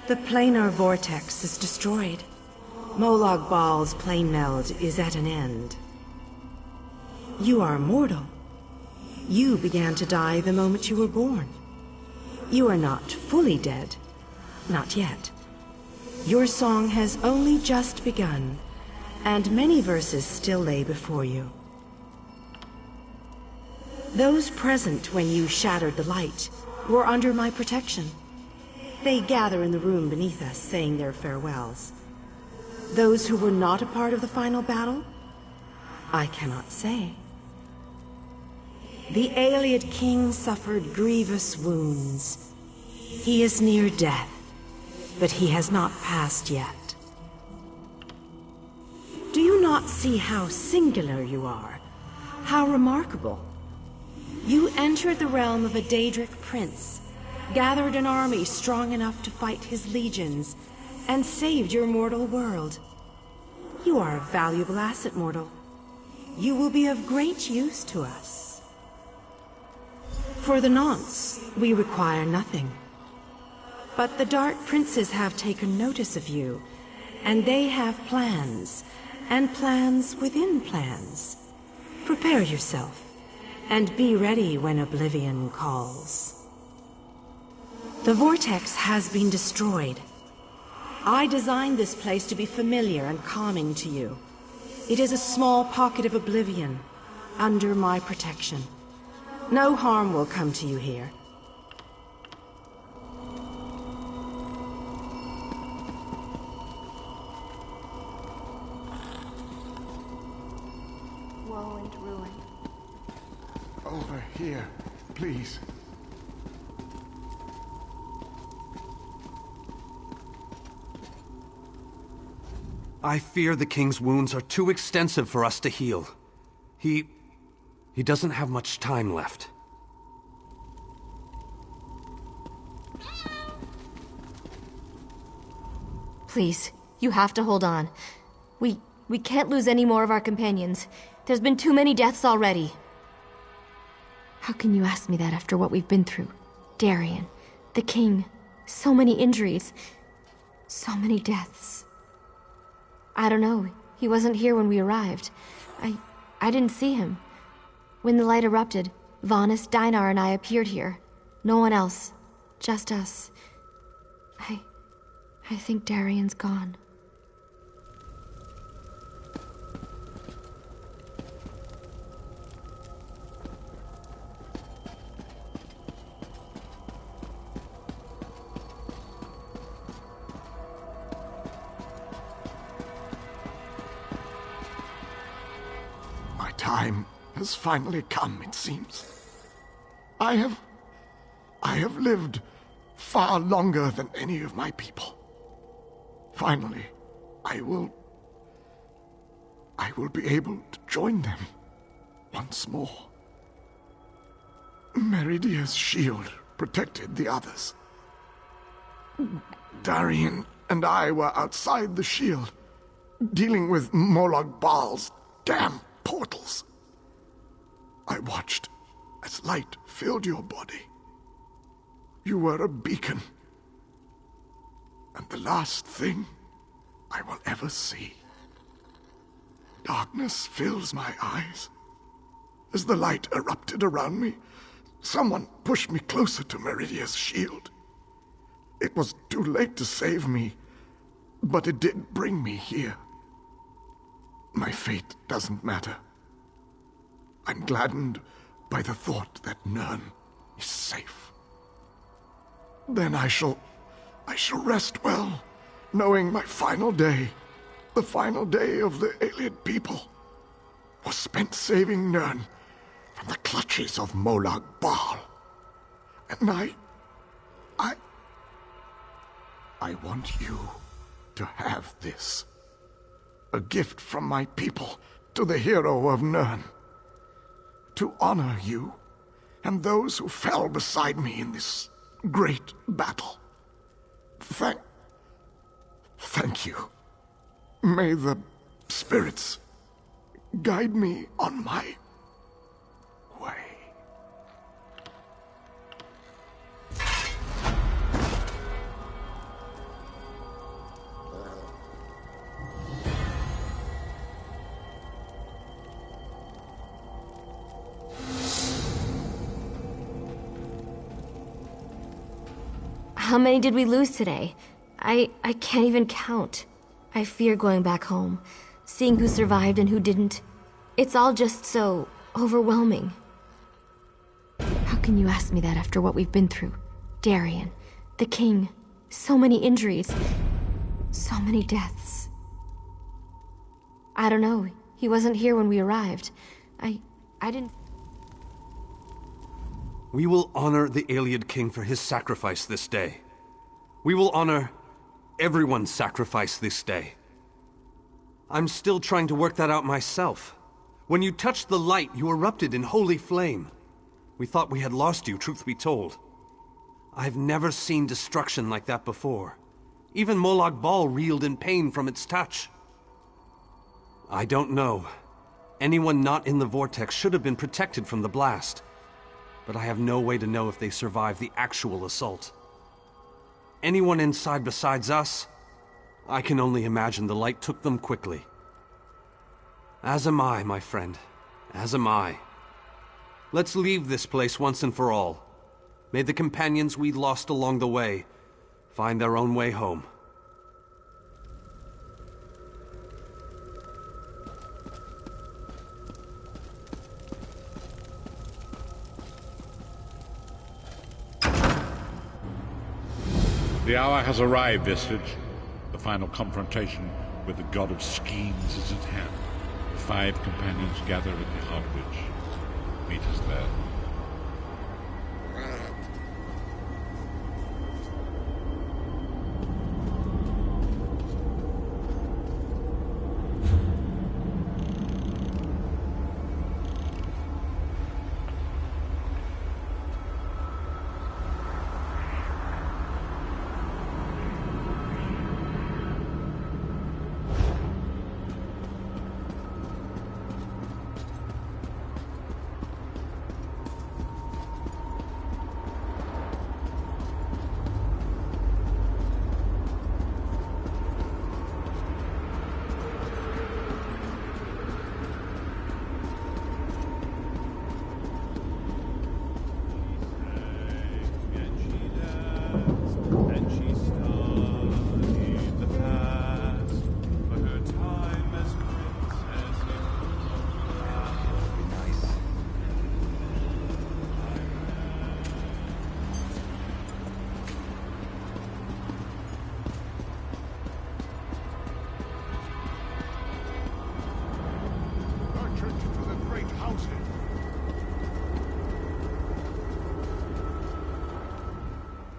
The planar vortex is destroyed. Molag Bal's plane meld is at an end. You are mortal. You began to die the moment you were born. You are not fully dead. Not yet. Your song has only just begun, and many verses still lay before you. Those present when you shattered the light were under my protection. They gather in the room beneath us, saying their farewells. Those who were not a part of the final battle? I cannot say. The Ayleid king suffered grievous wounds. He is near death, but he has not passed yet. not see how singular you are? How remarkable. You entered the realm of a Daedric prince, gathered an army strong enough to fight his legions, and saved your mortal world. You are a valuable asset, mortal. You will be of great use to us. For the nonce, we require nothing. But the Dark Princes have taken notice of you, and they have plans, and plans within plans. Prepare yourself, and be ready when Oblivion calls. The Vortex has been destroyed. I designed this place to be familiar and calming to you. It is a small pocket of Oblivion, under my protection. No harm will come to you here. Woe and ruin. Over here, please. I fear the king's wounds are too extensive for us to heal. He doesn't have much time left. Please, you have to hold on. We can't lose any more of our companions. There's been too many deaths already. How can you ask me that after what we've been through? Darien, the king, so many injuries, so many deaths. I don't know. He wasn't here when we arrived. I didn't see him. When the light erupted, Vanis, Dinar, and I appeared here. No one else. Just us. I think Darien's gone. My time has finally come, it seems. I have lived far longer than any of my people. Finally, I will be able to join them once more. Meridia's shield protected the others. Darien and I were outside the shield, dealing with Molag Bal's damn portals. I watched as light filled your body. You were a beacon. And the last thing I will ever see. Darkness fills my eyes. As the light erupted around me, someone pushed me closer to Meridia's shield. It was too late to save me, but it did bring me here. My fate doesn't matter. I'm gladdened by the thought that Nirn is safe. Then I shall rest well, knowing my final day, the final day of the Ayleid people, was spent saving Nirn from the clutches of Molag Bal. And I want you to have this. A gift from my people to the hero of Nirn. To honor you and those who fell beside me in this great battle. Thank you. May the spirits guide me on my way. How many did we lose today? I can't even count. I fear going back home, seeing who survived and who didn't. It's all just so overwhelming. How can you ask me that after what we've been through? Darien, the king, so many injuries, so many deaths. I don't know. He wasn't here when we arrived. I didn't... We will honor the Ayleid king for his sacrifice this day. We will honor everyone's sacrifice this day. I'm still trying to work that out myself. When you touched the light, you erupted in holy flame. We thought we had lost you, truth be told. I've never seen destruction like that before. Even Molag Bal reeled in pain from its touch. I don't know. Anyone not in the vortex should have been protected from the blast. But I have no way to know if they survived the actual assault. Anyone inside besides us? I can only imagine the light took them quickly. As am I, my friend. As am I. Let's leave this place once and for all. May the companions we lost along the way find their own way home. The hour has arrived, Vistage. The final confrontation with the god of schemes is at hand. The 5 companions gather at the Heart Ridge. Meet us there.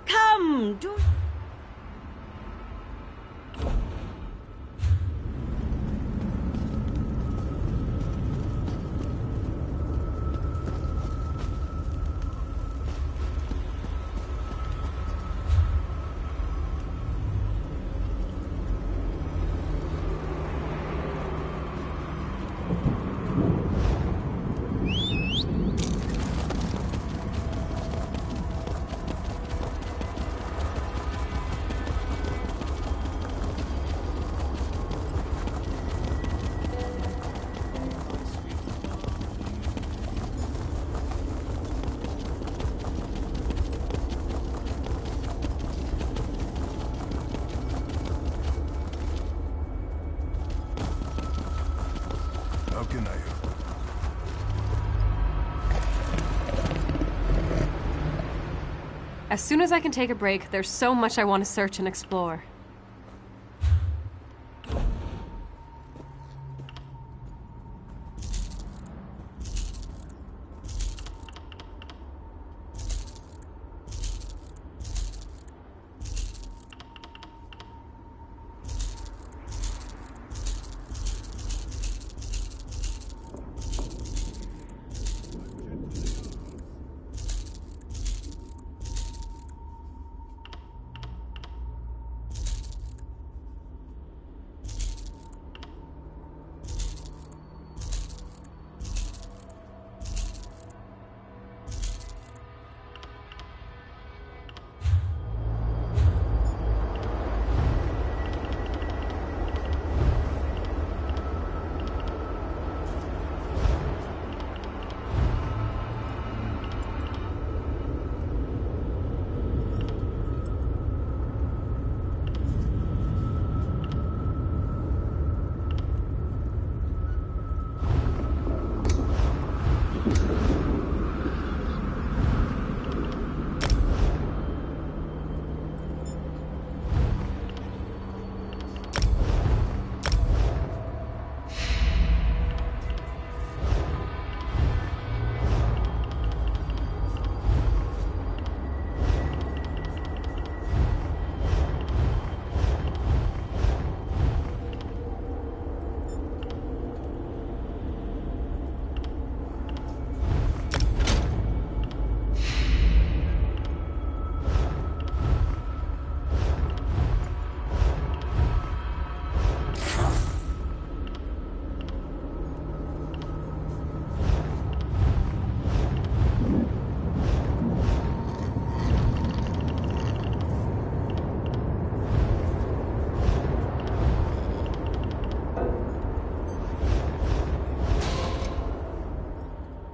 Come, do... As soon as I can take a break, there's so much I want to search and explore.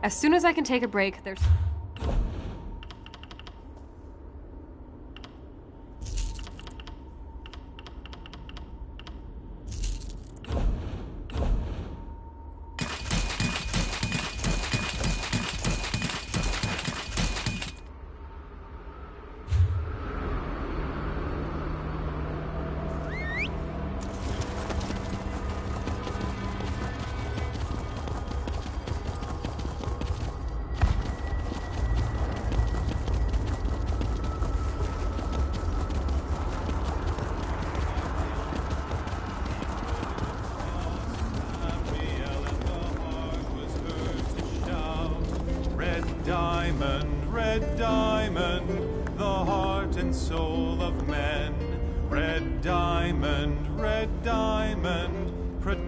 As soon as I can take a break, there's... Red diamond, the heart and soul of men. Red diamond,